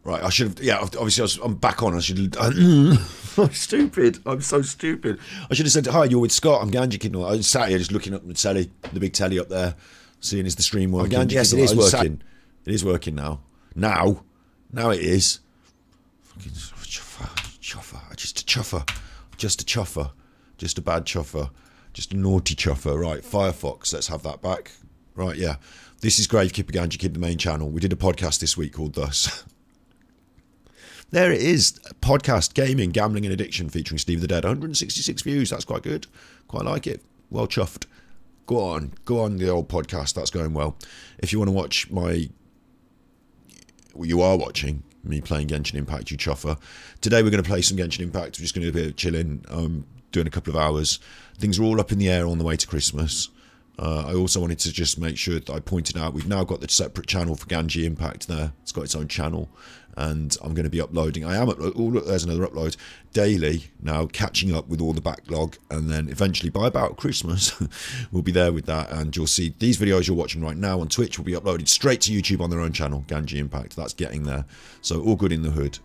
Right, I should have. Yeah, obviously I'm back on. I should. I'm stupid. I'm so stupid. I should have said, "Hi, you're with Scott. I'm Ganji Kid." I was sat here just looking up the telly, the big telly up there, seeing is the stream working. Yes, it is working. It is working now. Now it is. Fucking chuffer. Just a chuffer. Just a chuffer. Just a bad chuffer. Just a naughty chuffer. Right, Firefox. Let's have that back. Right, yeah. This is Gravekeeper Ganji Kid, the main channel. We did a podcast this week called Thus. There it is. Podcast, gaming, gambling and addiction featuring Steve the Dead. 166 views. That's quite good. Quite like it. Well chuffed. Go on the old podcast. That's going well. If you want to watch you are watching me playing Genshin Impact, you chuffer. Today we're going to play some Genshin Impact. We're just going to do a bit of chilling, doing a couple of hours. Things are all up in the air on the way to Christmas. I also wanted to just make sure that I pointed out we've now got the separate channel for Genshin Impact there. It's got its own channel, and I'm going to be uploading. I am uploading. Oh, look, there's another upload daily now, catching up with all the backlog, and then eventually by about Christmas, we'll be there with that, and you'll see these videos you're watching right now on Twitch will be uploaded straight to YouTube on their own channel, Genshin Impact. That's getting there, so all good in the hood.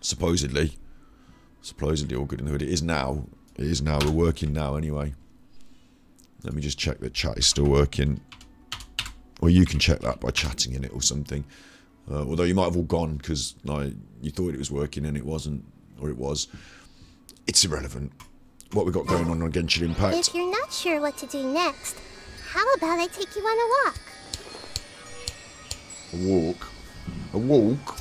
Supposedly all good in the hood. It is now. We're working now anyway. Let me just check that chat is still working. Or you can check that by chatting in it or something. Although you might have all gone because you thought it was working and it wasn't. Or it was. It's irrelevant. What we got going on Genshin Impact. If you're not sure what to do next, how about I take you on a walk? A walk? A walk?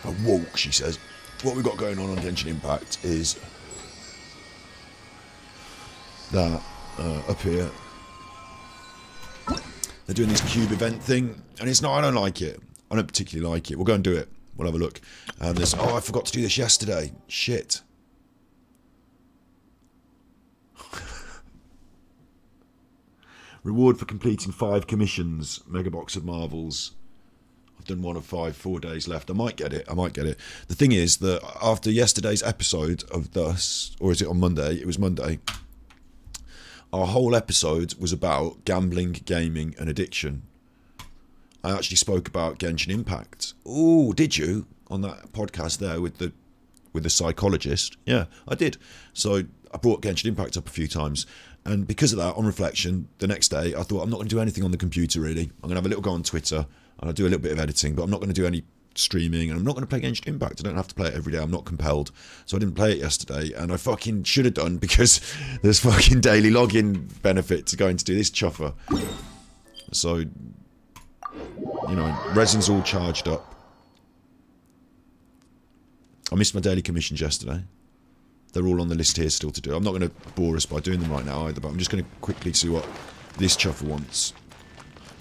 A walk, she says. What we got going on Genshin Impact is that up here they're doing this cube event thing, and it's not. I don't like it. I don't particularly like it. We'll go and do it. We'll have a look. And there's I forgot to do this yesterday. Shit. Reward for completing 5 commissions. Mega box of marbles. I've done 1 of 5. 4 days left. I might get it. The thing is that after yesterday's episode of Thus, or is it on Monday? It was Monday. Our whole episode was about gambling, gaming and addiction. I actually spoke about Genshin Impact. Oh, did you? On that podcast there with the psychologist. Yeah, I did. So I brought Genshin Impact up a few times. And because of that, on reflection, the next day, I thought I'm not going to do anything on the computer really. I'm going to have a little go on Twitter and I'll do a little bit of editing, but I'm not going to do any streaming, and I'm not going to play Genshin Impact. I don't have to play it every day. I'm not compelled. So I didn't play it yesterday, and I fucking should have done because there's fucking daily login benefit to going to do this chuffer. So, you know, resin's all charged up. I missed my daily commissions yesterday. They're all on the list here still to do. I'm not going to bore us by doing them right now either, but I'm just going to quickly see what this chuffer wants.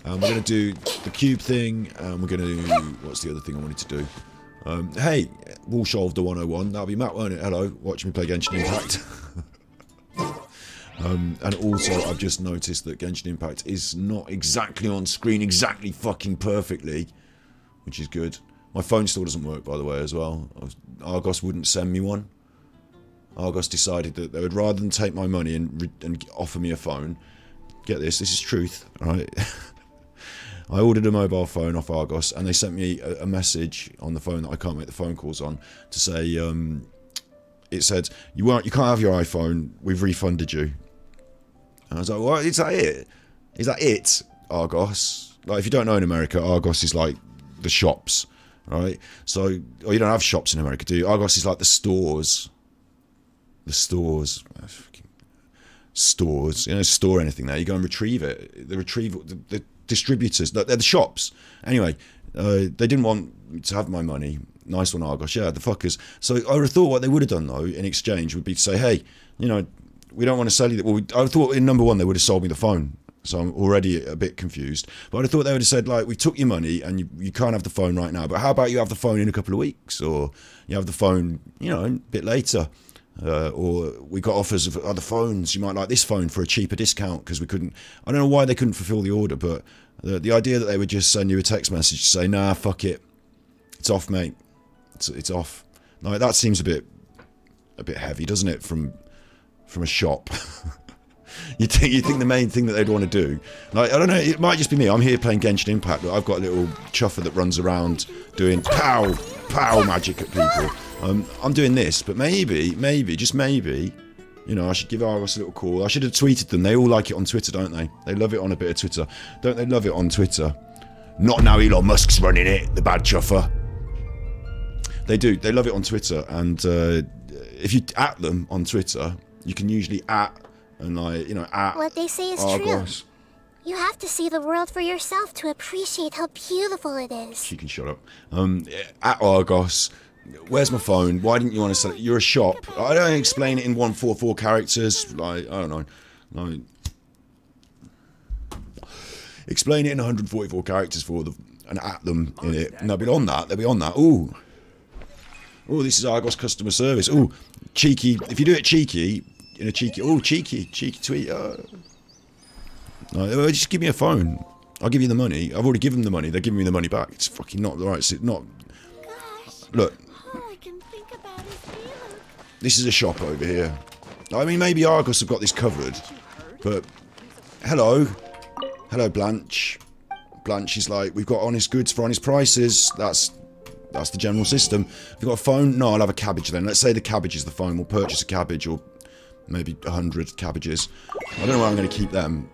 We're going to do the cube thing, and we're going to do... What's the other thing I wanted to do? Hey, Woolsholder 101. That'll be Matt, won't it? Hello, watch me play Genshin Impact. And also, I've just noticed that Genshin Impact is not exactly on screen exactly fucking perfectly, which is good. My phone still doesn't work, by the way, as well. Argos wouldn't send me one. Argos decided that they would, rather than take my money and offer me a phone... Get this is truth, right? I ordered a mobile phone off Argos, and they sent me a message on the phone that I can't make the phone calls on to say, it said, you can't have your iPhone, we've refunded you. And I was like, what? Is that it? Is that it, Argos? Like, if you don't know in America, Argos is like the shops, right? So, or you don't have shops in America, do you? Argos is like the stores. The stores. Stores. You don't store anything there. You go and retrieve it. The distributors, they're the shops. Anyway, they didn't want to have my money. Nice one, Argos. Yeah, the fuckers. So I would have thought what they would have done, though, in exchange would be to say, hey, you know, we don't want to sell you... Well, I thought in number one they would have sold me the phone. So I'm already a bit confused. But I thought they would have said, like, we took your money and you can't have the phone right now. But how about you have the phone in a couple of weeks? Or you have the phone, you know, a bit later. Or we got offers of other phones. You might like this phone for a cheaper discount because we couldn't... I don't know why they couldn't fulfill the order, but the idea that they would just send you a text message to say, nah, fuck it. It's off, mate. It's off. Like, that seems a bit heavy, doesn't it, from a shop? You think the main thing that they'd want to do, like, I don't know, it might just be me. I'm here playing Genshin Impact, but I've got a little chuffer that runs around doing pow magic at people. I'm doing this, but maybe, just maybe, you know, I should give Argos a little call. I should have tweeted them. They all like it on Twitter, don't they? They love it on a bit of Twitter. Don't they love it on Twitter? Not now Elon Musk's running it, the bad chuffer. They do. They love it on Twitter, and if you at them on Twitter, you can usually at and, like, you know, at what they say is Argos. true. You have to see the world for yourself to appreciate how beautiful it is. She can shut up. At Argos. Where's my phone? Why didn't you want to sell it? You're a shop. I don't explain it in 144 characters. Like, I don't know. Like, explain it in 144 characters for them and at them in it. And they'll be on that. They'll be on that. Ooh. Oh, this is Argos customer service. Ooh, cheeky. If you do it cheeky, in a cheeky. Oh, cheeky tweet. No, just give me a phone. I'll give you the money. I've already given them the money. They're giving me the money back. It's fucking not right. It's not. Gosh. Look. All I can think about is Felix. This is a shop over here. I mean, maybe Argos have got this covered, but hello, Blanche. Blanche is like, we've got honest goods for honest prices. That's the general system. Have you got a phone? No, I'll have a cabbage then. Let's say the cabbage is the phone. We'll purchase a cabbage, or maybe 100 cabbages. I don't know where I'm going to keep them.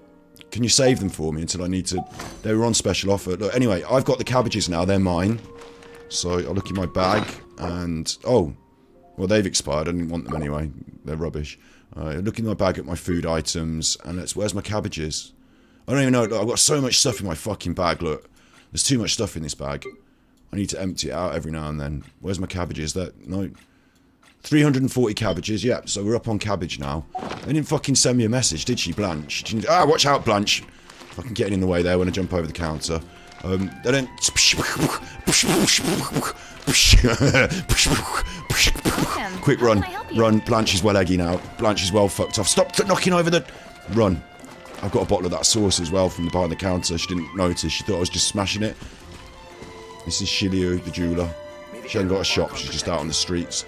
Can you save them for me until I need to? They were on special offer. Look, anyway, I've got the cabbages now. They're mine. So I'll look in my bag and... Oh, well, they've expired. I didn't want them anyway. They're rubbish. Look in my bag at my food items, and where's my cabbages? I don't even know. Look, I've got so much stuff in my fucking bag. Look, there's too much stuff in this bag. I need to empty it out every now and then. Where's my cabbages? No. 340 cabbages. Yeah, so we're up on cabbage now. They didn't fucking send me a message, did she, Blanche? She didn't, watch out, Blanche. Fucking getting in the way there when I jump over the counter. They don't... Quick run. Run. Blanche is well eggy now. Blanche is well fucked off. Stop knocking over the... Run. I've got a bottle of that sauce as well from behind the counter. She didn't notice. She thought I was just smashing it. This is Shilio, the jeweler. She hasn't got a shop. She's just out on the streets.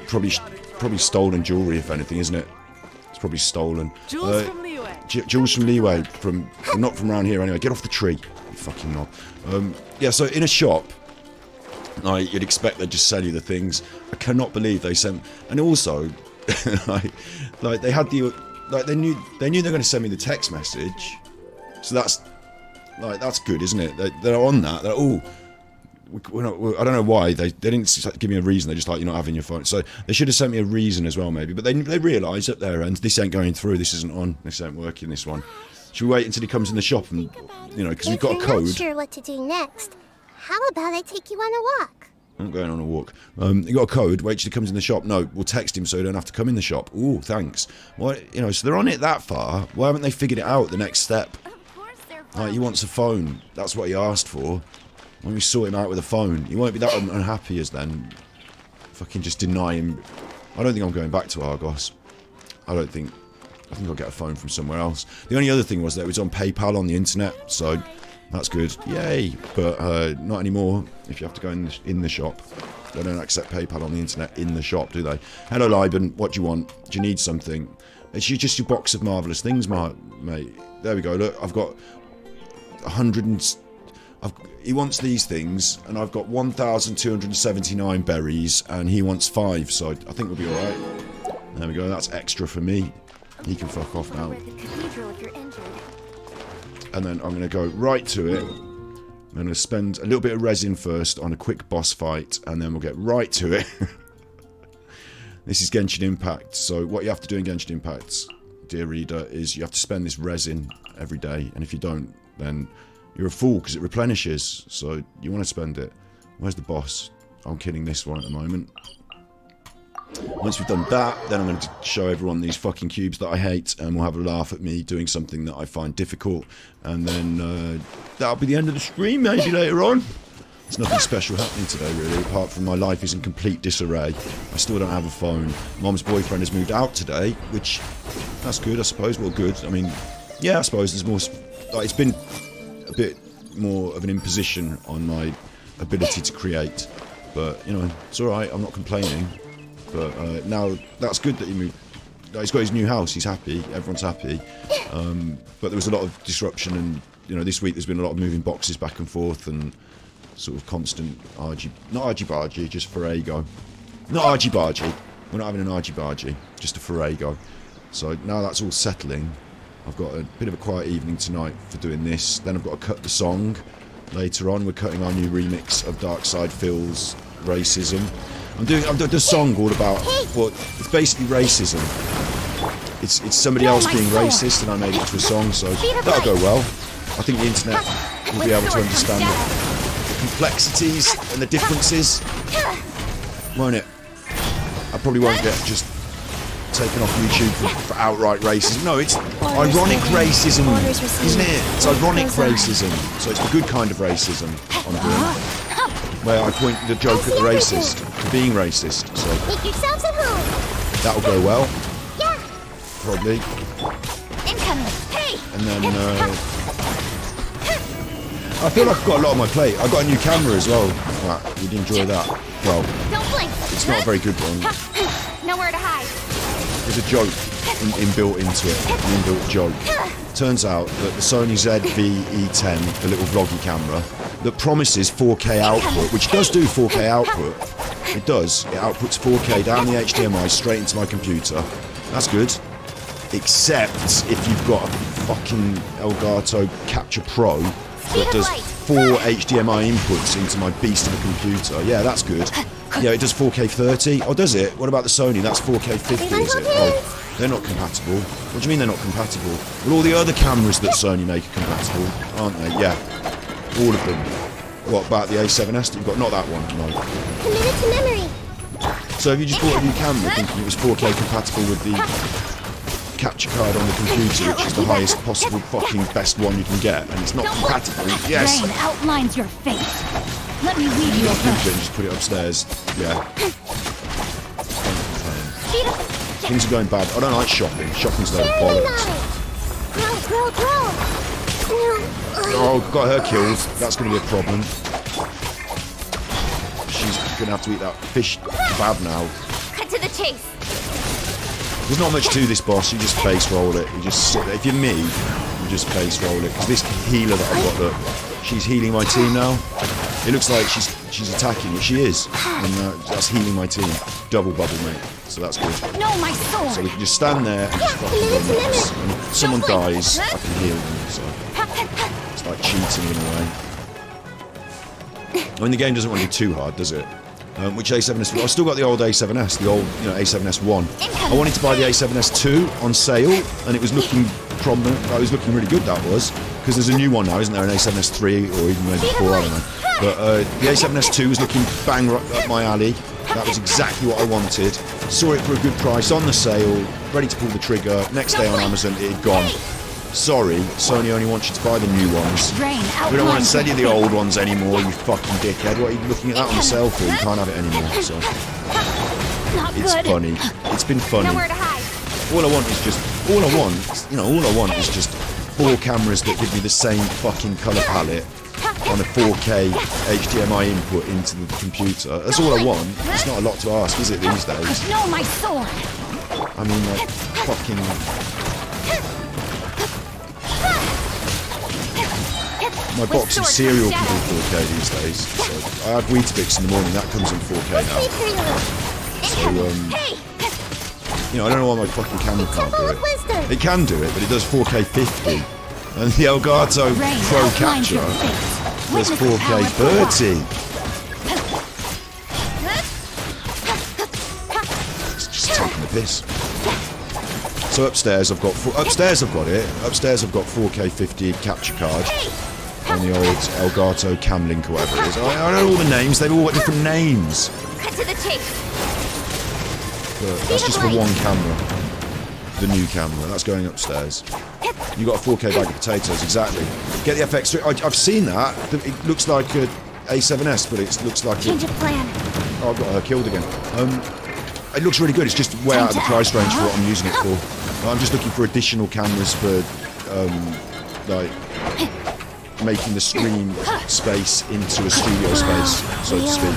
Probably stolen jewellery, if anything, isn't it? It's probably stolen. Jewels from Leeway. Jewels from Leeway. Not from around here anyway. Get off the tree. You fucking knob. Yeah, so in a shop, like, you'd expect they'd just sell you the things. I cannot believe they sent... And also, like they had the... Like, they knew they were going to send me the text message. So that's good, isn't it? They're on that. They're, oh... I don't know why they didn't give me a reason. They're just like, you're not having your phone. So they should have sent me a reason as well, maybe. But they realise at their end, this ain't going through. This isn't on. This ain't working. This one. Should we wait until he comes in the shop and, you know, because we've got a code. If you're not sure what to do next, how about I take you on a walk? I'm going on a walk. You got a code. Wait till he comes in the shop. No, we'll text him so he don't have to come in the shop. Ooh, thanks. Why, you know, so they're on it that far. Why haven't they figured it out? The next step. Like, he wants a phone. That's what he asked for. When we sort him out with a phone, he won't be that unhappy as then. Fucking just deny him. I don't think I'm going back to Argos. I think I'll get a phone from somewhere else. The only other thing was that it was on PayPal on the internet, so that's good. Yay! But not anymore. If you have to go in the shop, they don't accept PayPal on the internet in the shop, do they? Hello, Liben. What do you want? Do you need something? It's just your box of marvellous things, mate. There we go. Look, I've got 100 and... he wants these things, and I've got 1,279 berries, and he wants 5, so I think we'll be alright. There we go, that's extra for me. He can fuck off now. And then I'm going to go right to it. I'm going to spend a little bit of resin first on a quick boss fight, and then we'll get right to it. This is Genshin Impact, so what you have to do in Genshin Impact, dear reader, is you have to spend this resin every day, and if you don't, then... you're a fool, because it replenishes, so you want to spend it. Where's the boss? I'm killing this one at the moment. Once we've done that, then I'm going to show everyone these fucking cubes that I hate, and we'll have a laugh at me doing something that I find difficult, and then that'll be the end of the stream, maybe later on. There's nothing special happening today, really, apart from my life is in complete disarray. I still don't have a phone. Mom's boyfriend has moved out today, which, that's good, I suppose. Well, good. I mean, yeah, I suppose there's more... Like, it's been... a bit more of an imposition on my ability to create, but you know, it's alright, I'm not complaining. But now that's good that you moved. he's got his new house. He's happy. Everyone's happy. But there was a lot of disruption, and this week there's been a lot of moving boxes back and forth and sort of constant not argy-bargy, just farrago. Not argy-bargy. We're not having an argy-bargy, just a farrago. So now that's all settling. I've got a bit of a quiet evening tonight for doing this. Then I've got to cut the song later on. We're cutting our new remix of Dark Side Phil's Racism. I've done a song all about, well, it's basically racism. It's somebody else being racist, and I made it into a song, so that'll go well. I think the internet will be able to understand the complexities and the differences, won't it? I probably won't get just taken off YouTube for outright racism. No, it's ironic racism, isn't it? It's ironic racism. So it's the good kind of racism I'm doing, where I point the joke at the racist for being racist. So Make yourselves at home. that'll go well. Yeah. Probably. Incoming. Hey. And then I feel like I've got a lot on my plate. I've got a new camera as well. Right, you'd enjoy that. Well, Don't blink. it's not a very good one. Nowhere to hide. There's a joke inbuilt into it, an inbuilt joke. Turns out that the Sony ZV-E10, the little vloggy camera, that promises 4K output, which does do 4K output. It does. It outputs 4K down the HDMI straight into my computer. That's good. Except if you've got a fucking Elgato Capture Pro that does 4 HDMI inputs into my beast of a computer. Yeah, that's good. Yeah, it does 4K 30. Oh, does it? What about the Sony? That's 4K 50, is it? Oh, they're not compatible. What do you mean they're not compatible? Well, all the other cameras that Sony make are compatible, aren't they? Yeah. All of them. What about the A7S that you've got? Not that one, no. Committed to memory. So have you just bought a new camera thinking it was 4K compatible with the capture card on the computer, which is the highest possible fucking best one you can get, and it's not compatible? Yes! Rain outlines your fate. Let me lead you Then first. just put it upstairs. Yeah. Things are going bad. I don't like shopping. Shopping's no bollocks. Grow. Oh, got her killed. That's going to be a problem. She's going to have to eat that fish kebab now. Cut to the chase. There's not much to this boss. You just face roll it. You just sit there. If you're me, you just face roll it. Because this healer that I've got, look, she's healing my team now. It looks like she's attacking, which she is. And that's healing my team. Double bubble, mate. So that's good. No, my sword. So we can just stand there and just fucking go nuts. And if someone dies, I can heal them. So it's like cheating in a way. I mean, the game doesn't want to be too hard, does it? Which A7S? I've still got the old A7S, the old A7S1. I wanted to buy the A7S2 on sale, and it was looking prominent. It was looking really good. That was because there's a new one now, isn't there? An A7S3 or even maybe 4. I don't know. But the A7S2 was looking bang right up my alley. That was exactly what I wanted. Saw it for a good price on the sale, ready to pull the trigger. Next day on Amazon, it had gone. Sorry, Sony only wants you to buy the new ones. We don't want to sell you the old ones anymore, you fucking dickhead. What are you looking at that on the sale for? You can't have it anymore, so. It's funny. It's been funny. Nowhere to hide. All I want is just 4 cameras that give me the same fucking colour palette on a 4K HDMI input into the computer. That's all I want. It's not a lot to ask, is it, these days? No, my sword. I mean, like, fucking... My box of cereal can do 4K these days. So I have Weetabix in the morning, that comes in 4K now. So, I don't know why my fucking camera can't do it. It can do it, but it does 4K 50. And the Elgato Pro Capture does 4K 30. It's just taking the piss. So upstairs I've got Upstairs I've got 4K 50 capture card on the old Elgato Camlink or whatever it is. I know all the names. They've all got different names. Cut to the chase. But that's just for one camera. The new camera. That's going upstairs. You got a 4K bag of potatoes, exactly. Get the FX3. I've seen that. It looks like a A7S, but it looks like Change of plan. Oh, I've got her killed again. It looks really good. It's just way out of the price range for what I'm using it for. I'm just looking for additional cameras for, like, making the screen space into a studio space, so to speak.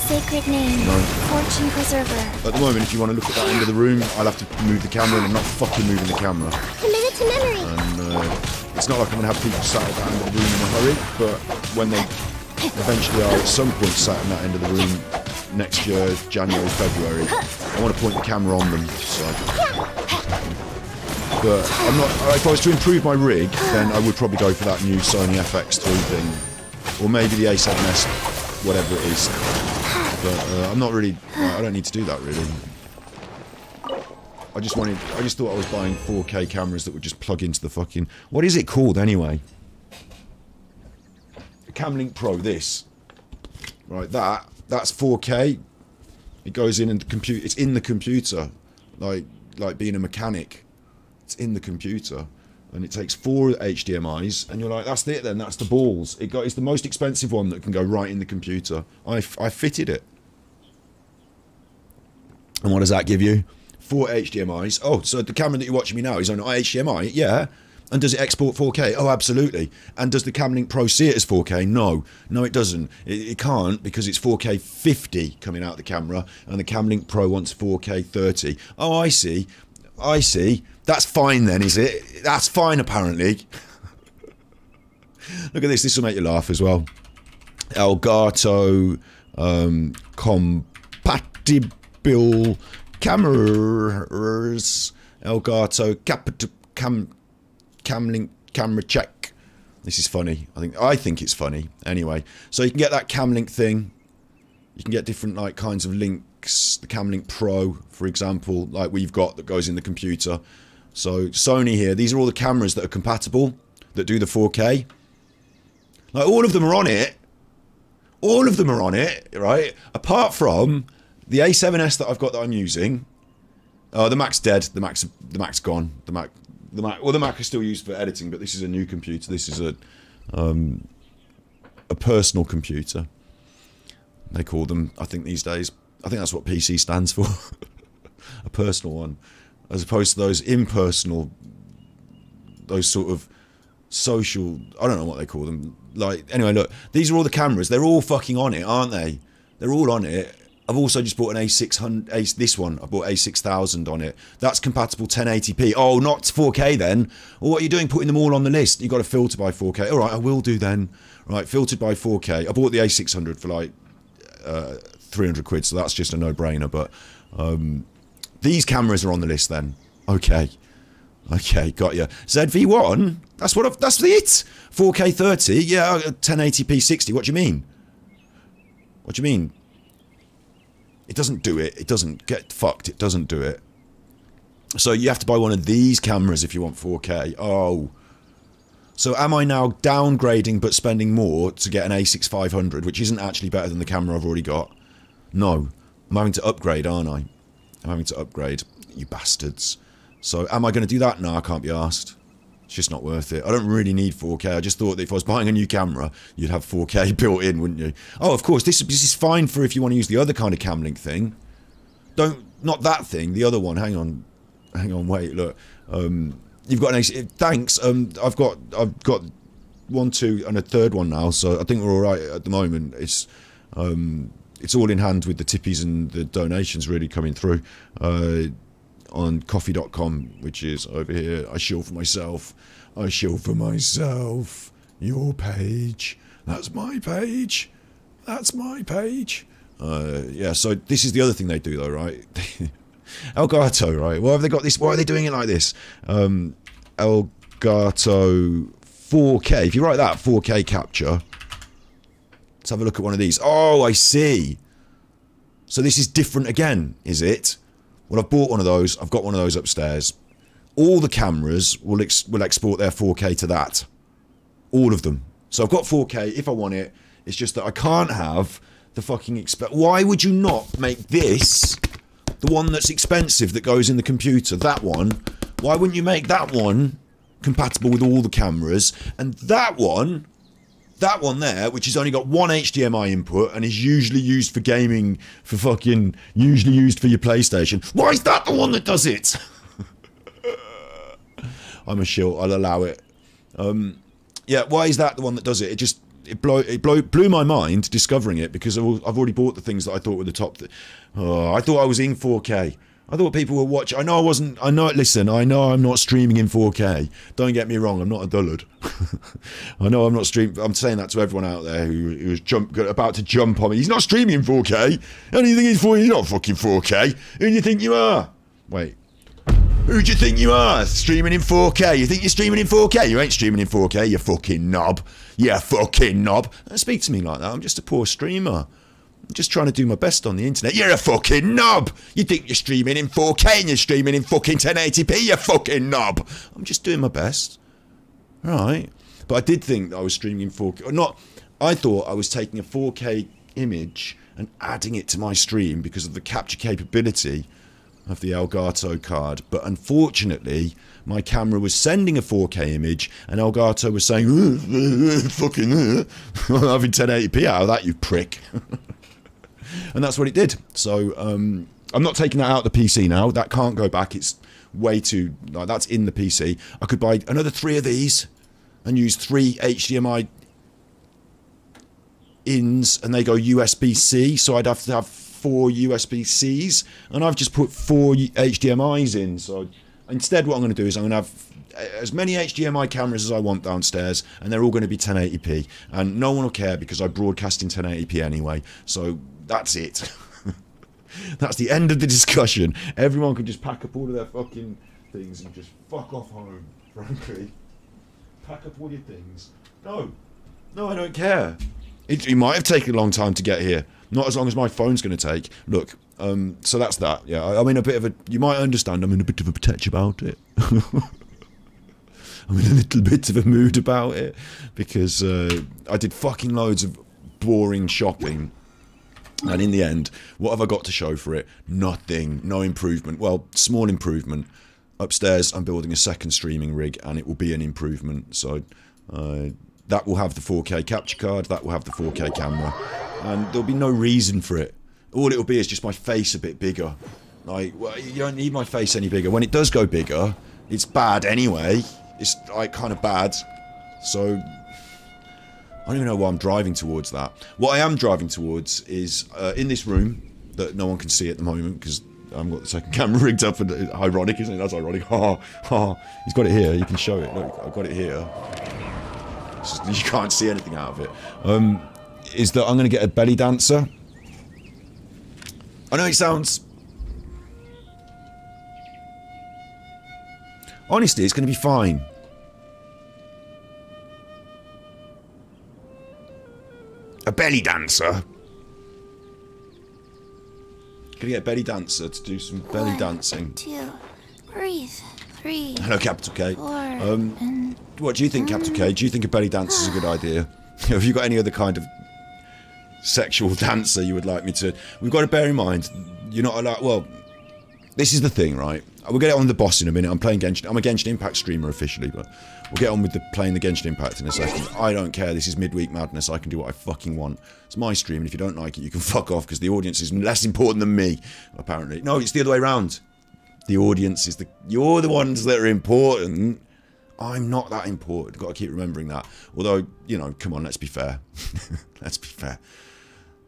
sacred name, No. Fortune Preserver. At the moment, if you want to look at that end of the room, I'll have to move the camera, and I'm not fucking moving the camera. Committed to memory. And it's not like I'm going to have people sat at that end of the room in a hurry, but when they eventually are at some point sat in that end of the room next year, January, February, I want to point the camera on them. So. But I'm not. If I was to improve my rig, then I would probably go for that new Sony FX3 thing, or maybe the A7S, whatever it is. But I'm not really. I don't need to do that really. I just thought I was buying 4K cameras that would just plug into the fucking. What is it called anyway? The Camlink Pro. This. Right. That's 4K. It goes in and the computer. It's in the computer, like being a mechanic. It's in the computer, and it takes 4 HDMI's, and you're like, that's it then, that's the balls. It's the most expensive one that can go right in the computer. I fitted it. And what does that give you? 4 HDMI's. Oh, so the camera that you're watching me now is on HDMI? Yeah. And does it export 4K? Oh, absolutely. And does the Camlink Pro see it as 4K? No. No, it doesn't. It can't, because it's 4K 50 coming out of the camera, and the Camlink Pro wants 4K 30. Oh, I see. I see. That's fine then, is it? That's fine, apparently. Look at this. This will make you laugh as well. Elgato compatible cameras. Elgato Camlink camera check. This is funny. I think it's funny. Anyway, so you can get that Camlink thing. You can get different like kinds of links. The Camlink Pro, for example, like we've got that goes in the computer. So Sony here, these are all the cameras that are compatible, that do the 4K. Like all of them are on it. All of them are on it, right? Apart from the A7S that I've got that I'm using. The Mac's dead. The Mac's gone. The Mac is still used for editing, but this is a new computer. This is a personal computer. They call them, I think these days. I think that's what PC stands for. A personal one. As opposed to those impersonal, those sort of social, I don't know what they call them. Like, anyway, look, these are all the cameras. They're all fucking on it, aren't they? They're all on it. I've also just bought an A600, this one, I bought A6000 on it. That's compatible 1080p. Oh, not 4K then. Well, what are you doing putting them all on the list? You've got to filter by 4K. All right, I will do then. Right, filtered by 4K. I bought the A600 for like 300 quid, so that's just a no-brainer, but these cameras are on the list then. Okay. Okay, got you. ZV-1? That's it! 4K 30? Yeah, 1080p 60. What do you mean? What do you mean? It doesn't do it. It doesn't. Get fucked. It doesn't do it. So you have to buy one of these cameras if you want 4K. Oh. So am I now downgrading but spending more to get an A6500, which isn't actually better than the camera I've already got? No. I'm having to upgrade, aren't I? I'm having to upgrade. You bastards. So am I going to do that? No, I can't be asked. It's just not worth it. I don't really need 4K. I just thought that if I was buying a new camera, you'd have 4K built in, wouldn't you? Oh, of course, this is fine for if you want to use the other kind of Camlink thing. Not that thing, the other one. Hang on, wait, look. You've got an AC. Thanks. I've got 1, 2, and a third one now, so I think we're all right at the moment. It's all in hand with the tippies and the donations really coming through. On coffee.com, which is over here. I shill for myself. Your page. That's my page. That's my page. Yeah, so this is the other thing they do though, right? Elgato, right? Why have they got this? Why are they doing it like this? Elgato 4K. If you write that, 4K capture. Let's have a look at one of these. Oh, I see. So this is different again, is it? Well, I've bought one of those. I've got one of those upstairs. All the cameras will export their 4K to that. All of them. So I've got 4K if I want it. It's just that I can't have the fucking Why would you not make this the one that's expensive that goes in the computer? That one. Why wouldn't you make that one compatible with all the cameras? And that one there, which has only got one HDMI input and is usually used for gaming, usually used for your PlayStation. Why is that the one that does it? I'm a shill, I'll allow it. Yeah, why is that the one that does it? it blew my mind discovering it, because I've already bought the things that I thought were the top. I thought I was in 4K. I thought people were watching. I know I wasn't. Listen, I know I'm not streaming in 4K. Don't get me wrong. I'm not a dullard. I know I'm not streaming. I'm saying that to everyone out there who's about to jump on me. He's not streaming in 4K. How do you think he's 4K? You're not fucking 4K. Who do you think you are? Wait. Who do you think you are? Streaming in 4K? You think you're streaming in 4K? You ain't streaming in 4K, you fucking knob. You fucking knob. Don't speak to me like that. I'm just a poor streamer. I'm just trying to do my best on the internet. You're a fucking knob. You think you're streaming in 4K and you're streaming in fucking 1080p, you fucking knob. I'm just doing my best. Right. But I did think that I was streaming in 4K. Or not. I thought I was taking a 4K image and adding it to my stream because of the capture capability of the Elgato card, but unfortunately my camera was sending a 4K image and Elgato was saying fucking I'm having 1080p out of that, you prick. And that's what it did. So I'm not taking that out of the PC now. That can't go back. It's way too, like, that's in the PC. I could buy another 3 of these and use 3 HDMI ins, and they go USB-C, so I'd have to have 4 USB-Cs, and I've just put 4 HDMIs in. So instead what I'm going to do is I'm going to have as many HDMI cameras as I want downstairs, and they're all going to be 1080p, and no one will care because I broadcast in 1080p anyway. So that's it. That's the end of the discussion. Everyone can just pack up all of their fucking things and just fuck off home, frankly. Pack up all your things. No, I don't care. It might have taken a long time to get here. Not as long as my phone's going to take. Look, so that's that. Yeah, I'm in a bit of a... You might understand I'm in a bit of a touch about it. I'm in a little bit of a mood about it. Because I did fucking loads of boring shopping. And in the end, what have I got to show for it? Nothing. No improvement. Well, small improvement. Upstairs, I'm building a second streaming rig, and it will be an improvement. So... that will have the 4K capture card, that will have the 4K camera, and there'll be no reason for it. All it'll be is just my face a bit bigger. Like, well, you don't need my face any bigger. When it does go bigger, it's bad anyway. It's like kind of bad. So I don't even know why I'm driving towards that. What I am driving towards is in this room that no one can see at the moment because I haven't got the second camera rigged up. And ironic, isn't it? That's ironic. Ha ha. He's got it here. You can show it. Look, I've got it here. You can't see anything out of it. Is that I'm going to get a belly dancer. I know it sounds... Honestly, it's going to be fine. A belly dancer? Gonna get a belly dancer to do some belly dancing. 1, 2, breathe. 3. Hello, Capital K. 4, what do you think, Capital K? Do you think a belly dance is a good idea? Have you got any other kind of sexual dancer you would like me to... We've got to bear in mind, you're not allowed... Well, this is the thing, right? We'll get on the boss in a minute. I'm playing Genshin... I'm a Genshin Impact streamer officially, but we'll get on with playing the Genshin Impact in a second. I don't care. This is midweek madness. I can do what I fucking want. It's my stream, and if you don't like it, you can fuck off, because the audience is less important than me, apparently. No, it's the other way around. The audience is the... You're the ones that are important. I'm not that important. Got to keep remembering that. Although, you know, come on, let's be fair. Let's be fair.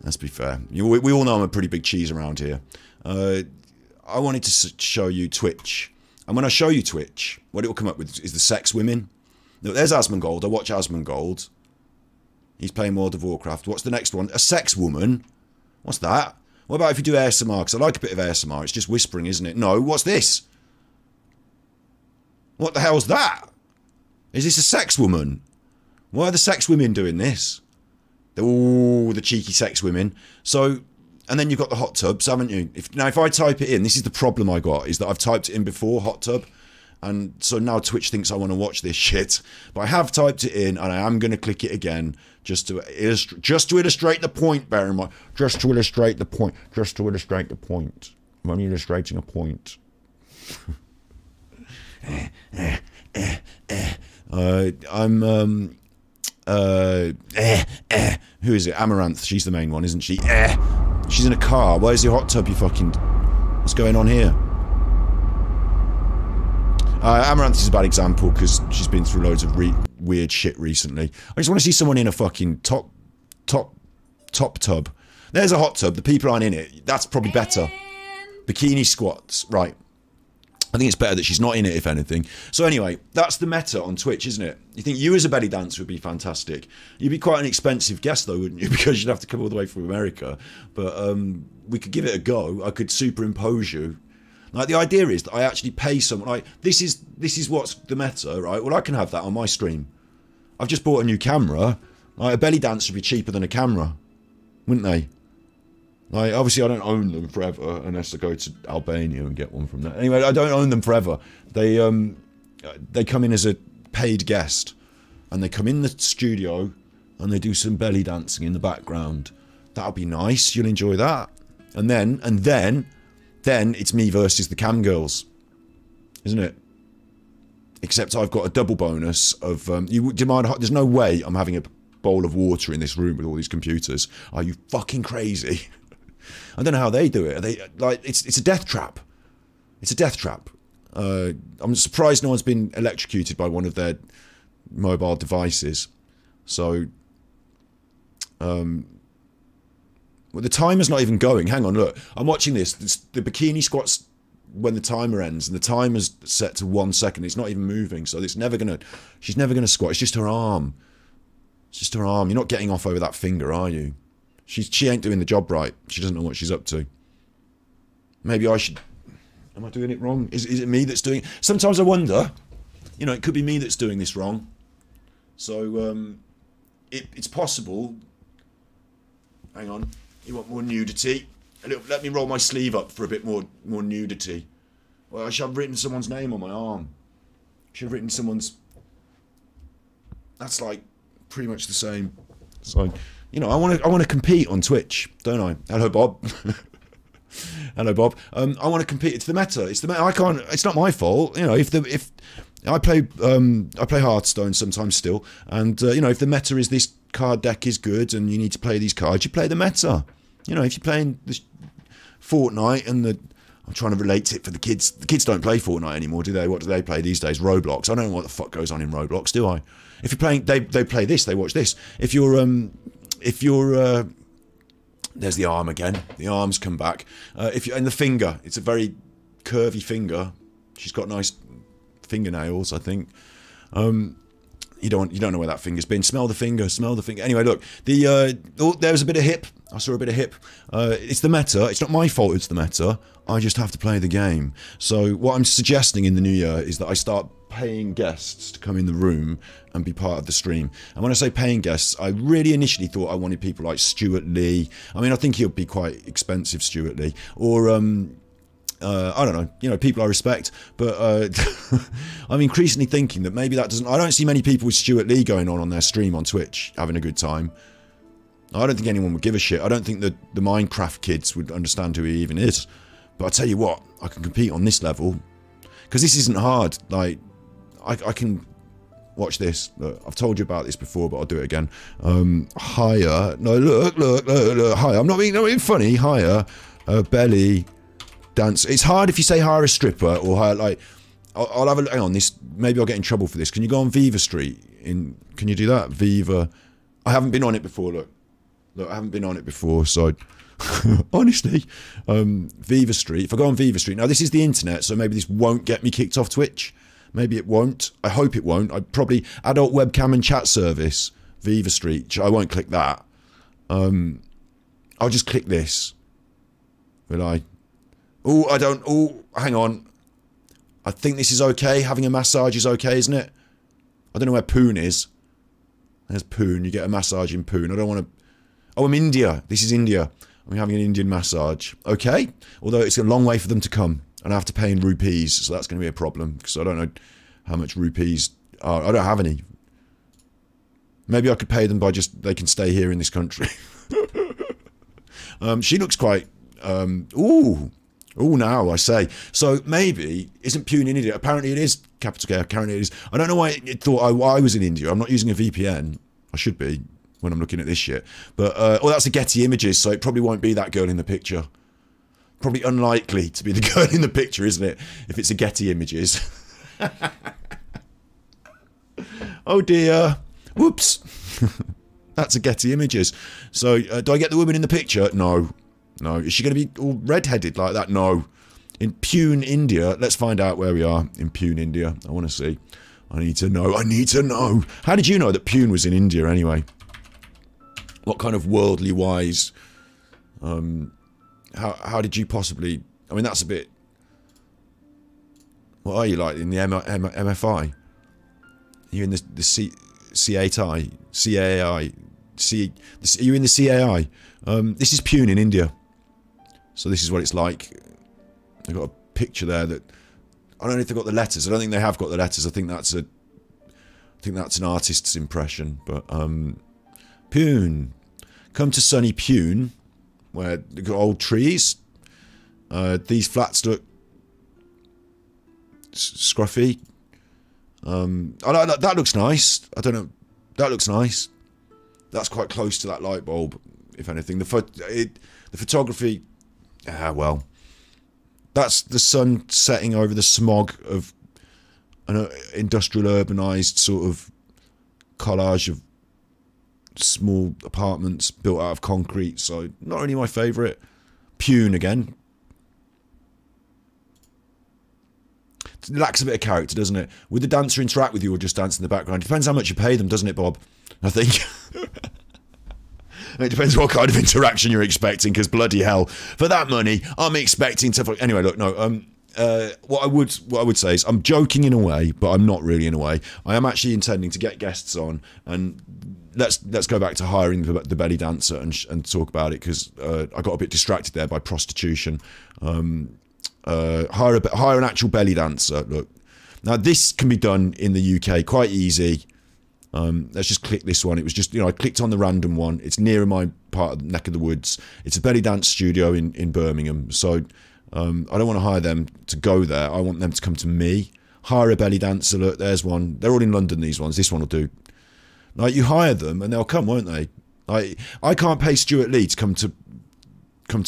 Let's be fair. We all know I'm a pretty big cheese around here. I wanted to show you Twitch. And when I show you Twitch, what it will come up with is the sex women. Look, there's Asmongold. I watch Asmongold. He's playing World of Warcraft. What's the next one? A sex woman? What's that? What about if you do ASMR? Because I like a bit of ASMR. It's just whispering, isn't it? No, what's this? What the hell's that? Is this a sex woman? Why are the sex women doing this? Oh, the cheeky sex women. So, and then you've got the hot tubs, haven't you? Now, if I type it in, this is the problem I got, is that I've typed it in before, hot tub. And so now Twitch thinks I want to watch this shit. But I have typed it in, and I am going to click it again just to illustrate the point, bear in mind. Just to illustrate the point. Just to illustrate the point. I'm only illustrating a point. Who is it? Amaranth. She's the main one, isn't she? She's in a car. Where's your hot tub, you fucking... What's going on here? Amaranth is a bad example because she's been through loads of weird shit recently. I just want to see someone in a fucking top tub. There's a hot tub. The people aren't in it. That's probably better. Bikini squats. Right. I think it's better that she's not in it, if anything. So anyway, that's the meta on Twitch, isn't it? You think you as a belly dancer would be fantastic. You'd be quite an expensive guest, though, wouldn't you? Because you'd have to come all the way from America. But we could give it a go. I could superimpose you. Like, the idea is that I actually pay someone. Like, this is what's the meta, right? Well, I can have that on my stream. I've just bought a new camera. Like, a belly dancer would be cheaper than a camera, wouldn't they? Like, obviously, I don't own them forever unless I go to Albania and get one from there. Anyway, I don't own them forever. They come in as a paid guest, and they come in the studio and they do some belly dancing in the background. That'll be nice. You'll enjoy that. And then it's me versus the cam girls, isn't it? Except I've got a double bonus of do you mind? There's no way I'm having a bowl of water in this room with all these computers. Are you fucking crazy? I don't know how they do it. Are they like it's a death trap. It's a death trap. I'm surprised no one's been electrocuted by one of their mobile devices. So, well, the timer's not even going. Hang on, look. I'm watching this. The bikini squats when the timer ends, and the timer's set to 1 second. It's not even moving, so it's never gonna. She's never gonna squat. It's just her arm. It's just her arm. You're not getting off over that finger, are you? She ain't doing the job right. She doesn't know what she's up to. Maybe I should. Am I doing it wrong? Is it me that's doing it? Sometimes I wonder. You know, it could be me that's doing this wrong. So it's possible. Hang on. You want more nudity? Let me roll my sleeve up for a bit more nudity. Well, I should have written someone's name on my arm. Should have written someone's. That's like pretty much the same. So, you know, I want to compete on Twitch, don't I? Hello, Bob. Hello, Bob. I want to compete. It's the meta. It's the meta. I can't. It's not my fault. You know, if I play Hearthstone sometimes still, and you know, if the meta is this card deck is good and you need to play these cards, you play the meta. You know, if you're playing this Fortnite and I'm trying to relate it for the kids. The kids don't play Fortnite anymore, do they? What do they play these days? Roblox. I don't know what the fuck goes on in Roblox, do I? If you're playing, they play this. They watch this. If you're there's the arm again. The arms come back. And the finger, it's a very curvy finger. She's got nice fingernails, I think. You don't know where that finger's been. Smell the finger. Smell the finger. Anyway, look. There was a bit of hip. I saw a bit of hip. It's the meta. It's not my fault. It's the meta. I just have to play the game. So what I'm suggesting in the new year is that I start paying guests to come in the room and be part of the stream. And when I say paying guests, I really initially thought I wanted people like Stuart Lee. I mean, I think he'll be quite expensive, Stuart Lee, or I don't know, you know, people I respect, but I'm increasingly thinking that maybe that doesn't. I don't see many people with Stuart Lee going on their stream on Twitch having a good time. I don't think anyone would give a shit. I don't think that the Minecraft kids would understand who he even is. But I tell you what, I can compete on this level because this isn't hard. Like I can watch this. Look, I've told you about this before, but I'll do it again. Higher. No, look. Higher. I'm not being funny. Higher. Belly. Dance. It's hard if you say hire a stripper or hire like. I'll have a look. Hang on. This maybe I'll get in trouble for this. Can you go on Viva Street? Can you do that? Viva. I haven't been on it before. Look, I haven't been on it before. So honestly, Viva Street. If I go on Viva Street now, this is the internet, so maybe this won't get me kicked off Twitch. Maybe it won't. I hope it won't. I probably adult webcam and chat service. Viva Street. I won't click that. I'll just click this. Will I? Oh, I don't. Oh, hang on. I think this is okay. Having a massage is okay, isn't it? I don't know where Poon is. There's Poon. You get a massage in Poon. I don't want to. Oh, I'm India. This is India. I'm having an Indian massage. Okay. Although it's a long way for them to come. And I have to pay in rupees. So that's going to be a problem. Because I don't know how much rupees are. I don't have any. Maybe I could pay them by just. They can stay here in this country. She looks quite. Ooh. Oh, now I say. So maybe, isn't Pune in India? Apparently it is capital K. Apparently it is. I don't know why it thought I was in India. I'm not using a VPN. I should be when I'm looking at this shit. But, oh, that's a Getty Images, so it probably won't be that girl in the picture. Probably unlikely to be the girl in the picture, isn't it? If it's a Getty Images. Oh dear. Whoops. That's a Getty Images. So, do I get the woman in the picture? No. No. Is she going to be all red-headed like that? No. In Pune, India. Let's find out where we are in Pune, India. I want to see. I need to know. I need to know. How did you know that Pune was in India anyway? What kind of worldly wise... How did you possibly... I mean, that's a bit... What are you like in the MFI? Are you in the CAI? CAI? Are you in the CAI? This is Pune in India. So this is what it's like. They've got a picture there that... I don't know if they've got the letters. I don't think they have got the letters. I think that's an artist's impression. But Pune. Come to sunny Pune, where they've got old trees. These flats look scruffy. That looks nice. I don't know. That looks nice. That's quite close to that light bulb, if anything. The photography... well... That's the sun setting over the smog of an industrial urbanised sort of collage of small apartments built out of concrete. So, not really my favourite. Pune again. It lacks a bit of character, doesn't it? Would the dancer interact with you or just dance in the background? It depends how much you pay them, doesn't it, Bob? I think. It depends what kind of interaction you're expecting, because bloody hell, for that money, I'm expecting to... Anyway, look, no, what I would say is, I'm joking in a way, but I'm not really in a way. I am actually intending to get guests on, and let's go back to hiring the belly dancer and talk about it, because I got a bit distracted there by prostitution. Hire an actual belly dancer. Look, now this can be done in the UK quite easy. Let's just click this one. It was just, I clicked on the random one. It's near my part of the neck of the woods. It's a belly dance studio in Birmingham. So I don't want to hire them to go there. I want them to come to me. Hire a belly dancer. Look, there's one. They're all in London, these ones. This one will do. Like, you hire them and they'll come, won't they? Like, I can't pay Stuart Lee to come to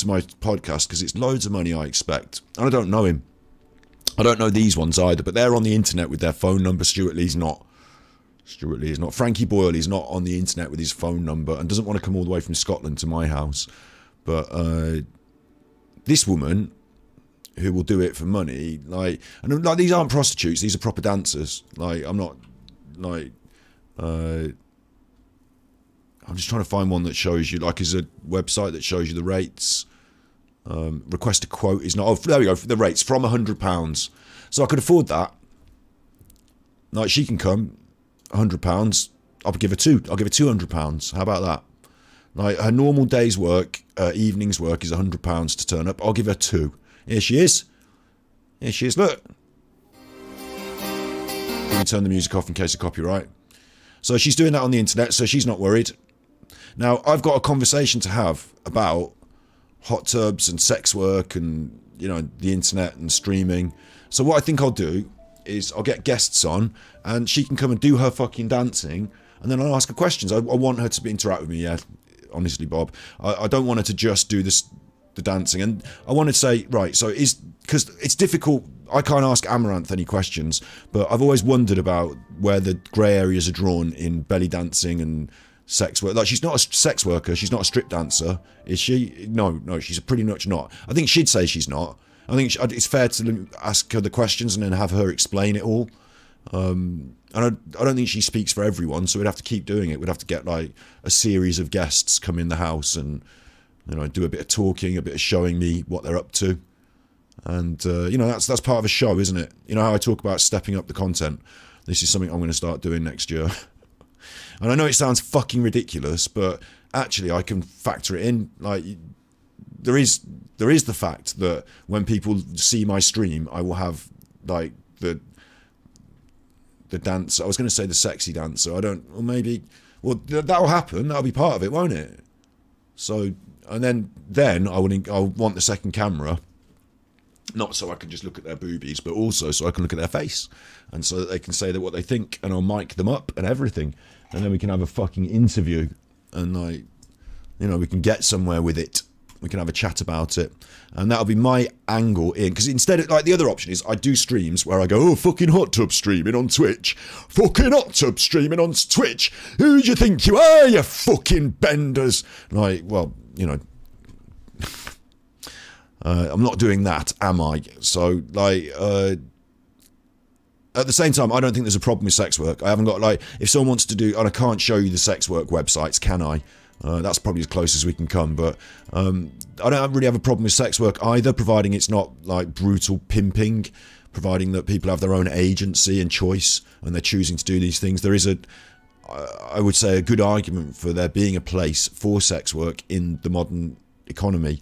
my podcast because it's loads of money, I expect. And I don't know him. I don't know these ones either, but they're on the internet with their phone number. Stuart Lee's not. Stuart Lee is not. Frankie Boyle is not on the internet with his phone number and doesn't want to come all the way from Scotland to my house. But this woman, who will do it for money, like these aren't prostitutes. These are proper dancers. Like, I'm not like. I'm just trying to find one that shows you, like, is a website that shows you the rates. Request a quote is not. Oh, there we go. The rates from £100. So I could afford that. Like, she can come. £100, I'll give her £200. How about that? Like, her normal day's work, evening's work is £100 to turn up. I'll give her 2. Here she is. Here she is. Look. Let me turn the music off in case of copyright. So she's doing that on the internet, so she's not worried. Now, I've got a conversation to have about hot tubs and sex work and, the internet and streaming. So what I think I'll do is I'll get guests on and she can come and do her fucking dancing, and then I'll ask her questions. I want her to interact with me, yeah, honestly, Bob. I don't want her to just do the dancing, and I want to say, right, so because it's difficult, I can't ask Amaranth any questions, but I've always wondered about where the grey areas are drawn in belly dancing and sex work. Like, she's not a sex worker, she's not a strip dancer, is she? No, she's pretty much not. I think she'd say she's not. I think it's fair to ask her the questions and then have her explain it all. And I don't think she speaks for everyone, so we'd have to keep doing it. We'd have to get, like, a series of guests come in the house and, do a bit of talking, a bit of showing me what they're up to. And, that's part of a show, isn't it? You know how I talk about stepping up the content? This is something I'm going to start doing next year. And I know it sounds fucking ridiculous, but actually I can factor it in. Like, there is the fact that when people see my stream, I will have, like, the dance. I was going to say the sexy dancer. Well, that'll happen. That'll be part of it, won't it? So, and then I'll want the second camera, not so I can just look at their boobies, but also so I can look at their face, and so that they can say what they think, and I'll mic them up and everything, and then we can have a fucking interview, and, like, we can get somewhere with it. We can have a chat about it. And that'll be my angle in. Because instead of, like, the other option is I do streams where I go, oh, fucking hot tub streaming on Twitch. Fucking hot tub streaming on Twitch. Who do you think you are, you fucking benders? Like, well, you know. I'm not doing that, am I? So, like, at the same time, I don't think there's a problem with sex work. I haven't got, like, if someone wants to do, and I can't show you the sex work websites, can I? That's probably as close as we can come, but I don't really have a problem with sex work either, providing it's not, like, brutal pimping, providing that people have their own agency and choice, and they're choosing to do these things. There is I would say, a good argument for there being a place for sex work in the modern economy.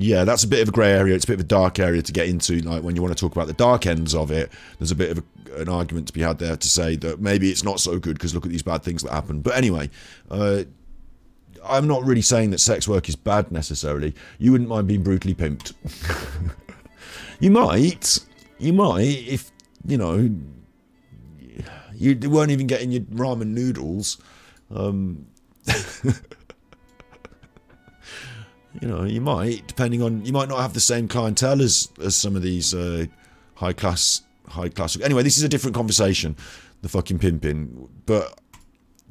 Yeah, that's a bit of a grey area. It's a bit of a dark area to get into. Like, when you want to talk about the dark ends of it, there's a bit of an argument to be had there to say that maybe it's not so good because look at these bad things that happen. But anyway, I'm not really saying that sex work is bad necessarily. You wouldn't mind being brutally pimped. You might if, you know, you weren't even getting your ramen noodles. You know, you might, depending on, you might not have the same clientele as some of these high class. Anyway, this is a different conversation, the fucking pimping. But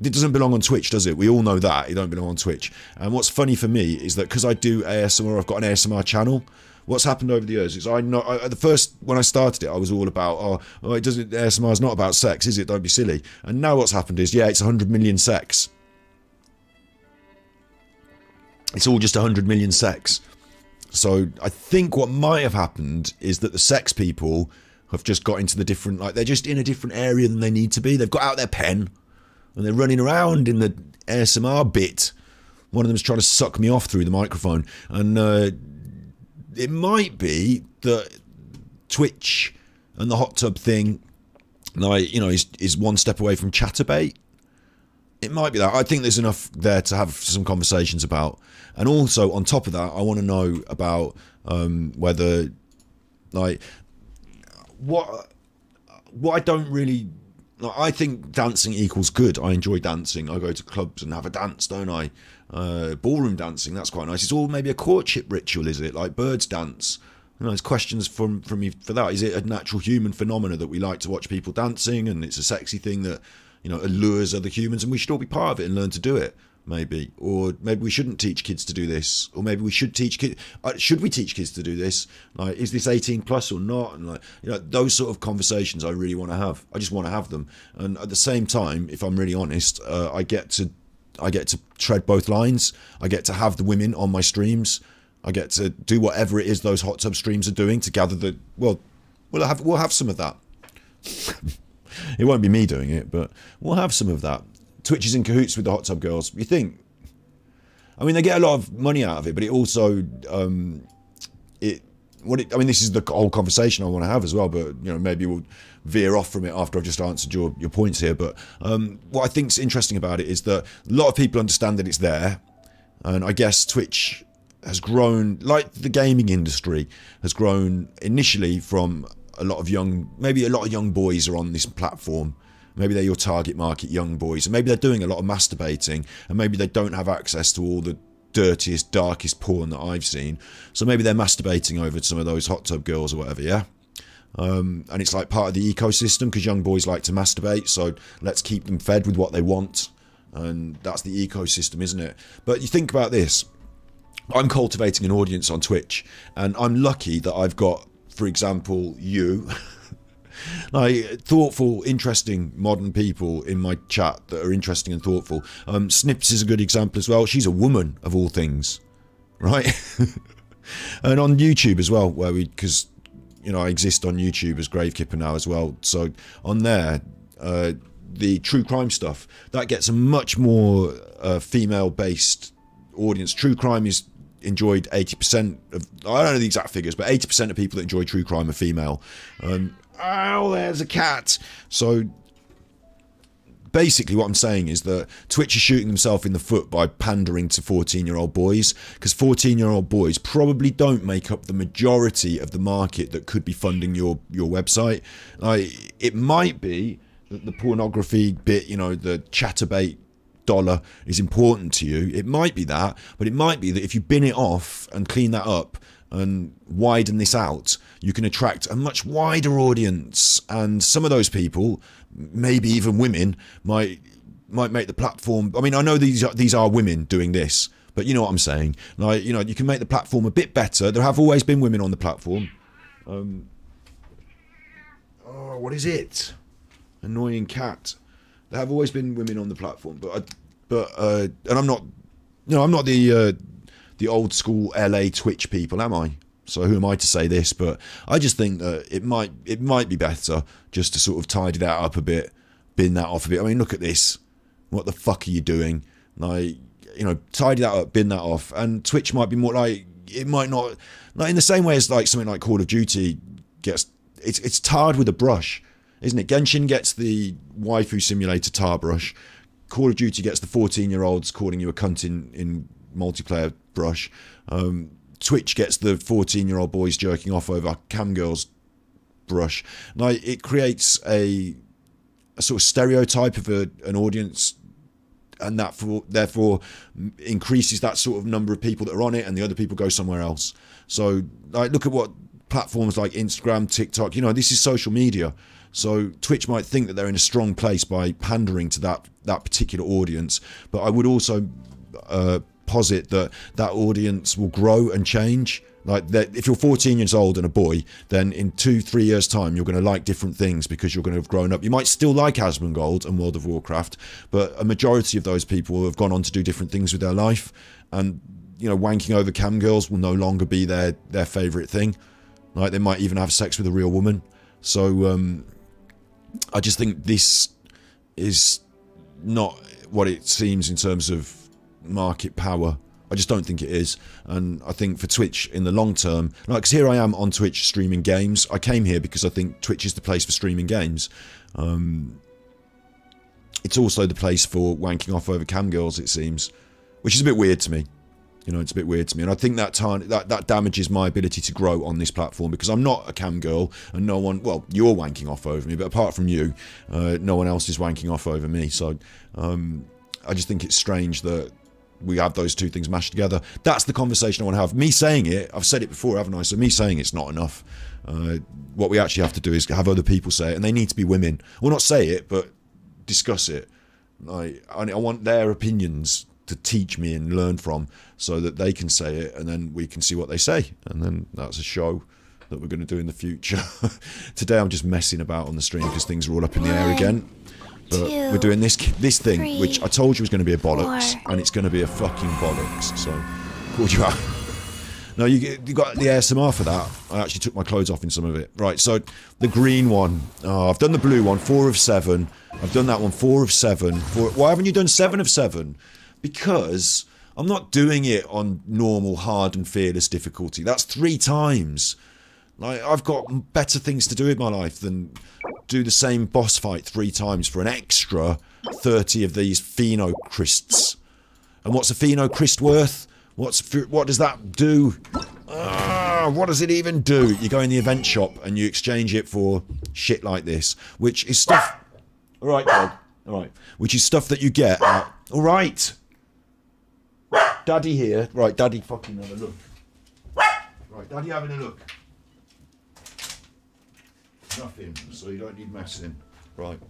it doesn't belong on Twitch, does it? We all know that it don't belong on Twitch. And what's funny for me is that because I do ASMR, I've got an ASMR channel. What's happened over the years is at the first, when I started it, I was all about, it doesn't, ASMR is not about sex, is it? Don't be silly. And now what's happened is, yeah, it's 100 million sex. It's all just 100 million sex. So I think what might have happened is that the sex people have just got into the different, like, they're just in a different area than they need to be. They've got out their pen and they're running around in the ASMR bit. One of them's trying to suck me off through the microphone. And it might be that Twitch and the hot tub thing, like, you know, is one step away from Chatterbait. It might be that. I think there's enough there to have some conversations about. And also, on top of that, I want to know about whether, like, what I don't really... Like, I think dancing equals good. I enjoy dancing. I go to clubs and have a dance, don't I? Ballroom dancing, that's quite nice. It's all maybe a courtship ritual, is it? Like birds dance. You know, there's questions from me for that. Is it a natural human phenomena that we like to watch people dancing and it's a sexy thing that, you know, allures other humans and we should all be part of it and learn to do it, maybe? Or maybe we shouldn't teach kids to do this, or maybe we should teach kids. Should we teach kids to do this? Like, is this 18 plus or not? And, like, you know, those sort of conversations I really want to have. I just want to have them. And at the same time, if I'm really honest, I get to tread both lines. I get to have the women on my streams. I get to do whatever it is those hot tub streams are doing to gather the, well, we'll have some of that. It won't be me doing it, but we'll have some of that. Twitch is in cahoots with the hot tub girls. You think? I mean, they get a lot of money out of it, but it also, I mean, this is the whole conversation I want to have as well, but, you know, maybe we'll veer off from it after I've just answered your points here. But what I think's interesting about it is that a lot of people understand that it's there, and I guess Twitch has grown, like the gaming industry, has grown initially from maybe a lot of young boys are on this platform. Maybe they're your target market, young boys, and maybe they're doing a lot of masturbating, and maybe they don't have access to all the dirtiest, darkest porn that I've seen. So maybe they're masturbating over some of those hot tub girls or whatever, yeah? And it's like part of the ecosystem because young boys like to masturbate, so let's keep them fed with what they want. And that's the ecosystem, isn't it? But you think about this. I'm cultivating an audience on Twitch, and I'm lucky that I've got, for example, you, like thoughtful, interesting, modern people in my chat that are interesting and thoughtful. Snips is a good example as well. She's a woman of all things, right? And on YouTube as well, because, you know, I exist on YouTube as Gravekipper now as well. So on there, the true crime stuff, that gets a much more female-based audience. True crime is enjoyed 80% of, I don't know the exact figures, but 80% of people that enjoy true crime are female. Oh, there's a cat. So basically what I'm saying is that Twitch is shooting themselves in the foot by pandering to 14-year-old boys, because 14-year-old boys probably don't make up the majority of the market that could be funding your website. Like, it might be that the pornography bit, you know, the Chatterbait dollar is important to you. It might be that, but it might be that if you bin it off and clean that up and widen this out, you can attract a much wider audience, and some of those people, maybe even women, might make the platform. I mean, I know these are women doing this, but you know what I'm saying. Like, you know, you can make the platform a bit better. There have always been women on the platform. Oh, what is it? Annoying cat. There have always been women on the platform, and I'm not, you know, I'm not the old school LA Twitch people, am I? So who am I to say this? But I just think that it might be better just to sort of tidy that up a bit, bin that off a bit. I mean, look at this. What the fuck are you doing? Like, you know, tidy that up, bin that off. And Twitch might be more like, it might not, like in the same way as like something like Call of Duty gets, it's tarred with a brush, isn't it? Genshin gets the waifu simulator tar brush. Call of Duty gets the 14-year-olds calling you a cunt in multiplayer brush. Twitch gets the 14-year-old boys jerking off over cam girls brush. Like, it creates a sort of stereotype of an audience, and that therefore increases that sort of number of people that are on it, and the other people go somewhere else. So, like, look at what platforms like Instagram, TikTok, you know, this is social media. So Twitch might think that they're in a strong place by pandering to that particular audience, but I would also posit that audience will grow and change. Like, that if you're 14 years old and a boy, then in 2-3 years time you're going to like different things because you're going to have grown up. You might still like Asmongold and World of Warcraft, but a majority of those people have gone on to do different things with their life, and, you know, wanking over cam girls will no longer be their favourite thing. Like, they might even have sex with a real woman. So I just think this is not what it seems in terms of market power. I just don't think it is. And I think for Twitch in the long term, like, 'cause here I am on Twitch streaming games. I came here because I think Twitch is the place for streaming games. It's also the place for wanking off over cam girls, it seems, which is a bit weird to me. You know, it's a bit weird to me, and I think that damages my ability to grow on this platform, because I'm not a cam girl, and no one, well, you're wanking off over me, but apart from you, no one else is wanking off over me. So I just think it's strange that we have those two things mashed together. That's the conversation I want to have. Me saying it, I've said it before, haven't I? So me saying it's not enough. What we actually have to do is have other people say it, and they need to be women. Well, not say it, but discuss it. I want their opinions to teach me and learn from, so that they can say it, and then we can see what they say, and then that's a show that we're going to do in the future. Today I'm just messing about on the stream because things are all up in the air again. But we're doing this thing, 3, which I told you was going to be a bollocks, 4. and it's going to be a fucking bollocks. So, called you out. No, you got the ASMR for that. I actually took my clothes off in some of it. Right, so the green one. Oh, I've done the blue one, 4 of 7. I've done that one, 4 of 7. Why haven't you done 7 of 7? Because I'm not doing it on normal, hard and fearless difficulty. That's 3 times. Like, I've got better things to do in my life than do the same boss fight 3 times for an extra 30 of these Pheno Crysts. And what's a Pheno Cryst worth? What does that do? What does it even do? You go in the event shop and you exchange it for shit like this, which is stuff... Alright, dog. Alright. Which is stuff that you get at... Alright. Daddy here. Right, Daddy fucking have a look. Right, Daddy having a look. Nothing, so you don't need messing. Right.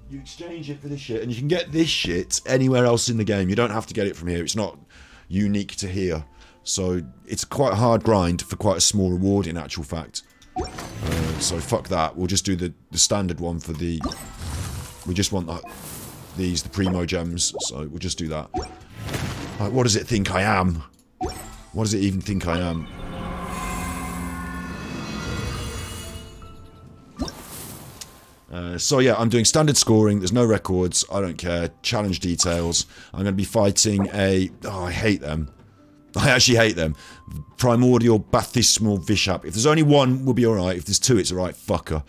You exchange it for this shit, and you can get this shit anywhere else in the game. You don't have to get it from here. It's not unique to here. So it's quite a hard grind for quite a small reward in actual fact. So fuck that. We'll just do the standard one for the... We just want the primo gems, so we'll just do that. Right, what does it think I am? What does it even think I am? So yeah, I'm doing standard scoring. There's no records. I don't care. Challenge details. I'm going to be fighting a... Oh, I hate them. I actually hate them. Primordial Bathismal Vishap. If there's only one, we'll be alright. If there's 2, it's alright. Fucker.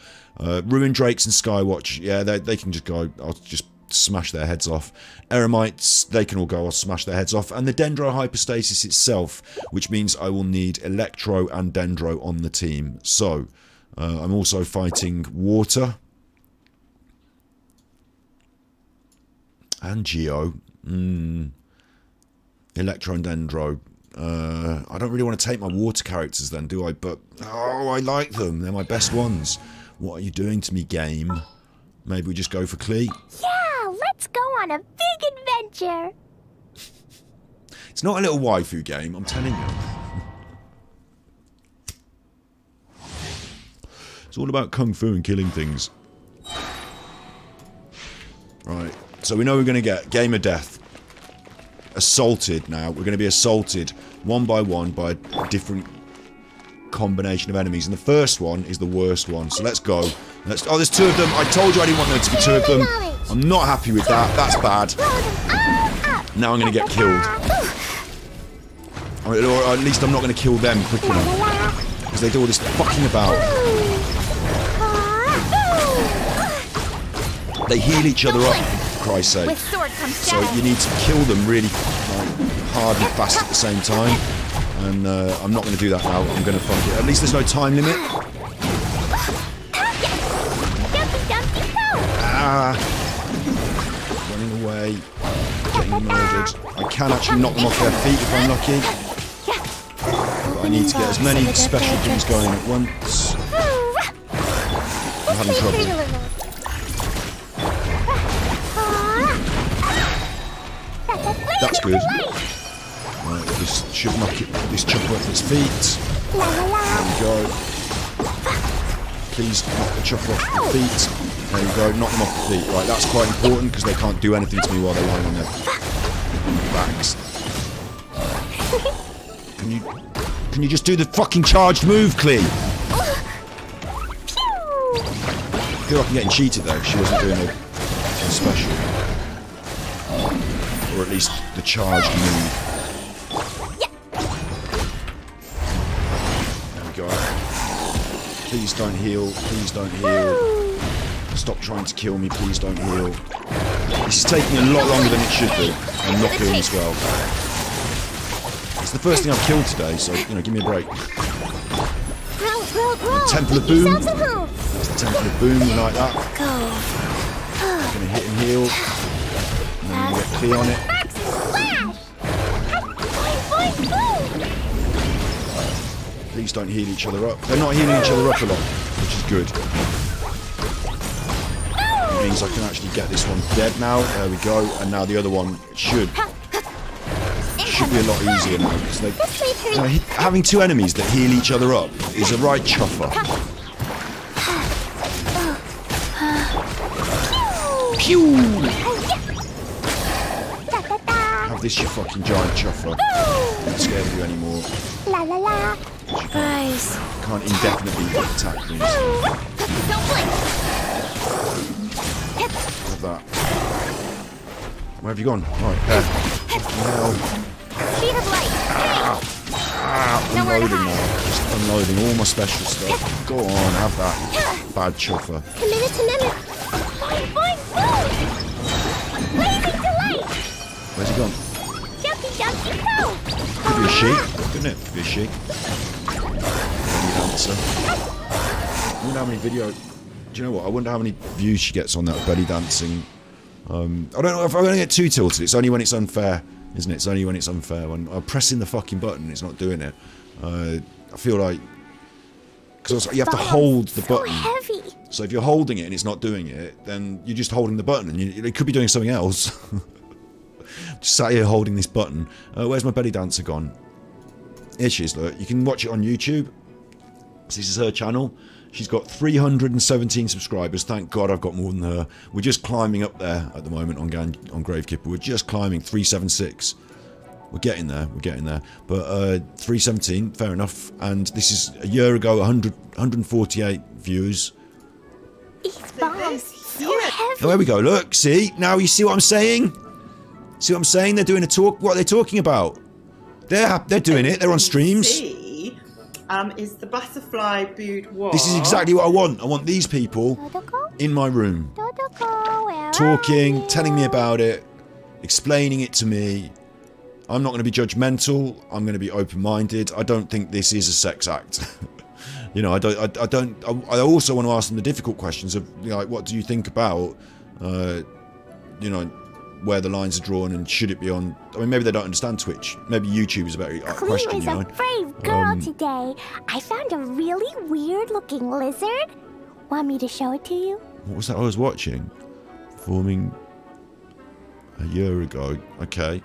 Ruin Drakes and Skywatch. Yeah, they can just go. I'll just smash their heads off. Eremites, they can all go. I'll smash their heads off. And the Dendro Hypostasis itself, which means I will need Electro and Dendro on the team. So, I'm also fighting Water. And Geo. Electro and Dendro. I don't really want to take my water characters then, do I? But, oh, I like them. They're my best ones. What are you doing to me, game? Maybe we just go for Klee? Yeah, let's go on a big adventure. It's not a little waifu game, I'm telling you. It's all about kung fu and killing things. Right, so we know we're going to get game of death. Assaulted now. We're going to be assaulted one by a different combination of enemies. And the first one is the worst one. So let's go. Oh, there's two of them. I told you I didn't want there to be two of them. I'm not happy with that. That's bad. Now I'm going to get killed. Or at least I'm not going to kill them quick enough. Because they do all this fucking about. They heal each other up, for Christ's sake. So you need to kill them really hard and fast at the same time. And I'm not going to do that now. I'm going to fuck it. At least there's no time limit. Running away. Getting murdered. I can actually knock them off their feet if I'm lucky. But I need to get as many special things going at once. I'm having trouble. That's good. Right, this should knock this chopper off its feet. There we go. Please knock the chopper off the feet. There we go, knock them off the feet. Right, that's quite important because they can't do anything to me while they're lying on their backs. Can you just do the fucking charged move, Klee? I feel like I'm getting cheated though. She wasn't doing a special. Or at least the charged move. There we go. Please don't heal. Please don't heal. Stop trying to kill me. Please don't heal. This is taking a lot longer than it should do. I'm not doing as well. It's the first thing I've killed today, so, you know, give me a break. Temple of Boom. That's the Temple of Boom, we like that. I'm gonna hit and heal. And then we get Klee on it. Please don't heal each other up. They're not healing each other up a lot, which is good. It means I can actually get this one dead now. There we go. And now the other one should be a lot easier now. Because they, you know, having two enemies that heal each other up is a right chuffer. Pew! Have this, you fucking giant chuffer. I'm not scared of you anymore. La la la. Guys. Can't indefinitely attack things. Have that. Where have you gone? Right, there. Fucking hell. Unloading now. Just unloading all my special stuff. Go on, have that. Bad chuffer. Committed to memory. Boing, boing, boom. Blazing delight. Where's he gone? Jumpy, jumpy, go. Could be a sheep, couldn't it? Could be a sheep. Dancer. I wonder how many do you know what? I wonder how many views she gets on that belly dancing. I don't know if I'm going to get too tilted. It's only when it's unfair, isn't it? It's only when it's unfair. When I'm pressing the fucking button, it's not doing it. I feel like because you have to hold the button. Heavy. So if you're holding it and it's not doing it, then you're just holding the button, and it could be doing something else. Just sat here holding this button. Where's my belly dancer gone? Here she is. Look, you can watch it on YouTube. This is her channel. She's got 317 subscribers. Thank God I've got more than her. We're just climbing up there at the moment on Gravekeeper. We're just climbing 376. We're getting there. We're getting there. But 317, fair enough. And this is a year ago, 148 views. These bombs so heavy. Oh, there we go. Look, see? Now you see what I'm saying? See what I'm saying? They're doing a talk. What are they talking about? They're doing it. They're on streams. Is the butterfly boudoir. This is exactly what I want. I want these people in my room. Talking, telling me about it, explaining it to me. I'm not going to be judgmental. I'm going to be open-minded. I don't think this is a sex act. You know, I also want to ask them the difficult questions of, you know, like, what do you think about, you know, where the lines are drawn and should it be on. I mean, maybe they don't understand Twitch. Maybe YouTube is a better question, Cleo is you know. a brave girl today. I found a really weird-looking lizard. Want me to show it to you? What was that I was watching? Performing a year ago. Okay.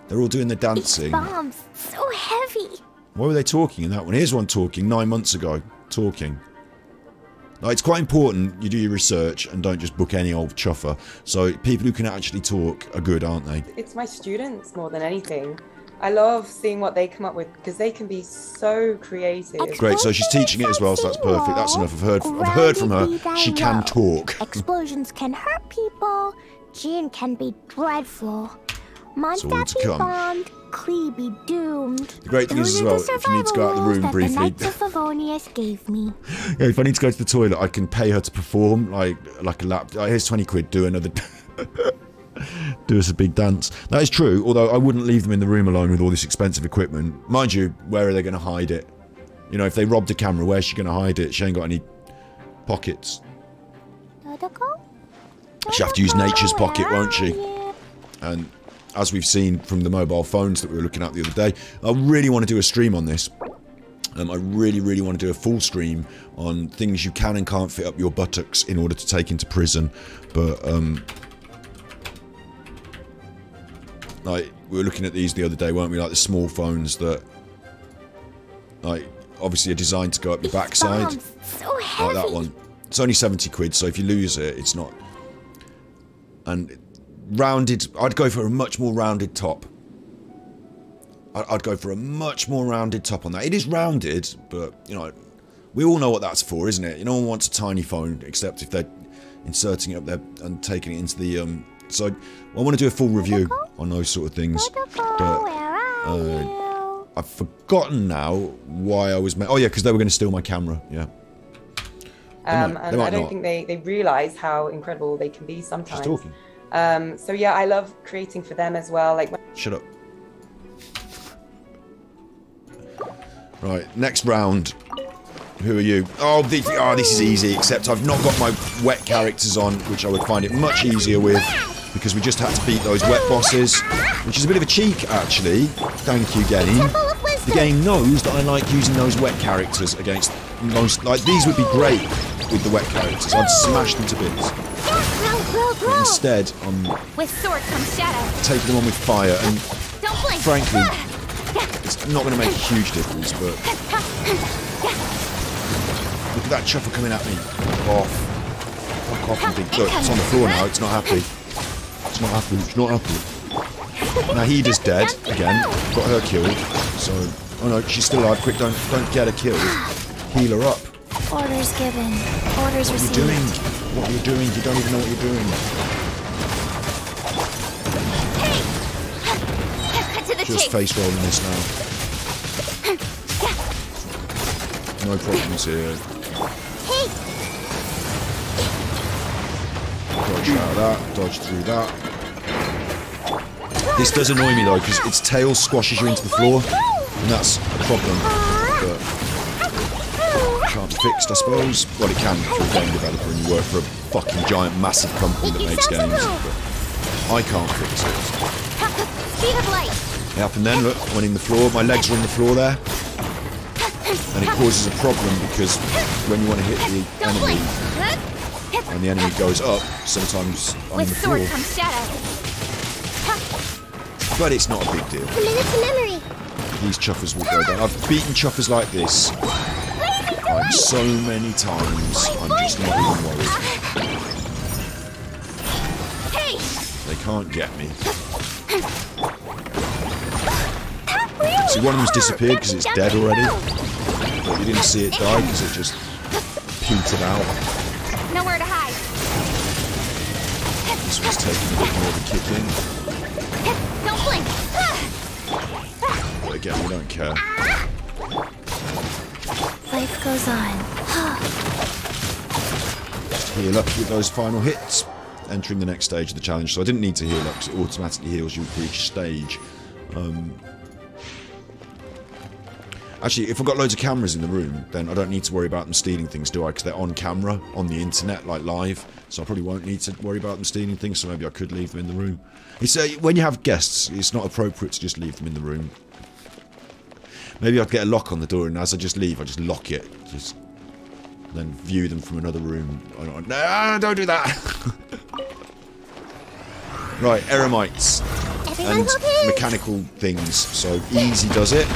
They're all doing the dancing. These bombs, so heavy. Why were they talking in that one? Here's one talking 9 months ago. Talking. Now, it's quite important you do your research and don't just book any old chuffer. So people who can actually talk are good, aren't they? It's my students more than anything. I love seeing what they come up with because they can be so creative. Great, so she's teaching it as well, so that's perfect. That's enough. I've heard from her. She can talk. Explosions can hurt people. Gin can be dreadful. It's all to Monster be come. bombed. Clee be doomed. The great thing is as well, if you need to go out of the room briefly. The Knights of Favonius gave me. Yeah, if I need to go to the toilet, I can pay her to perform like a lap. Here's 20 quid. Do another. Do us a big dance. That is true. Although I wouldn't leave them in the room alone with all this expensive equipment. Mind you, where are they going to hide it? You know, if they robbed a camera, where's she going to hide it? She ain't got any pockets. She'll have to use nature's pocket, won't she? And as we've seen from the mobile phones that we were looking at the other day, I really want to do a stream on this. I really want to do a full stream on things you can and can't fit up your buttocks in order to take into prison. But, like, we were looking at these the other day, weren't we? Like the small phones that, like, obviously are designed to go up your backside. So heavy. Like that one. It's only 70 quid, so if you lose it, it's not... And... rounded, I'd go for a much more rounded top. I'd go for a much more rounded top on that. It is rounded, but, you know, we all know what that's for, isn't it? No one wants a tiny phone, except if they're inserting it up there and taking it into the, So, I want to do a full review on those sort of things. But, I've forgotten now why I was... Oh, yeah, because they were going to steal my camera, yeah. And I don't think they realise how incredible they can be sometimes. She's talking. So yeah, I love creating for them as well. Like, shut up. Right, next round. Who are you? Oh, this is easy. Except I've not got my wet characters on, which I would find it much easier with, because we just had to beat those wet bosses, which is a bit of a cheek, actually. Thank you, game. The game knows that I like using those wet characters against most. Like these would be great with the wet characters. I'd smash them to bits. But instead, I'm With sword comes shadow. taking them on with fire, and Don't blink. frankly, it's not going to make a huge difference, but... Look at that chuffer coming at me. Off. Fuck off, you think. Look, it's on the floor now, it's not happy. It's not happy, it's not happy. Now Heda's dead, again. Got her killed, so... Oh no, she's still alive. Quick, don't get her killed. Heal her up. Orders given. Orders What are you received. doing? What are you doing? You don't even know what you're doing. Cut to the Just chase. face rolling this now. No problems here. Dodge out of that, dodge through that. This does annoy me though, because its tail squashes you into the floor, and that's a problem. But can't be fixed, I suppose. Well, it can if you're a game developer and you work for a fucking giant, massive company that makes games. But I can't fix it. Speed of light. It happened then, look, I went in the floor, my legs are on the floor there. And it causes a problem because when you want to hit the Don't enemy blink. and the enemy goes up, sometimes on With the sword floor. comes shadow. But it's not a big deal. A minute to memory. These chuffers will go down. I've beaten chuffers like this like so many times, I'm just not even worried. Hey. They can't get me. See, one of them's disappeared because it's dead already. But you didn't see it die because it just petered out. Nowhere to hide. This one's taking a bit more of a kick in. Don't blink. But again, we don't care. Life goes on. Just heal up with those final hits. Entering the next stage of the challenge. So I didn't need to heal up because it automatically heals you for each stage. Actually, if I've got loads of cameras in the room, then I don't need to worry about them stealing things, do I? Because they're on camera, on the internet, like live. So I probably won't need to worry about them stealing things, so maybe I could leave them in the room. It's, when you have guests, it's not appropriate to just leave them in the room. Maybe I'd get a lock on the door, and as I just leave, I just lock it. Just then view them from another room. No, don't do that! Right, eremites. And mechanical things. So easy does it.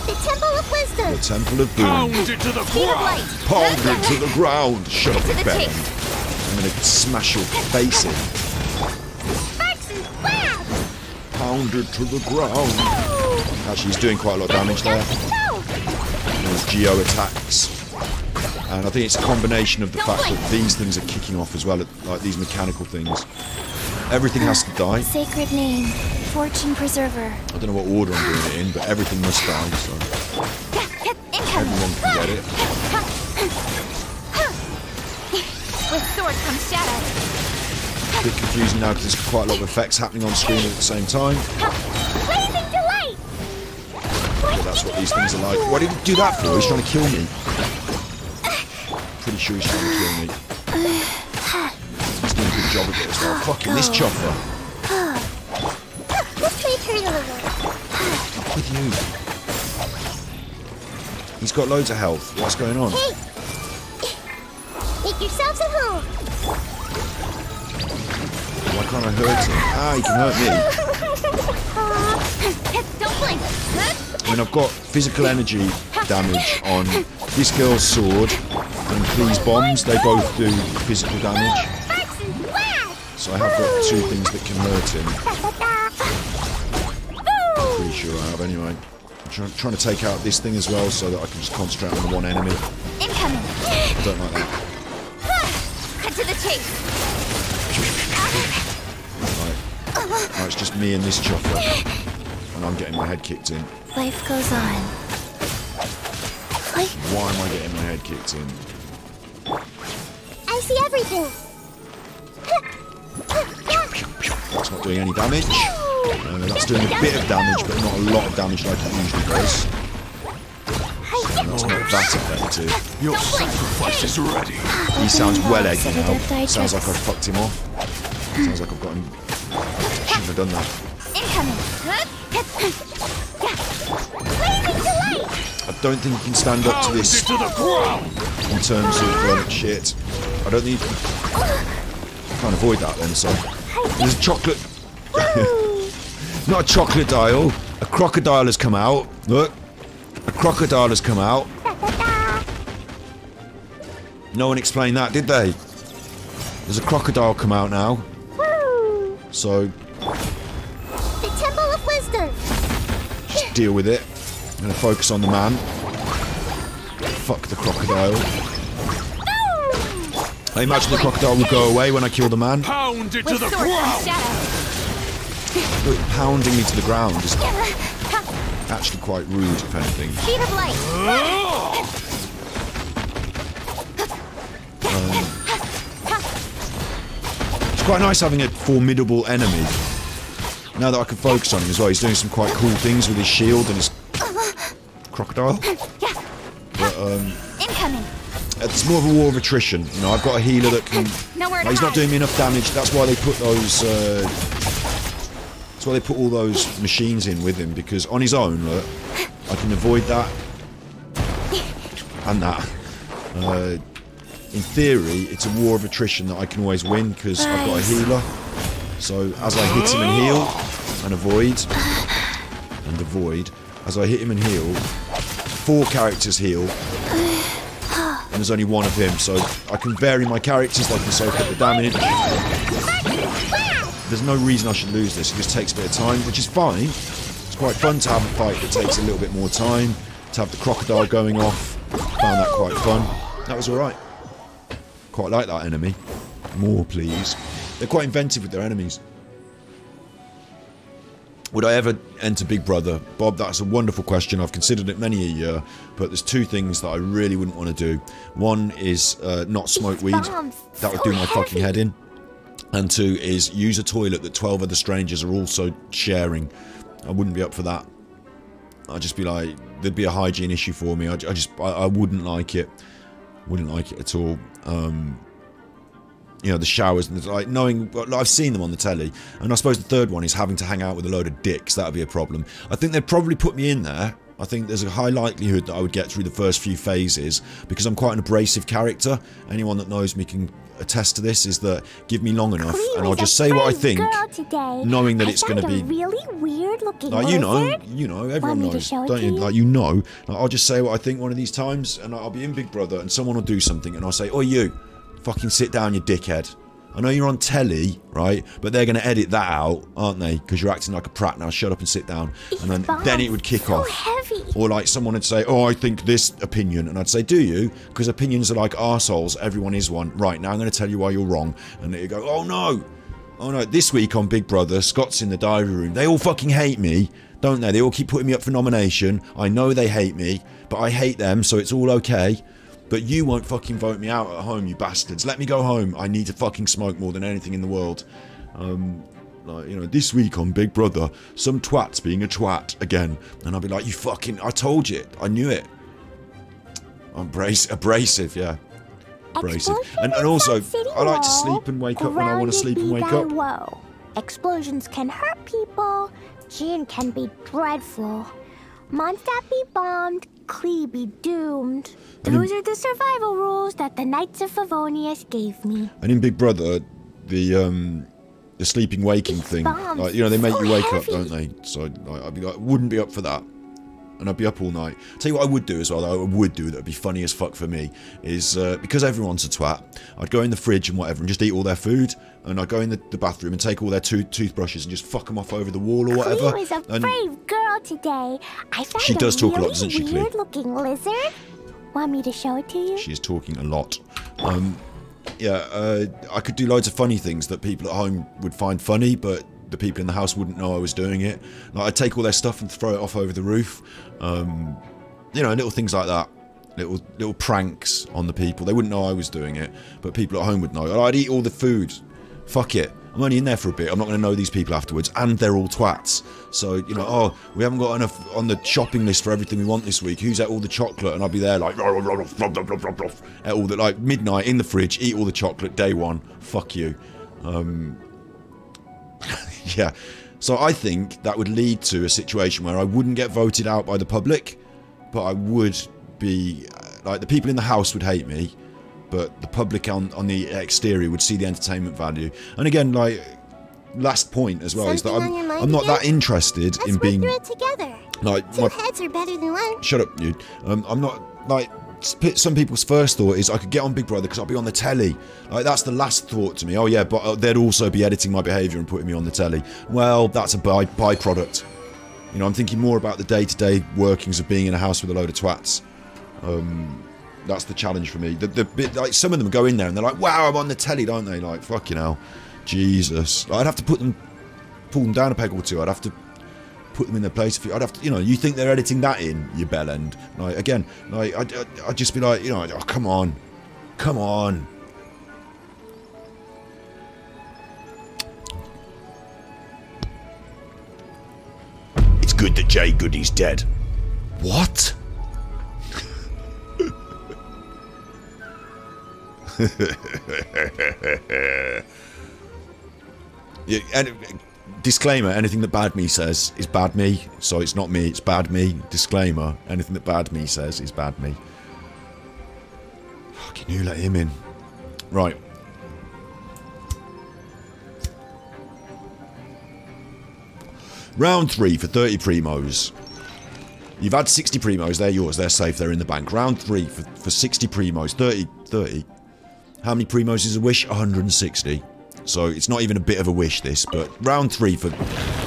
The Temple of Wisdom. The Temple of Boom. Pound it to the ground. Pound it to the ground. Shut up, To the Ben. chase. I'm gonna smash your face in. Sparks and flash. Pound it to the ground. Actually, he's doing quite a lot of damage there. Those geo attacks. And I think it's a combination of the fact that these things are kicking off as well, like these mechanical things. Everything has to die. Sacred name, Fortune Preserver. I don't know what order I'm doing it in, but everything must die, so everyone can get it. With sword comes shadow. A bit confusing now because there's quite a lot of effects happening on screen at the same time. Blazing delight. But that's what these things are like. Why did he do that for? He's trying to kill me. Pretty sure he's trying to kill me. He's doing a good job of it as well. Fucking this chopper. This may hurt a little. Up with you. He's got loads of health. What's going on? Hey, make yourselves at home. Why can't I hurt him? Ah, he can hurt me. Don't blink. I mean, I've got physical energy damage on this girl's sword and these bombs. They both do physical damage. Sparks and flash. So I have got two things that can hurt him. Pretty sure I have anyway. I'm trying to take out this thing as well so that I can just concentrate on the one enemy. Incoming. I don't like that. Cut to the chase. Right, it's just me and this chopper. And I'm getting my head kicked in. Life goes on. Why am I getting my head kicked in? I see everything. That's not doing any damage. That's doing a bit of damage, but not a lot of damage like it usually does. So it's not that effective. Your sacrifice is ready. He sounds well eggy now. Sounds like I fucked him off. Sounds like I've got him. Shouldn't have done that. Incoming. I don't think you can stand up to this To the ground. in terms of shit. I don't need. Can't avoid that then, so. There's a chocolate. Not a chocolate dial. A crocodile has come out. Look. A crocodile has come out. No one explained that, did they? There's a crocodile come out now. So. The Temple of Wisdom. Just deal with it. I'm going to focus on the man. Fuck the crocodile. I imagine the crocodile will go away when I kill the man. Pound it to With the sword comes ground. shadow. But pounding me to the ground is actually quite rude, if anything. Speed of light. It's quite nice having a formidable enemy. Now that I can focus on him as well, he's doing some quite cool things with his shield and his crocodile. But Incoming. it's more of a war of attrition. You know, I've got a healer that can. Nowhere to He's not hide. doing me enough damage. That's why they put those. That's why they put all those machines in with him, because on his own, look, I can avoid that and that. In theory, it's a war of attrition that I can always win because I've got a healer. So as I hit him and heal and avoid, as I hit him and heal, 4 characters heal, and there's only one of him. So I can vary my characters. They can soak up the damage. There's no reason I should lose this. It just takes a bit of time, which is fine. It's quite fun to have a fight that takes a little bit more time. To have the crocodile going off, found that quite fun. That was alright. Quite like that enemy. More, please. They're quite inventive with their enemies. Would I ever enter Big Brother? Bob, that's a wonderful question. I've considered it many a year, but there's 2 things that I really wouldn't want to do. One is not smoke weed. That would do my fucking head in. And 2 is use a toilet that 12 other strangers are also sharing. I wouldn't be up for that. I'd just be like, there'd be a hygiene issue for me. I wouldn't like it. Wouldn't like it at all. You know, the showers and like knowing, I've seen them on the telly, and I suppose the third one is having to hang out with a load of dicks. That'd be a problem. I think they'd probably put me in there. I think there's a high likelihood that I would get through the first few phases because I'm quite an abrasive character. Anyone that knows me can attest to this. Is that give me long enough and I'll just say what I think, knowing that it's going to be really weird looking like you know, everyone knows, don't you? Like like, I'll just say what I think one of these times, and I'll be in Big Brother, and someone will do something, and I'll say, "Oh, you, fucking sit down, you dickhead." I know you're on telly, right? But they're going to edit that out, aren't they? Because you're acting like a prat now. Shut up and sit down. And then it would kick off. Heavy. Or like someone would say, "Oh, I think this opinion," and I'd say, "Do you?" Because opinions are like arseholes. Everyone is one. Right, now I'm going to tell you why you're wrong. And they go, "Oh no, oh no." This week on Big Brother, Scott's in the diary room. They all fucking hate me, don't they? They all keep putting me up for nomination. I know they hate me, but I hate them, so it's all okay. But you won't fucking vote me out at home, you bastards. Let me go home. I need to fucking smoke more than anything in the world. Like, you know, this week on Big Brother, some twat's being a twat again. And I'll be like, you fucking, I told you. I knew it. Abrasive, yeah. Abrasive. And also, I like to sleep and wake up when I want to sleep and wake up. Whoa. Explosions can hurt people. Gin can be dreadful. Mondstadt be bombed. Klee be doomed. Those are the survival rules that the Knights of Favonius gave me. And in Big Brother, the sleeping waking thing, like, you know, they make you wake up, don't they? So I'd be like, wouldn't be up for that, and I'd be up all night. Tell you what I would do as well, though, I would do that would be funny as fuck for me, is because everyone's a twat, I'd go in the fridge and whatever and just eat all their food, and I'd go in the bathroom and take all their toothbrushes and just fuck them off over the wall or whatever. Klee was a brave girl today. I found she does talk a lot, doesn't she, Klee? Weird looking lizard. Want me to show it to you? She's talking a lot. Yeah, I could do loads of funny things that people at home would find funny, but the people in the house wouldn't know I was doing it. Like, I'd take all their stuff and throw it off over the roof. You know, little things like that. Little pranks on the people. They wouldn't know I was doing it, but people at home would know. I'd eat all the food. Fuck it. I'm only in there for a bit. I'm not going to know these people afterwards. And they're all twats. So, you know, oh, we haven't got enough on the shopping list for everything we want this week. Who's at all the chocolate? And I'll be there like, at all the, like, midnight in the fridge, eat all the chocolate, day one. Fuck you. Yeah. So I think that would lead to a situation where I wouldn't get voted out by the public, but I would be, like, the people in the house would hate me, but the public on the exterior would see the entertainment value. And again, like, last point as well, is that I'm not that interested in being together. Like, Two heads are better than one. Shut up, you. I'm not, like, some people's first thought is I could get on Big Brother because I'll be on the telly. Like, that's the last thought to me. Oh yeah, but they'd also be editing my behaviour and putting me on the telly. Well, that's a byproduct. You know, I'm thinking more about the day-to-day workings of being in a house with a load of twats. That's the challenge for me. The bit, like, some of them go in there and they're like, wow, I'm on the telly, don't they? Like, fucking hell. Jesus. Like, I'd have to pull them down a peg or two. I'd have to put them in their place. I'd have to, you know, you think they're editing that in, you bellend. Like, again, like, I'd just be like, you know, oh, come on. Come on. It's good that Jay Goody's dead. What? Yeah, and disclaimer, anything that bad me says is bad me, so it's not me, it's bad me. Disclaimer, anything that bad me says is bad me. Fucking you, let him in. Right. Round 3 for 30 primos. You've had 60 primos, they're yours, they're safe, they're in the bank. Round 3 for 60 primos, 30. How many primos is a wish? 160. So it's not even a bit of a wish, this, but round 3 for...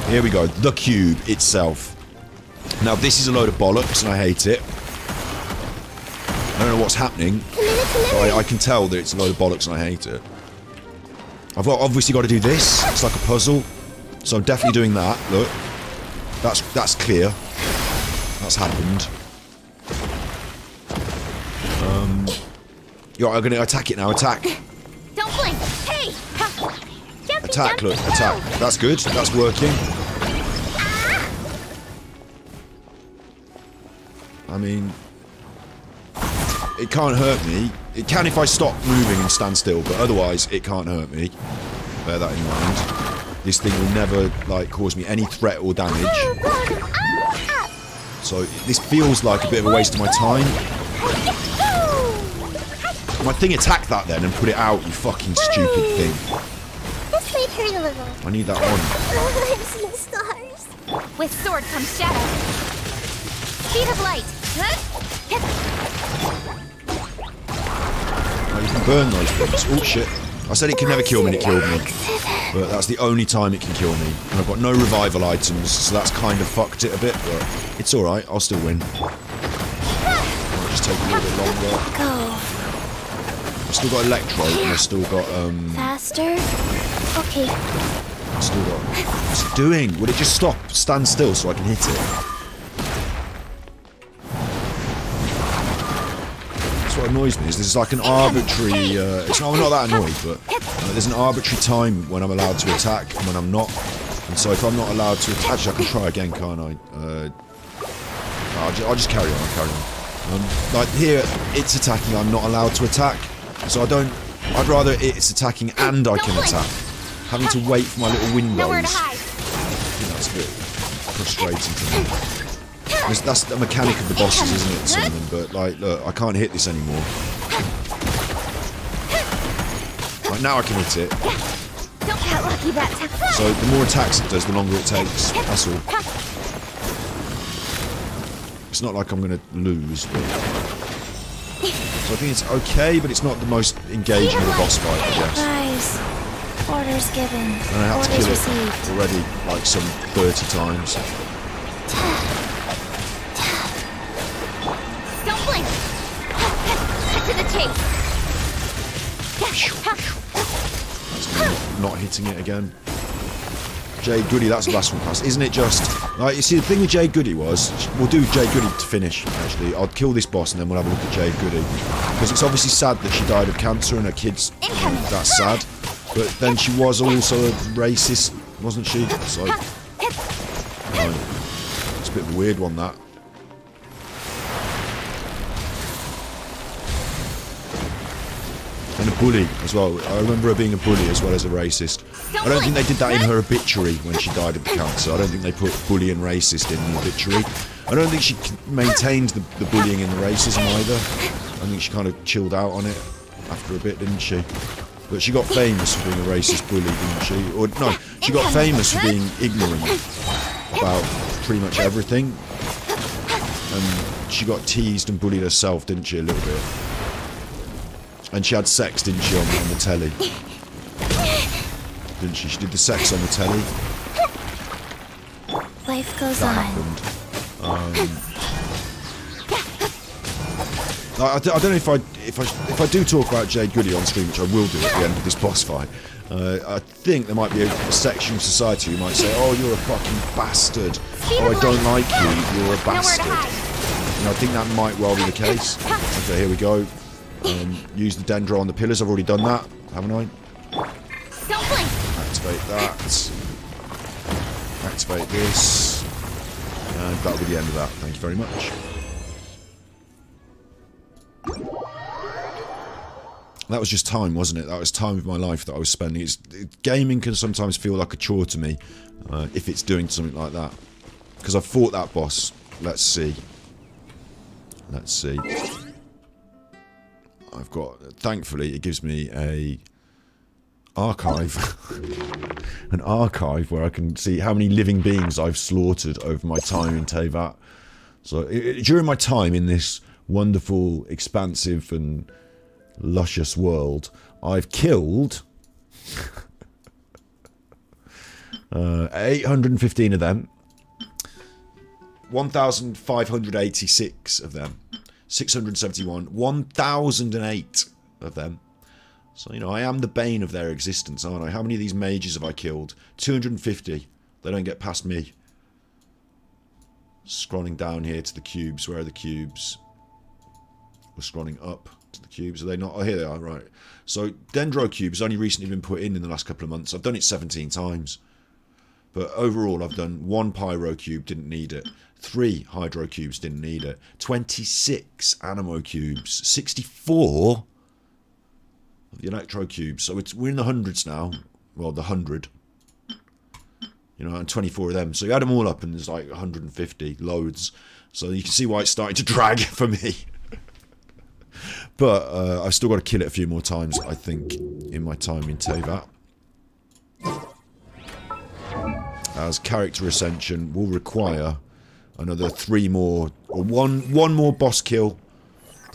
Here we go, the cube itself. Now, this is a load of bollocks, and I hate it. I don't know what's happening, but I can tell that it's a load of bollocks, and I hate it. I've obviously got to do this. It's like a puzzle. So I'm definitely doing that. Look. That's clear. That's happened. Yo, I'm gonna attack it now. Attack. Don't blink. Hey! Jumpy, Attack, jumpy, look. Attack. That's good. That's working. I mean, it can't hurt me. It can if I stop moving and stand still, but otherwise it can't hurt me. Bear that in mind. This thing will never, like, cause me any threat or damage. So this feels like a bit of a waste of my time. My thing attacked that then and put it out, you fucking stupid thing. This might hurt a little. I need that on. I've seen stars. With sword comes shadow. Speed of light. Now you can burn those things. Oh shit. I said it can never kill me and it killed me. But that's the only time it can kill me. And I've got no revival items, so that's kind of fucked it a bit, but it's alright, I'll still win. It'll just take a little bit longer. Go. I've still got Electro, and I've still got, Faster. Okay. I've still got... What's it doing? Will it just stop, stand still so I can hit it? That's what annoys me, is there's like an arbitrary, it's not, I'm not that annoyed, but there's an arbitrary time when I'm allowed to attack and when I'm not. And so if I'm not allowed to attack, I can try again, can't I? I'll just carry on, like here, it's attacking, I'm not allowed to attack. So I'd rather it's attacking and I can attack. Having to wait for my little windows. Nowhere to hide. You know, it's a bit frustrating to me. That's the mechanic of the bosses, isn't it, something? But like, look, I can't hit this anymore. Right, now I can hit it. Don't get lucky that time. So the more attacks it does, the longer it takes. That's all. It's not like I'm going to lose. But... So I think it's okay, but it's not the most engaging of the boss fight, I guess. Guys, orders given. And I have to Orders kill received. it already, like some 30 times. Don't blink. Cut to the chase. That's me not hitting it again. Jade Goody, that's the last one pass. Isn't it just... Like, you see, the thing with Jade Goody was... We'll do Jade Goody to finish, actually. I'll kill this boss and then we'll have a look at Jade Goody. Because it's obviously sad that she died of cancer and her kids... That's sad. But then she was also a racist, wasn't she? So... It's a bit of a weird one, that. And a bully as well. I remember her being a bully as well as a racist. I don't think they did that in her obituary when she died of the cancer. I don't think they put bully and racist in the obituary. I don't think she maintained the bullying and the racism either. I think she kind of chilled out on it after a bit, didn't she? But she got famous for being a racist bully, didn't she? Or no, she got famous for being ignorant about pretty much everything. And she got teased and bullied herself, didn't she, a little bit? And she had sex, didn't she, on the telly? Didn't she? She did the sex on the telly. Life goes That on. happened. I don't know if I do talk about Jade Goody on stream, which I will do at the end of this boss fight. I think there might be a section of society who might say, "Oh, you're a fucking bastard. Oh, I don't like you. You're a bastard." And I think that might well be the case. Okay, here we go. Use the dendro on the pillars. I've already done that, haven't I? Don't blink. Activate that. Activate this. And that'll be the end of that. Thank you very much. That was just time, wasn't it? That was time of my life that I was spending. Gaming can sometimes feel like a chore to me if it's doing something like that. Because I've fought that boss. Let's see. Let's see. I've got... Thankfully, it gives me a... archive. An archive where I can see how many living beings I've slaughtered over my time in Teyvat. So, during my time in this wonderful, expansive and luscious world, I've killed 815 of them, 1,586 of them, 671, 1,008 of them. So, you know, I am the bane of their existence, aren't I? How many of these mages have I killed? 250. They don't get past me. Scrolling down here to the cubes. Where are the cubes? We're scrolling up to the cubes. Are they not? Oh, here they are, right. So, Dendro cubes only recently been put in the last couple of months. I've done it 17 times. But overall, I've done one Pyro cube, didn't need it. 3 hydro cubes, didn't need it. 26 animo cubes. 64 of the electro cubes. So we're in the hundreds now. Well, the 100. You know, and 24 of them. So you add them all up and there's like 150. Loads. So you can see why it's starting to drag for me. But I've still got to kill it a few more times, I think, in my time in Tevat. As character ascension will require another 3 more, or one more boss kill,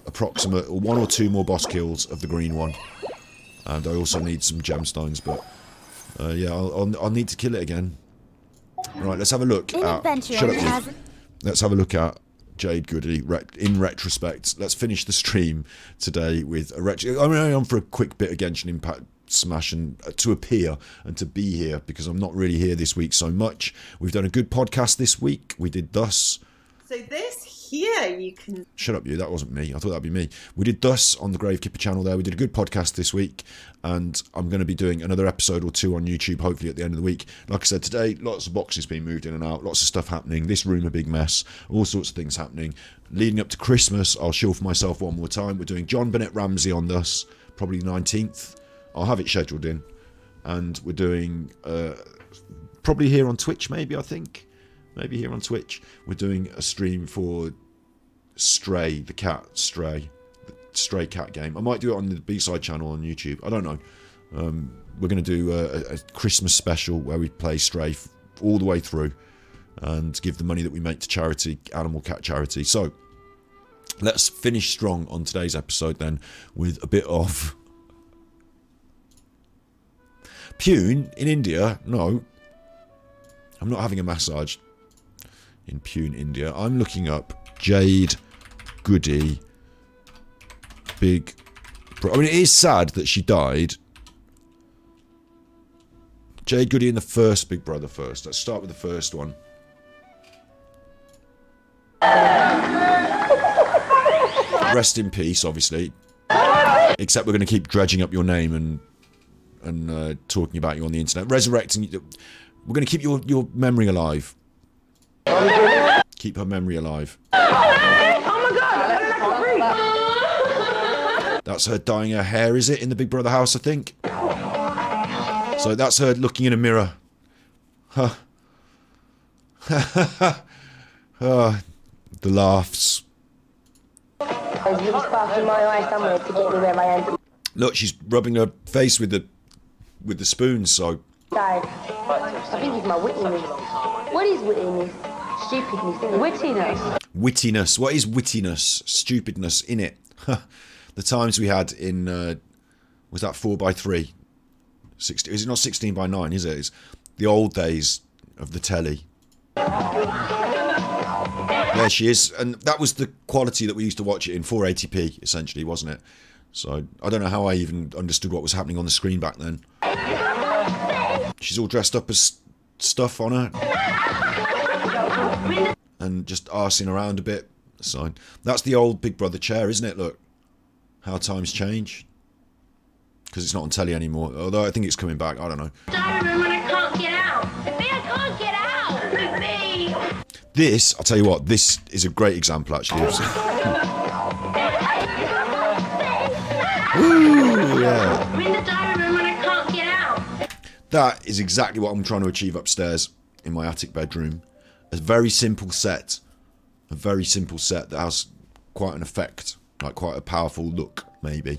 approximate, or 1 or 2 more boss kills of the green one. And I also need some gemstones, but yeah, I'll need to kill it again. Right, let's have a look at... Shut up, you. Let's have a look at Jade Goody in retrospect. Let's finish the stream today with a I'm only on for a quick bit of Genshin Impact Smash and to appear and to be here because I'm not really here this week so much. We've done a good podcast this week. We did Thus. So this here you can... Shut up, you. That wasn't me. I thought that'd be me. We did Thus on the Gravekipper channel there. We did a good podcast this week, and I'm going to be doing another episode or 2 on YouTube, hopefully at the end of the week. Like I said, today, lots of boxes being moved in and out, lots of stuff happening. This room a big mess, all sorts of things happening. Leading up to Christmas, I'll shill for myself one more time. We're doing John Bennett Ramsey on Thus, probably 19th. I'll have it scheduled in. And we're doing, probably here on Twitch, maybe, I think. Maybe here on Twitch. We're doing a stream for Stray, the cat, Stray. The Stray cat game. I might do it on the B-side channel on YouTube. I don't know. We're going to do a Christmas special where we play Stray all the way through and give the money that we make to charity, Animal Cat Charity. So, let's finish strong on today's episode then with a bit of... Pune in India? No. I'm not having a massage in Pune, India. I'm looking up Jade Goody Big Bro. I mean, it is sad that she died. Jade Goody in the first Big Brother first. Let's start with the first one. Rest in peace, obviously. Except we're going to keep dredging up your name and talking about you on the internet. Resurrecting you. We're going to keep your memory alive. Keep her memory alive. That's her dyeing her hair, is it, in the Big Brother house, I think? So that's her looking in a mirror. Huh. Oh, the laughs. Look, she's rubbing her face with the spoon, so... I think it's my wittiness. What is wittiness? Stupidness. Wittiness. Wittiness. What is wittiness? Stupidness in it. The times we had in... was that 4x3? Is it not 16x9, is it? It's the old days of the telly. There she is. And that was the quality that we used to watch it in, 480p, essentially, wasn't it? So, I don't know how I even understood what was happening on the screen back then. She's all dressed up as stuff on her. And just arsing around a bit. So, that's the old Big Brother chair, isn't it? Look. How times change. Because it's not on telly anymore. Although I think it's coming back. I don't know. I can't get out. I can't get out. This, I'll tell you what, this is a great example, actually. Ooh, yeah. I'm in the diary room and I can't get out. That is exactly what I'm trying to achieve upstairs in my attic bedroom. A very simple set. A very simple set that has quite an effect. Like quite a powerful look, maybe.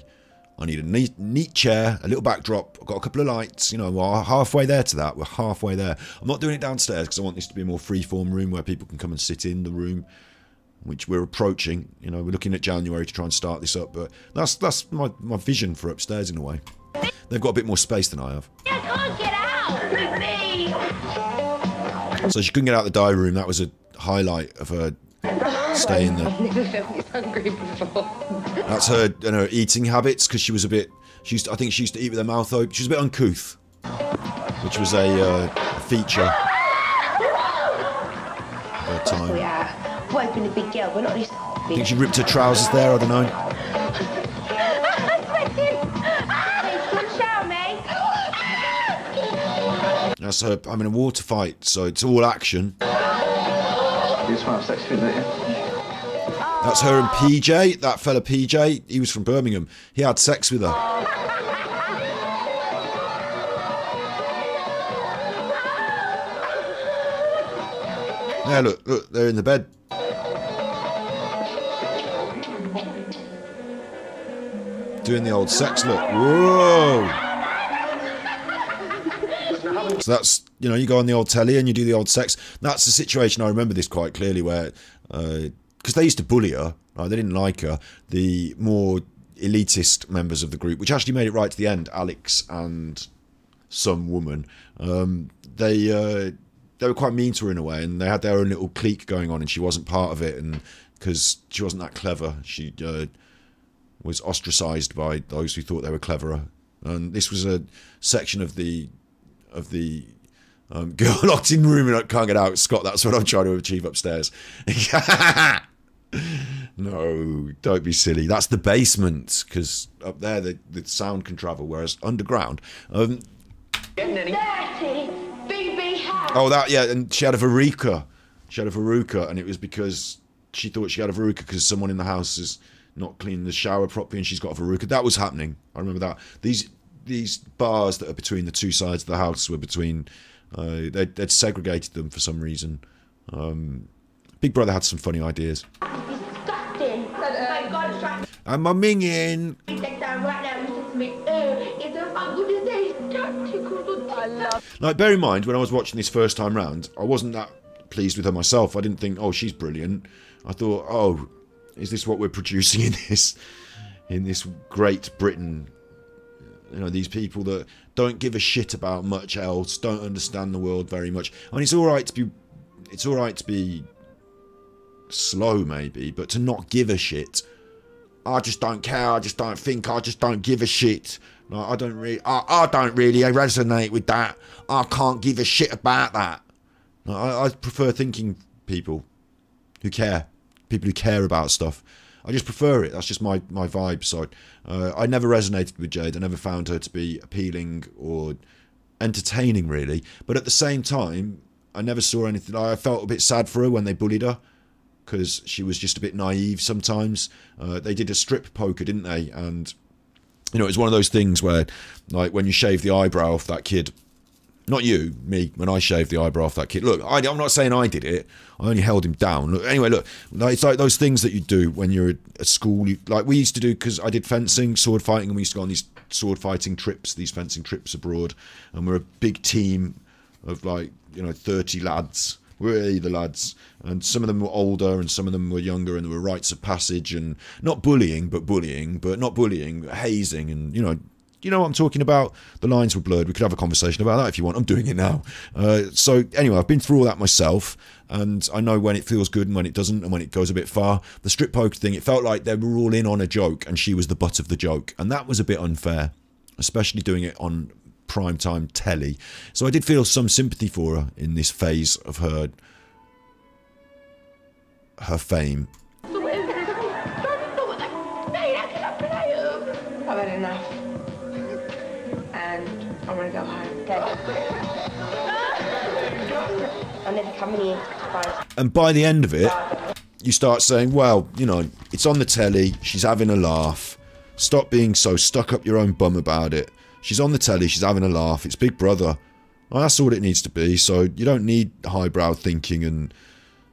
I need a neat chair, a little backdrop. I've got a couple of lights. You know, we're halfway there to that. We're halfway there. I'm not doing it downstairs because I want this to be a more free-form room where people can come and sit in the room, which we're approaching. You know, we're looking at January to try and start this up. But that's my vision for upstairs in a way. They've got a bit more space than I have. I can't get out. So she couldn't get out of the diary room. That was a highlight of her staying there. I've never felt this hungry before. That's her and her eating habits, because she was a bit... I think she used to eat with her mouth open. She was a bit uncouth, which was a feature of her time. Yeah, wiping a big girl, we're not this I think she ripped her trousers there, I don't know. Good shower, mate. That's her, I'm in a water fight, so it's all action. You just want to have sex with it, yeah? That's her and PJ, that fella PJ. He was from Birmingham. He had sex with her. Yeah, look, they're in the bed. Doing the old sex look. Whoa! So that's, you know, you go on the old telly and you do the old sex. That's the situation. I remember this quite clearly where, because they used to bully her, right? They didn't like her. The more elitist members of the group, which actually made it right to the end, Alex and some woman, they were quite mean to her in a way, and they had their own little clique going on, and she wasn't part of it, and because she wasn't that clever, she was ostracised by those who thought they were cleverer. And this was a section of the girl locked in room and can't get out. Scott, that's what I'm trying to achieve upstairs. No, don't be silly. That's the basement, because up there the sound can travel, whereas underground. Oh, that, yeah, and she had a verruca. She had a verruca, and it was because she thought she had a verruca because someone in the house is not cleaning the shower properly, and she's got a verruca. That was happening. I remember that. These bars that are between the two sides of the house were between. They'd segregated them for some reason. Big Brother had some funny ideas. Disgusting. And my minging. Like, bear in mind, when I was watching this first time round, I wasn't that pleased with her myself. I didn't think, oh, she's brilliant. I thought, oh, is this what we're producing in this Great Britain? You know, these people that don't give a shit about much else, don't understand the world very much. I mean, it's all right to be slow maybe, but to not give a shit. I just don't care. I just don't think. I just don't give a shit. Like, I don't really resonate with that. I can't give a shit about that. I prefer thinking people who care. People who care about stuff. I just prefer it. That's just my vibe. So I never resonated with Jade. I never found her to be appealing or entertaining, really. But at the same time, I never saw anything. I felt a bit sad for her when they bullied her, because she was just a bit naive sometimes. They did a strip poker, didn't they? And, you know, it was one of those things where, like, when you shave the eyebrow off that kid, not you, me, when I shaved the eyebrow off that kid. Look, I'm not saying I did it. I only held him down. Look, anyway, look, it's like those things that you do when you're at school. Like we used to do, because I did fencing, sword fighting, and we used to go on these sword fighting trips, these fencing trips abroad. And we're a big team of, like, you know, 30 lads. We're the lads, and some of them were older and some of them were younger, and there were rites of passage, and not bullying, but hazing, and, you know what I'm talking about. The lines were blurred. We could have a conversation about that if you want. I'm doing it now. So anyway, I've been through all that myself, and I know when it feels good and when it doesn't, and when it goes a bit far. The strip poker thing, it felt like they were all in on a joke, and she was the butt of the joke, and that was a bit unfair, especially doing it on primetime telly. So I did feel some sympathy for her in this phase of her fame. I've had enough. And I want to go home. Okay. I'm never coming here. Bye. And by the end of it, you start saying, well, you know, it's on the telly, she's having a laugh. Stop being so stuck up your own bum about it. She's on the telly, she's having a laugh, it's Big Brother. Well, that's all it needs to be, so you don't need highbrow thinking and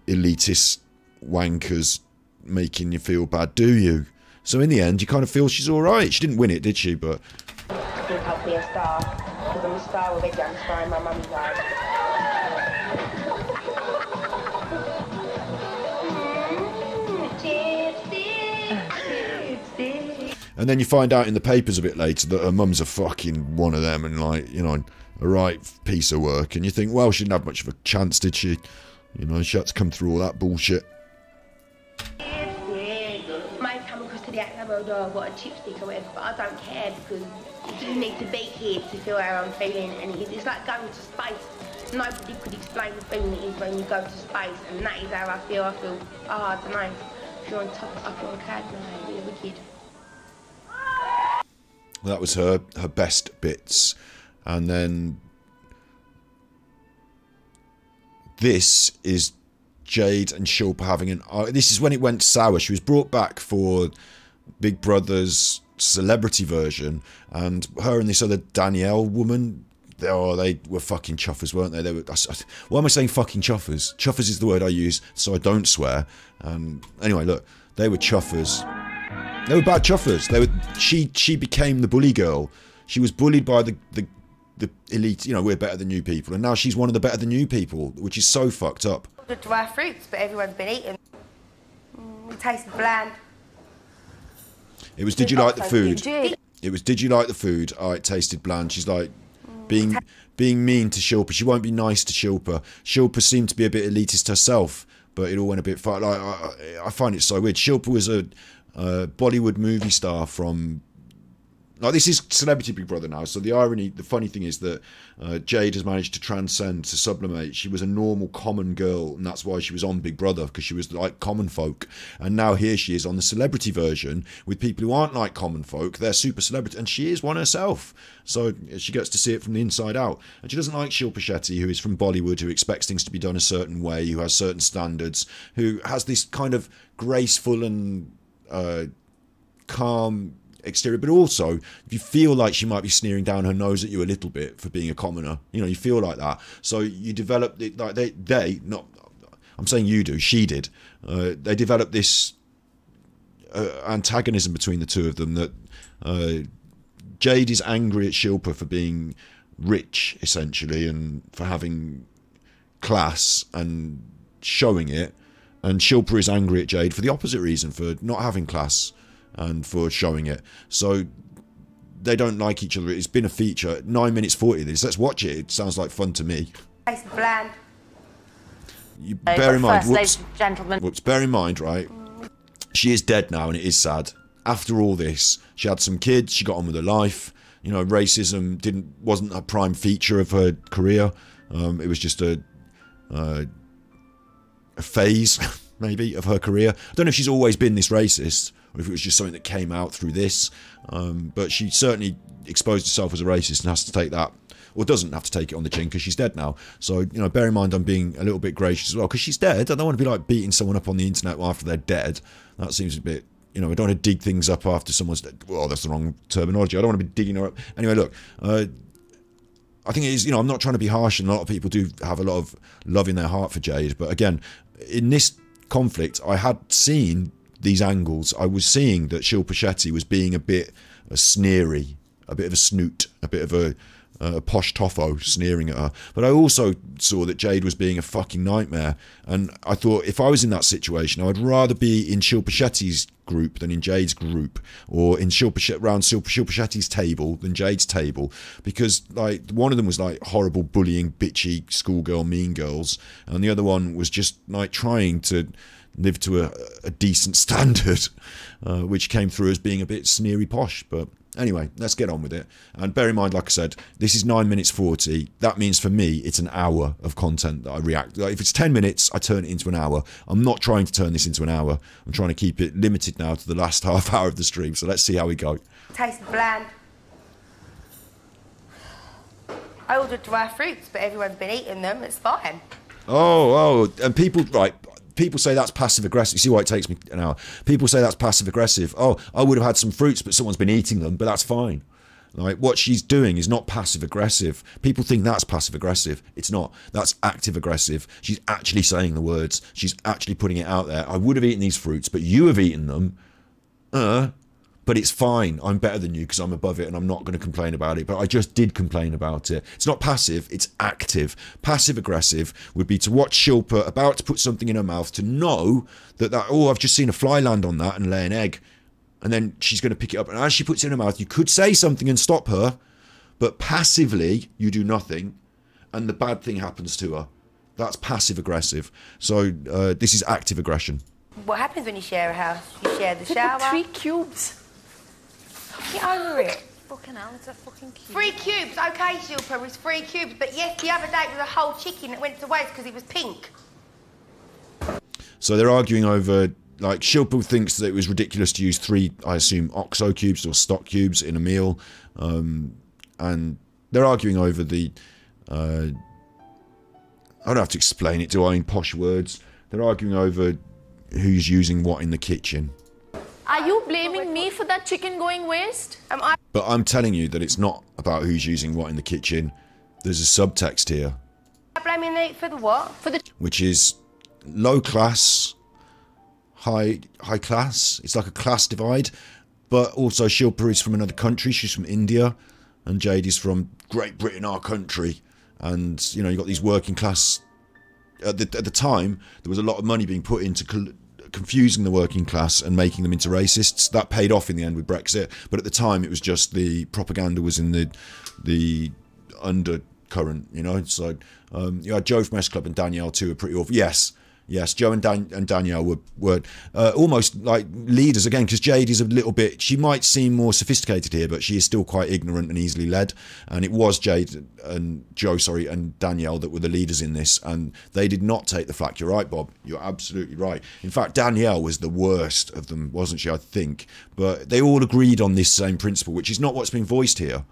elitist wankers making you feel bad, do you? So in the end, you kind of feel she's alright. She didn't win it, did she? But I think I'll be a star, because I'm a star with a young star in my mummy's eyes. and then you find out in the papers a bit later that her mum's a fucking one of them, and, like, you know, a right piece of work, and you think, well, she didn't have much of a chance, did she? You know, she had to come through all that bullshit. Might come across to the outside world or what, a chipstick or whatever, but I don't care, because you do need to be here to feel how I'm feeling, and it's like going to space. Nobody could explain the feeling it is when you go to space, and that is how I feel. I feel, I don't know, I feel on top, I feel on cloud nine, really wicked. That was her best bits. And then this is Jade and Shilpa having an... this is when it went sour. She was brought back for Big Brother's celebrity version, and her and this other Danielle woman, they were fucking chuffers, weren't they? They were. Why am I saying fucking chuffers? Chuffers is the word I use, so I don't swear. Anyway, look, they were chuffers. They were bad chuffers. They were. She became the bully girl. She was bullied by the elite. You know, we're better than you people, and now she's one of the better than you people, which is so fucked up. The dry fruits, but everyone's been eating. It tasted bland. It was, did you like the food? It was, did you like the food? Oh, it tasted bland. She's like being mean to Shilpa. She won't be nice to Shilpa. Shilpa seemed to be a bit elitist herself, but it all went a bit far. Like, I find it so weird. Shilpa was a Bollywood movie star from... Like, this is Celebrity Big Brother now, so the irony, the funny thing is that Jade has managed to transcend, to sublimate. She was a normal, common girl, and that's why she was on Big Brother, because she was like common folk. And now here she is on the celebrity version with people who aren't like common folk. They're super celebrity, and she is one herself. So she gets to see it from the inside out. And she doesn't like Shilpa Shetty, who is from Bollywood, who expects things to be done a certain way, who has certain standards, who has this kind of graceful and calm exterior, but also if you feel like she might be sneering down her nose at you a little bit for being a commoner, you know, you feel like that, so you develop it, like they not, I'm saying you do, she did, they developed this antagonism between the two of them, that Jade is angry at Shilpa for being rich essentially and for having class and showing it, and Shilpa is angry at Jade for the opposite reason, for not having class and for showing it. So they don't like each other. It's been a feature. 9 minutes 40 of this. Let's watch it. It sounds like fun to me. Tastes bland. You bear in mind, ladies and gentlemen. whoops, bear in mind, right? She is dead now, and it is sad. After all this, she had some kids. She got on with her life. You know, racism wasn't a prime feature of her career. It was just a phase, maybe, of her career. I don't know if she's always been this racist, or if it was just something that came out through this, but she certainly exposed herself as a racist and has to take that, or doesn't have to take it on the chin because she's dead now. So, you know, bear in mind I'm being a little bit gracious as well, because she's dead. I don't want to be like beating someone up on the internet after they're dead. That seems a bit, you know, I don't want to dig things up after someone's dead. Well, that's the wrong terminology. I don't want to be digging her up. Anyway, look, I think it is, you know, I'm not trying to be harsh, and a lot of people do have a lot of love in their heart for Jade, but again, in this conflict, I had seen these angles. I was seeing that Shilpa Shetty was being a bit sneery, a bit of a snoot, a bit of a posh toffo sneering at her. But I also saw that Jade was being a fucking nightmare. And I thought, if I was in that situation, I would rather be in Shilpa Shetty's group than in Jade's group, or in around Shilpa Shetty's table than Jade's table, because like one of them was like horrible bullying, bitchy schoolgirl, mean girls, and the other one was just like trying to live to a decent standard, which came through as being a bit sneery posh. But anyway, let's get on with it. And bear in mind, like I said, this is 9 minutes 40. That means for me, it's an hour of content that I react. Like if it's 10 minutes, I turn it into an hour. I'm not trying to turn this into an hour. I'm trying to keep it limited now to the last half hour of the stream. So let's see how we go. Tastes bland. I ordered dry fruits, but everyone's been eating them. It's fine. Oh, and people, right, people say that's passive aggressive. You see why it takes me an hour? People say that's passive aggressive. Oh, I would have had some fruits, but someone's been eating them, but that's fine. Like, what she's doing is not passive aggressive. People think that's passive aggressive. It's not. That's active aggressive. She's actually saying the words. She's actually putting it out there. I would have eaten these fruits, but you have eaten them. But it's fine. I'm better than you because I'm above it, and I'm not going to complain about it. But I just did complain about it. It's not passive, it's active. Passive aggressive would be to watch Shilpa about to put something in her mouth, to know that, oh, I've just seen a fly land on that and lay an egg. And then she's going to pick it up. And as she puts it in her mouth, you could say something and stop her. But passively, you do nothing. And the bad thing happens to her. That's passive aggressive. So this is active aggression. What happens when you share a house? You share the shower. 3 cubes. Get over it. Fucking hell, it's a fucking cube. 3 cubes, okay, Shilpa, it's 3 cubes. But yes, the other day it was a whole chicken that went to waste because it was pink. So they're arguing over, like, Shilpa thinks that it was ridiculous to use 3, I assume, OXO cubes or stock cubes in a meal. And they're arguing over the... I don't have to explain it, do I, in posh words? They're arguing over who's using what in the kitchen. Are you blaming me for that chicken going waste? But I'm telling you that it's not about who's using what in the kitchen. There's a subtext here. Blaming me for the what? For the Which is low class, high class. It's like a class divide. But also Shilpa is from another country. She's from India. And Jade is from Great Britain, our country. And, you know, you've got these working class... At the time, there was a lot of money being put into confusing the working class and making them into racists. That paid off in the end with Brexit, but at the time it was just the propaganda was in the undercurrent, you know. So you had Joe from S Club and Danielle too were pretty awful. Yes, Joe and Danielle were almost like leaders again, because Jade is a little bit, she might seem more sophisticated here, but she is still quite ignorant and easily led. And it was Jade and Joe, and Danielle that were the leaders in this, and they did not take the flak. You're right, Bob. You're absolutely right. In fact, Danielle was the worst of them, wasn't she, I think? But they all agreed on this same principle, which is not what's being voiced here,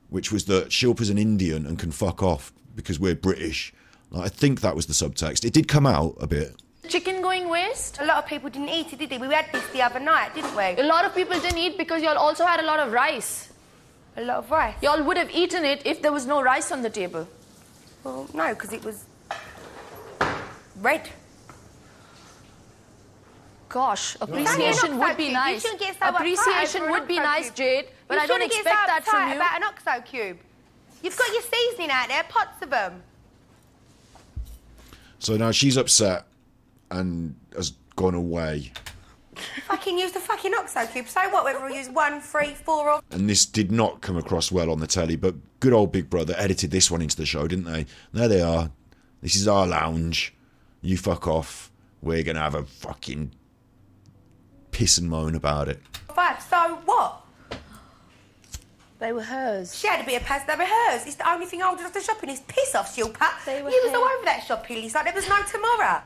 which was that Shilpa's an Indian and can fuck off because we're British. I think that was the subtext. It did come out a bit. chicken going waste? A lot of people didn't eat it, did they? We had this the other night, didn't we? A lot of people didn't eat because y'all also had a lot of rice. A lot of rice? Y'all would have eaten it if there was no rice on the table. Well, no, because it was red. Gosh, appreciation would be nice. You shouldn't get so appreciation uptight would be over an nice, oxo Jade, but cube. I don't expect that from you. About an oxo cube. You've got your seasoning out there, pots of them. So now she's upset and has gone away. Fucking use the fucking oxo cube. So what, whether we use 1, 3, 4 or... And this did not come across well on the telly, but good old Big Brother edited this one into the show, didn't they? There they are. This is our lounge. You fuck off. We're going to have a fucking piss and moan about it. 5, so what? They were hers. She had a bit of pasta, they were hers. It's the only thing I ordered off the shopping is piss off, Shilpa. They were You was all hers. over that shopping list like there was no tomorrow.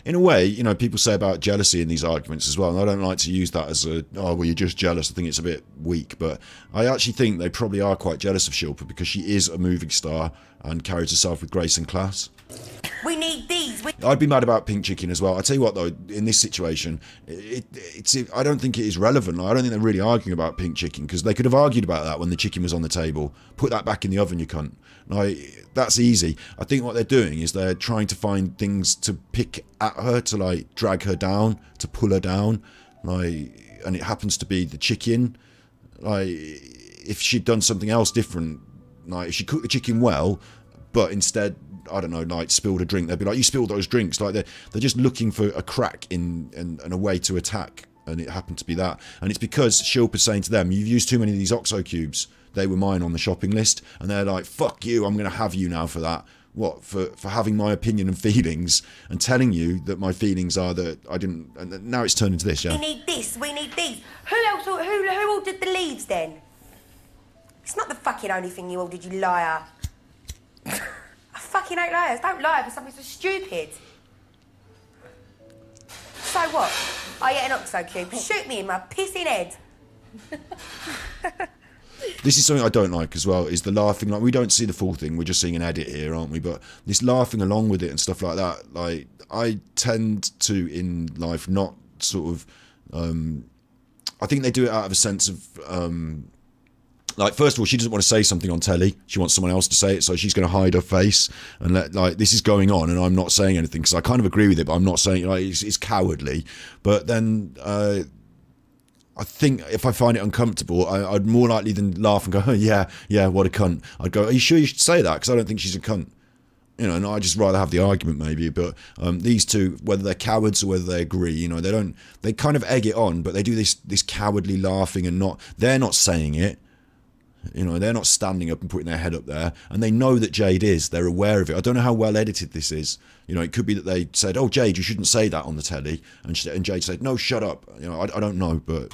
In a way, you know, people say about jealousy in these arguments as well, and I don't like to use that as a, oh, well, you're just jealous. I think it's a bit weak, but I actually think they probably are quite jealous of Shilpa because she is a moving star and carries herself with grace and class. We need these. I'd be mad about pink chicken as well. I tell you what, though, in this situation, I don't think it is relevant. I don't think they're really arguing about pink chicken because they could have argued about that when the chicken was on the table. Put that back in the oven, you cunt. Like, that's easy. I think what they're doing is they're trying to find things to pick at her, to like drag her down, to pull her down. Like, and it happens to be the chicken. Like, if she'd done something else different, like if she cooked the chicken well, but instead, I don't know, like spilled a drink, they'd be like, you spilled those drinks. Like they're just looking for a crack in a way to attack, and it happened to be that. And it's because Shilpa's saying to them, you've used too many of these OXO cubes. They were mine on the shopping list, and they're like, fuck you, I'm going to have you now for that. What, for having my opinion and feelings and telling you that my feelings are that I didn't, and now it's turned into this, yeah? We need this, we need these. Who ordered the leaves then? It's not the fucking only thing you ordered, you liar. I fucking hate liars. Don't lie for something so stupid. So what? I ate an OXO cube. Shoot me in my pissing head. This is something I don't like as well, is the laughing. Like, we don't see the full thing, we're just seeing an edit here, aren't we? But this laughing along with it and stuff like that, like, I tend to, in life, not sort of... I think they do it out of a sense of... like, first of all, she doesn't want to say something on telly. She wants someone else to say it, so she's going to hide her face and let, like, this is going on, and I'm not saying anything because I kind of agree with it, but I'm not saying, like, it's cowardly. But then I think if I find it uncomfortable, I'd more likely than laugh and go, oh, yeah, what a cunt. I'd go, are you sure you should say that? Because I don't think she's a cunt. You know, and I'd just rather have the argument maybe. But these two, whether they're cowards or whether they agree, you know, they kind of egg it on, but they do this cowardly laughing and they're not saying it. You know, they're not standing up and putting their head up there, and they know that Jade is. They're aware of it. I don't know how well edited this is. You know, it could be that they said, "Oh, Jade, you shouldn't say that on the telly," and Jade said, "No, shut up." You know, I don't know, but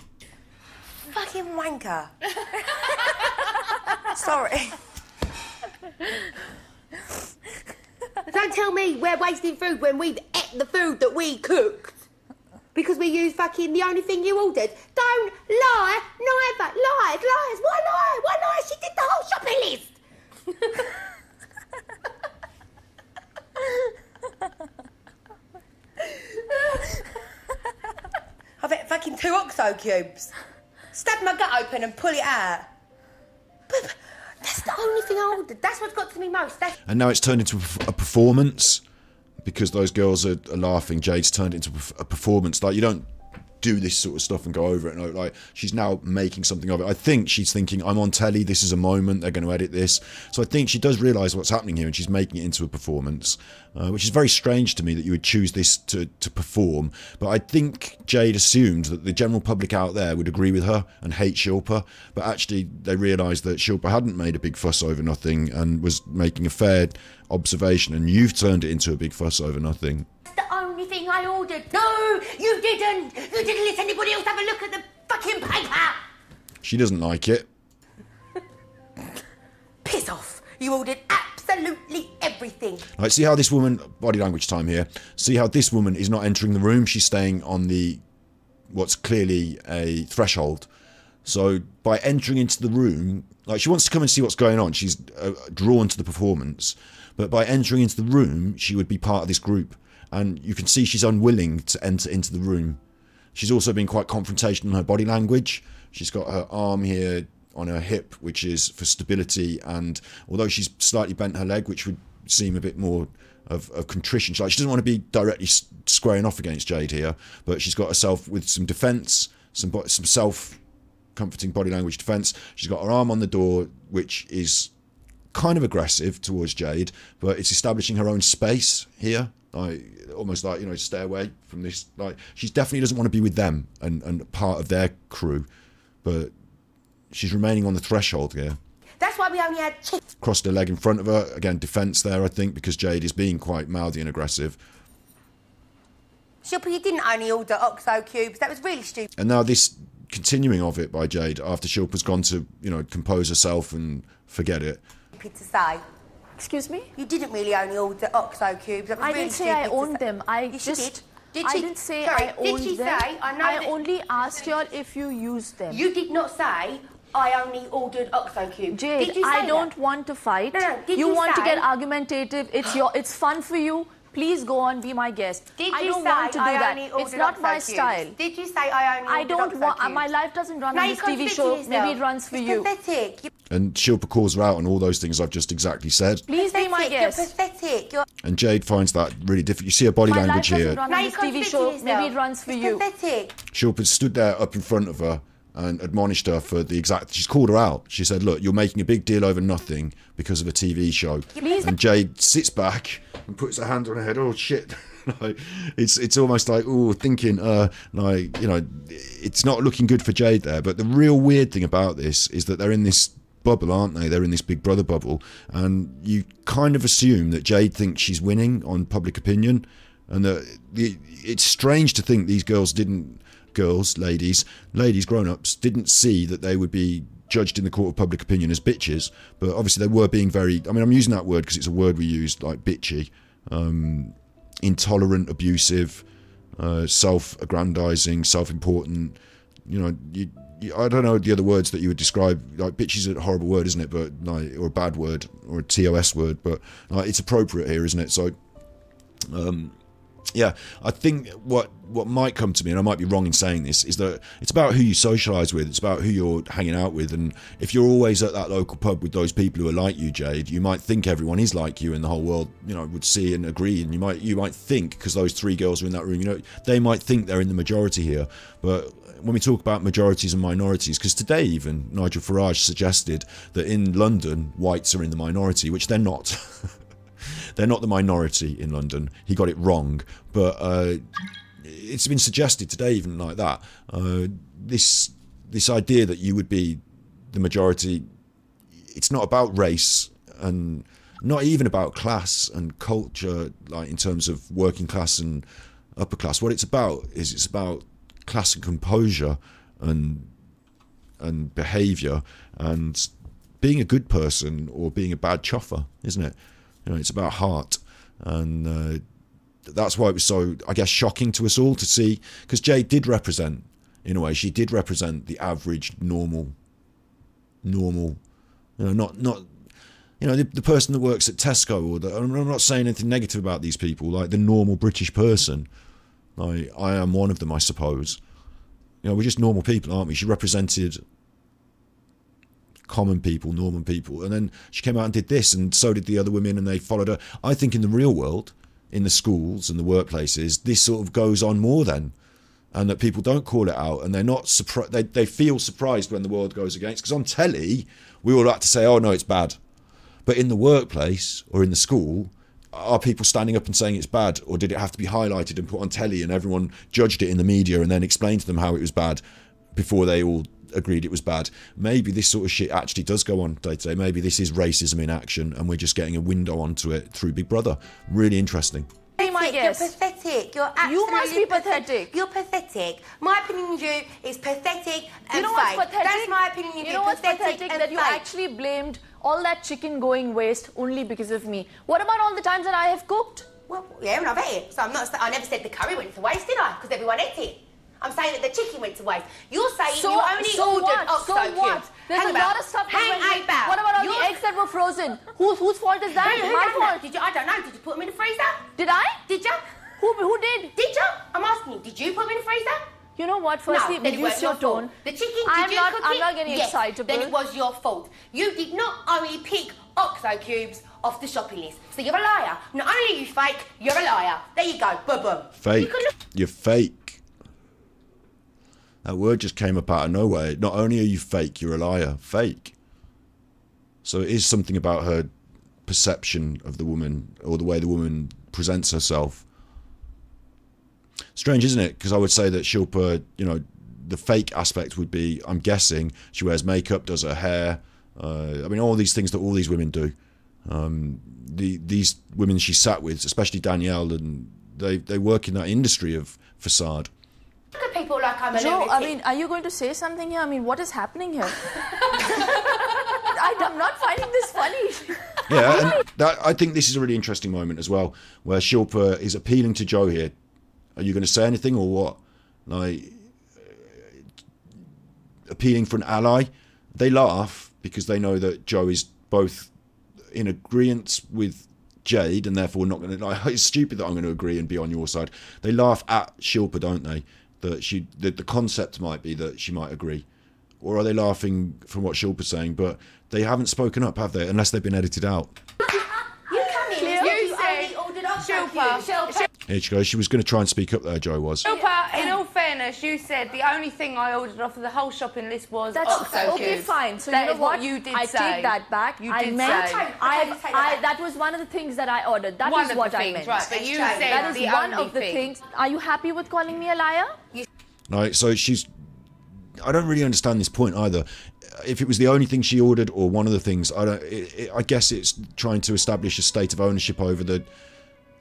Fucking wanker. Sorry. Don't tell me we're wasting food when we've ate the food that we cooked. Because we used fucking the only thing you ordered. Don't Lie? Neither. Lies. Why lie? Why lie? She did the whole shopping list. I've ate fucking 2 OXO cubes. Stab my gut open and pull it out. But that's the only thing I ordered. That's what's got to me most. And now it's turned into a performance because those girls are laughing. Jade's turned into a performance. Like, you don't do this sort of stuff and go over it. No, like, she's now making something of it. I think she's thinking, I'm on telly, this is a moment, they're going to edit this. So I think she does realise what's happening here, and she's making it into a performance, which is very strange to me that you would choose this to perform. But I think Jade assumed that the general public out there would agree with her and hate Shilpa, but actually they realised that Shilpa hadn't made a big fuss over nothing and was making a fair observation, and you've turned it into a big fuss over nothing. The only thing I ordered. No, you didn't. You didn't let anybody else have a look at the fucking paper. She doesn't like it. Piss off. You ordered absolutely everything. Like, see how this woman, body language time here, see how this woman is not entering the room, she's staying on the, what's clearly a threshold. So by entering into the room, like, she wants to come and see what's going on, she's drawn to the performance, but by entering into the room, she would be part of this group. And you can see she's unwilling to enter into the room. She's also been quite confrontational in her body language. She's got her arm here on her hip, which is for stability, and although she's slightly bent her leg, which would seem a bit more of contrition, she doesn't want to be directly squaring off against Jade here, but she's got herself with some defence, some self-comforting body language defence. She's got her arm on the door, which is kind of aggressive towards Jade, but it's establishing her own space here. Like, almost like, you know, stay away from this. Like, she definitely doesn't want to be with them and part of their crew, but she's remaining on the threshold here. That's why we only had chips. Crossed her leg in front of her. Again, defence there, I think, because Jade is being quite mouthy and aggressive. Shilpa, you didn't only order OXO cubes. That was really stupid. And now this continuing of it by Jade after Shilpa's gone to, you know, compose herself and forget it. To say. Excuse me? You didn't really only order OXO cubes. That was I really didn't say I owned them. I yes, just... Did I she? didn't say Sorry, I owned did she them. say? I know I that... only asked y'all if you used them. You did not say I only ordered OXO cubes. Jade, did you say I don't that? want to fight. No, did you you want to say- get argumentative. It's fun for you. Please go on, be my guest. Did I you don't say want to do I that. only It's ordered not OXO my cubes? style. Did you say I only I ordered don't OXO want. cubes? My life doesn't run No, on you this TV contradicted show. yourself. Maybe it runs for It's you. pathetic. And Shilpa calls her out on all those things I've just exactly said. Please be my guest. You're pathetic. You're... And Jade finds that really difficult. You see her body My language life here. doesn't run No, on you this TV contradicted show. yourself. Maybe it runs for It's you. pathetic. Shilpa stood there up in front of her and admonished her for the exact... She's called her out. She said, look, you're making a big deal over nothing because of a TV show. Please. And Jade sits back and puts her hand on her head. Oh, shit. Like, it's almost like, oh, thinking, like, you know, it's not looking good for Jade there. But the real weird thing about this is that they're in this bubble, aren't they? They're in this Big Brother bubble. And you kind of assume that Jade thinks she's winning on public opinion. And that it's strange to think these girls didn't... ladies, grown-ups, didn't see that they would be judged in the court of public opinion as bitches, but obviously they were being very, I mean, I'm using that word because it's a word we use, like bitchy, intolerant, abusive, self-aggrandizing, self-important, you know, I don't know the other words that you would describe, like bitch is a horrible word, isn't it, but like, or a bad word, or a TOS word, but it's appropriate here, isn't it? So, yeah, I think what might come to me, and I might be wrong in saying this, is that it's about who you socialise with, it's about who you're hanging out with, and if you're always at that local pub with those people who are like you, Jade, you might think everyone is like you and the whole world, you know, would see and agree, and you might think, because those 3 girls are in that room, you know, they might think they're in the majority here, but when we talk about majorities and minorities, because today even Nigel Farage suggested that in London whites are in the minority, which they're not. They're not the minority in London. He got it wrong, but it's been suggested today, even like that. This idea that you would be the majority, it's not about race and not even about class and culture, like in terms of working class and upper class. What it's about is it's about class and composure and behaviour and being a good person or being a bad choffer, isn't it? You know, it's about heart, and that's why it was so, I guess, shocking to us all to see, because Jade did represent in a way. She did represent the average, normal, you know, not you know, the person that works at Tesco, or I'm not saying anything negative about these people, like the normal British person. Like, I am one of them, I suppose. You know, we're just normal people, aren't we? She represented common people, normal people, and then she came out and did this, and so did the other women, and they followed her. I think in the real world, in the schools and the workplaces, this sort of goes on more then, and that people don't call it out, and they're not surprised. They feel surprised when the world goes against. Because on telly, we all like to say, "Oh no, it's bad," but in the workplace or in the school, are people standing up and saying it's bad, or did it have to be highlighted and put on telly, and everyone judged it in the media and then explained to them how it was bad before they all agreed it was bad? Maybe this sort of shit actually does go on day to day. Maybe this is racism in action, and we're just getting a window onto it through Big Brother. Really interesting. You're pathetic. You're absolutely You must be pathetic. You're pathetic. My opinion of you is pathetic and You know what's fake. pathetic? That's my opinion of you. You know what's pathetic? And That you fake. actually blamed all that chicken going waste only because of me. What about all the times that I have cooked? Well, yeah, and I've ate it. So I never said the curry went to waste, did I? Because everyone ate it. I'm saying that the chicken went to waste. You're saying you only ordered So Oxo what? cubes. There's a lot of stuff that went Hang about. What about all the eggs that were frozen? Whose fault is that? Who My done fault. that? Did you? I don't know. Did you put them in the freezer? Did I? Did you? Who did? Did you? I'm asking you. Did you put them in the freezer? You know what? Firstly, no, then it reduce was your your fault. tone. The chicken, I'm did you cook it? not getting yes, excitable. Then it was your fault. You did not only pick Oxo cubes off the shopping list. So you're a liar. Not only are you fake, you're a liar. There you go. Boom, boom. Fake. You're fake. That word just came up out of nowhere. Not only are you fake, you're a liar. Fake. So it is something about her perception of the woman, or the way the woman presents herself. Strange, isn't it? Because I would say that Shilpa, you know, the fake aspect would be, I'm guessing, she wears makeup, does her hair. I mean, all these things that all these women do. These women she sat with, especially Danielle, and they work in that industry of facade. Look at people like I'm a Joe, lunatic. I mean, are you going to say something here? I mean, what is happening here? I'm not finding this funny. Yeah, and I think this is a really interesting moment as well, where Shilpa is appealing to Joe here. Are you going to say anything or what? Like, appealing for an ally. They laugh because they know that Joe is both in agreement with Jade and therefore not going to... Like, it's stupid that I'm going to agree and be on your side. They laugh at Shilpa, don't they? That the concept might be that she might agree. Or are they laughing from what Shilpa's saying? But they haven't spoken up, have they? Unless they've been edited out. You come in and you only ordered Oxo cubes. Here she goes. She was going to try and speak up there, Joe was. Shilpa, in all fairness, you said the only thing I ordered off of the whole shopping list was Oxo cubes. Okay, fine. So that you know is what? you did I say. take that back. You I did meant, say. that was one of the things that I ordered. That One is of what the I things, meant. right? But you said that is the one only of the thing. things. Are you happy with calling me a liar? Right, so she's... I don't really understand this point either. If it was the only thing she ordered or one of the things, I guess it's trying to establish a state of ownership over the...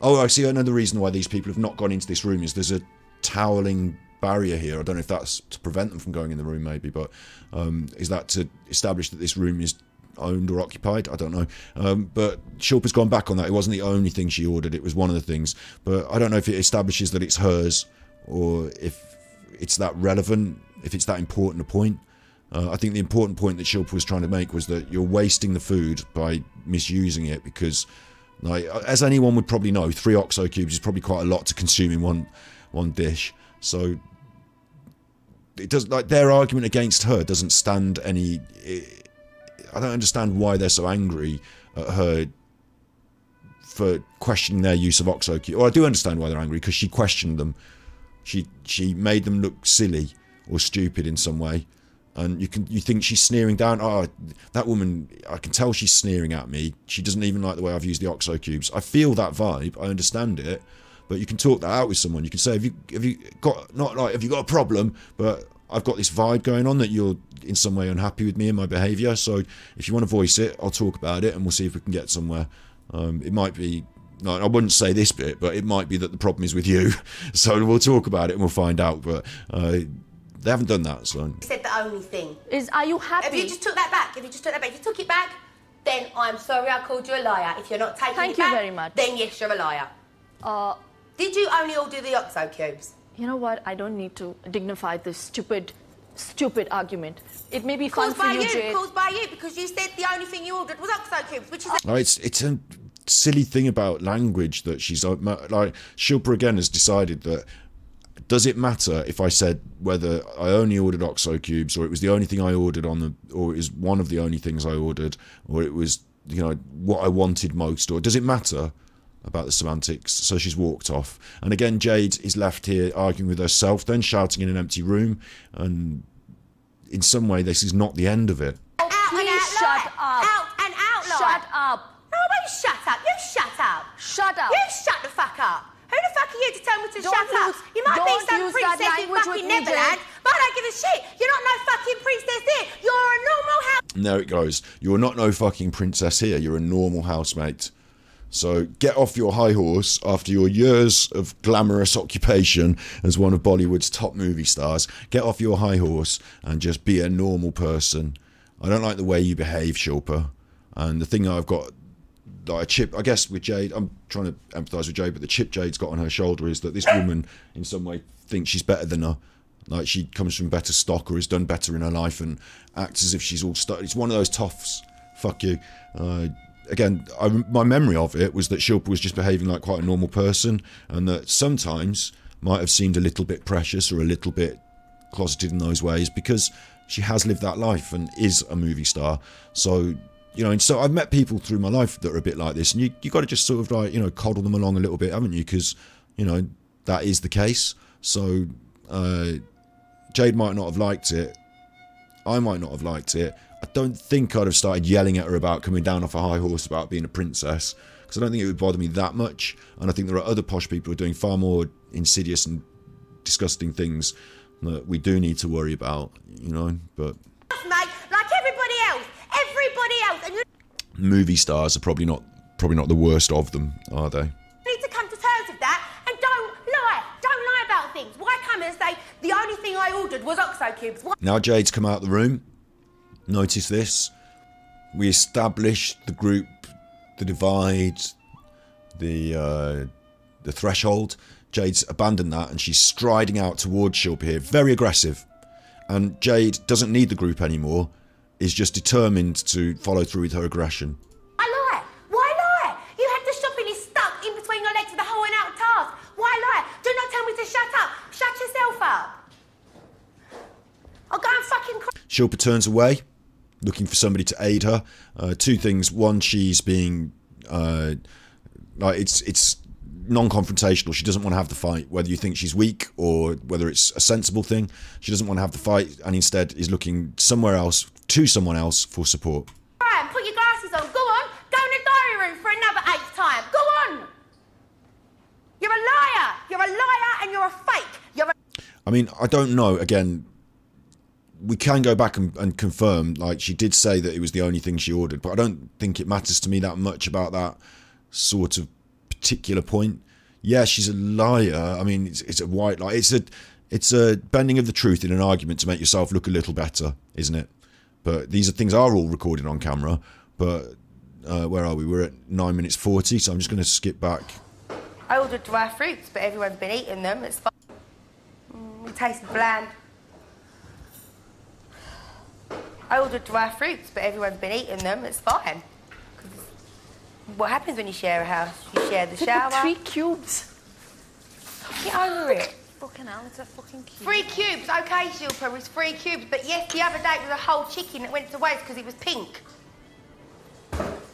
Oh, I see another reason why these people have not gone into this room is there's a toweling barrier here. I don't know if that's to prevent them from going in the room maybe, but is that to establish that this room is owned or occupied? I don't know. But Shilpa's gone back on that. It wasn't the only thing she ordered. It was one of the things. But I don't know if it establishes that it's hers or if it's that relevant, if it's that important a point. I think the important point that Shilpa was trying to make was that you're wasting the food by misusing it because, like, as anyone would probably know, 3 Oxo cubes is probably quite a lot to consume in one dish. So it does, like, their argument against her doesn't stand any... I don't understand why they're so angry at her for questioning their use of Oxo cubes. Or I do understand why they're angry, because she questioned them. She made them look silly or stupid in some way, and you think she's sneering down. Oh, that woman! I can tell she's sneering at me. She doesn't even like the way I've used the Oxo cubes. I feel that vibe. I understand it, but you can talk that out with someone. You can say, have you got, not like have you got a problem, but I've got this vibe going on that you're in some way unhappy with me and my behaviour. So if you want to voice it, I'll talk about it and we'll see if we can get somewhere. It might be. No, I wouldn't say this bit, but it might be that the problem is with you. So we'll talk about it and we'll find out. But they haven't done that, so... You said the only thing. Are you happy? If you just took that back, if you took it back, then I'm sorry I called you a liar. If you're not taking Thank it you back, very much. then yes, you're a liar. Did you only order the Oxo cubes? You know what? I don't need to dignify this stupid argument. It may be fun for you, Jade. Caused by you, because you said the only thing you ordered was Oxo cubes, which is... No, it's a silly thing about like Shilpa again has decided that, does it matter if I said whether I only ordered Oxo cubes, or it was the only thing I ordered or it was one of the only things I ordered, or it was, you know, what I wanted most, or does it matter about the semantics? So she's walked off, and again Jade is left here arguing with herself, then shouting in an empty room, and in some way this is not the end of it. Out and out, shut up. Out and out, shut up. No, I won't shut up. You shut up. Shut up. You shut the fuck up. Who the fuck are you to tell me to shut up? You might be some princess in fucking Neverland, but I don't give a shit. You're not no fucking princess here. You're a normal house. And there it goes. You're not no fucking princess here. You're a normal housemate. So get off your high horse after your years of glamorous occupation as one of Bollywood's top movie stars. Get off your high horse and just be a normal person. I don't like the way you behave, Shilpa. And the thing I've got, like a chip, I guess with Jade, I'm trying to empathise with Jade, but the chip Jade's got on her shoulder is that this woman in some way thinks she's better than her. Like she comes from better stock or has done better in her life and acts as if she's all stuck. It's one of those toffs. Fuck you. Again, my memory of it was that Shilpa was just behaving like quite a normal person, and that sometimes might have seemed a little bit precious or a little bit closeted in those ways because she has lived that life and is a movie star. So, you know, and so I've met people through my life that are a bit like this, and you got to just sort of like, you know, coddle them along a little bit, haven't you? Because, you know, that is the case. So, Jade might not have liked it. I might not have liked it. I don't think I'd have started yelling at her about coming down off a high horse about being a princess, because I don't think it would bother me that much, and I think there are other posh people who are doing far more insidious and disgusting things that we do need to worry about, you know, but... Mate, like everybody else, and you movie stars are probably not the worst of them, are they? need to come to terms with that, and don't lie about things. Why come and say, the only thing I ordered was Oxo cubes? Why? Now Jade's come out of the room. Notice this. We established the group, the divide, the threshold. Jade's abandoned that and she's striding out towards Shilpa here, very aggressive. And Jade doesn't need the group anymore, is just determined to follow through with her aggression. Why lie? Why lie? You had the shopping list stuck in between your legs with a whole and out task. Why lie? Do not tell me to shut up. Shut yourself up. I'll go and fucking cry. Shilpa turns away, looking for somebody to aid her. Two things. One, she's being like it's non-confrontational. She doesn't want to have the fight, whether you think she's weak or whether it's a sensible thing. She doesn't want to have the fight, and instead is looking somewhere else, to someone else, for support. Right, put your glasses on. Go on. Go in the diary room for another 8th time. Go on. You're a liar. You're a liar and you're a fake. I mean, I don't know. Again, we can go back and confirm, like, she did say that it was the only thing she ordered, but I don't think it matters to me that much about that sort of particular point. Yeah, she's a liar. I mean, it's a white lie. It's a bending of the truth in an argument to make yourself look a little better, isn't it? But these things are all recorded on camera. But where are we? We're at 9 minutes 40, so I'm just going to skip back. I ordered dry fruits, but everyone's been eating them. It's fine. It tasted bland. I ordered dry fruits, but everyone's been eating them. It's fine. What happens when you share a house? You share the shower. 3 cubes. Get over it. Fucking hell, it's a fucking cube. 3 cubes, okay, Shilpa, it's 3 cubes. But yes, the other day it was a whole chicken that went to waste because it was pink.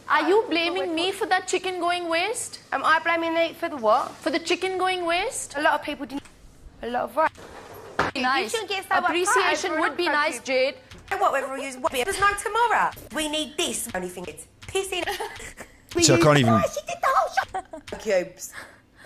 Are you blaming me for that chicken going waste? Am I blaming you for the what? For the chicken going waste? A lot of people didn't. A lot of right. Nice. You shouldn't get so appreciation would be nice, Jade. What, whether we'll use what? There's no tomorrow. We need this. Only thing it's pissing. So I can't even... She did the whole shop. Cubes.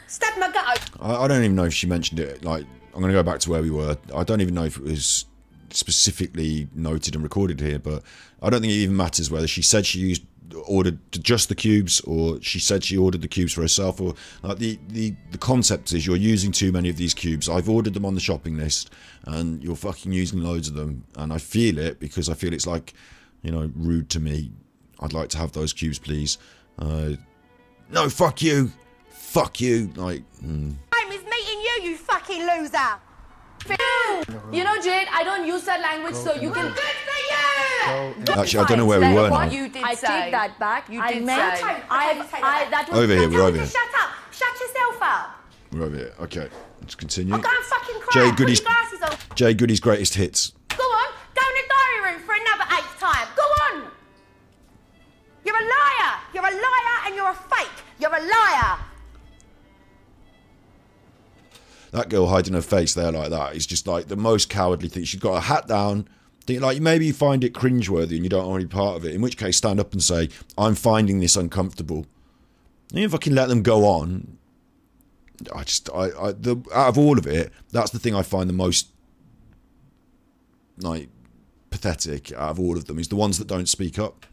Stab my gut. I don't even know if she mentioned it. Like, I'm going to go back to where we were. I don't even know if it was specifically noted and recorded here, but I don't think it even matters whether she said she ordered just the cubes or she said she ordered the cubes for herself. Or like the concept is you're using too many of these cubes. I've ordered them on the shopping list and you're fucking using loads of them, and I feel it because I feel it's like, you know, rude to me. I'd like to have those cubes, please. No, fuck you. Fuck you. Like, Same as meeting you, you fucking fucking loser. You know, Jade, I don't use that language, so you can. Good for you. Actually, I don't know where we were now. You did I say. take that back. You I did meant. say. That was Over here, we're over Tell me here. to shut up. Shut yourself up. We're over here. Okay, let's continue. I'll go and fucking cry. Jade Put Goody's, your glasses on. Jade Goody's greatest hits. Go on. Go in the diary room for another 8th time. Go on. You're a liar. You're a liar and you're a fake. You're a liar. That girl hiding her face there like that is just like the most cowardly thing. She's got her hat down. Like, maybe you find it cringeworthy and you don't want to be part of it. In which case, stand up and say, I'm finding this uncomfortable. And if I can let them go on, out of all of it, that's the thing I find the most, like, pathetic out of all of them, is the ones that don't speak up.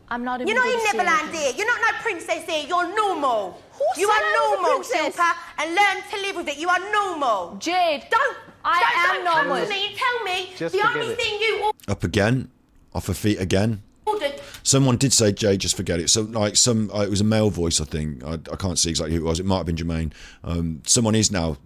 I'm not even You're not going in to say Neverland, anything. dear. You're not no princess here. You're normal. You said are I was a normal, princess? Shilpa, and learn to live with it. You are normal. Jade, Don't am come normal. to me and tell me Just the forget only it. thing you Up again, off her feet again. ordered. Someone did say, Jay, just forget it. So, like, it was a male voice, I think. I can't see exactly who it was. It might have been Jermaine. Someone is now,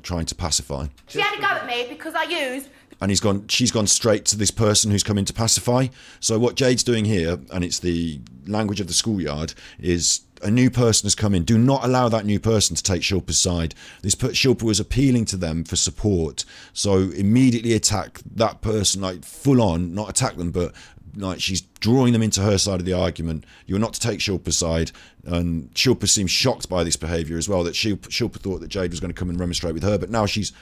trying to pacify. She had a go at me because I used. And she's gone straight to this person who's come in to pacify. So what Jade's doing here, and it's the language of the schoolyard, is a new person has come in. Do not allow that new person to take Shilpa's side. Shilpa was appealing to them for support. So immediately attack that person, like full on, not attack them, but like she's drawing them into her side of the argument. You're not to take Shilpa's side. And Shilpa seems shocked by this behaviour as well, that Shilpa thought that Jade was going to come and remonstrate with her, but now she's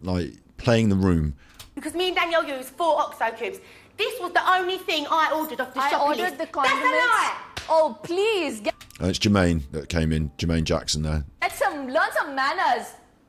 like playing the room. Because me and Danielle used 4 OXO cubes. This was the only thing I ordered off the I shopping ordered list. the That's a condiments. lie. Oh, please, It's Jermaine that came in, Jermaine Jackson there. learn some manners.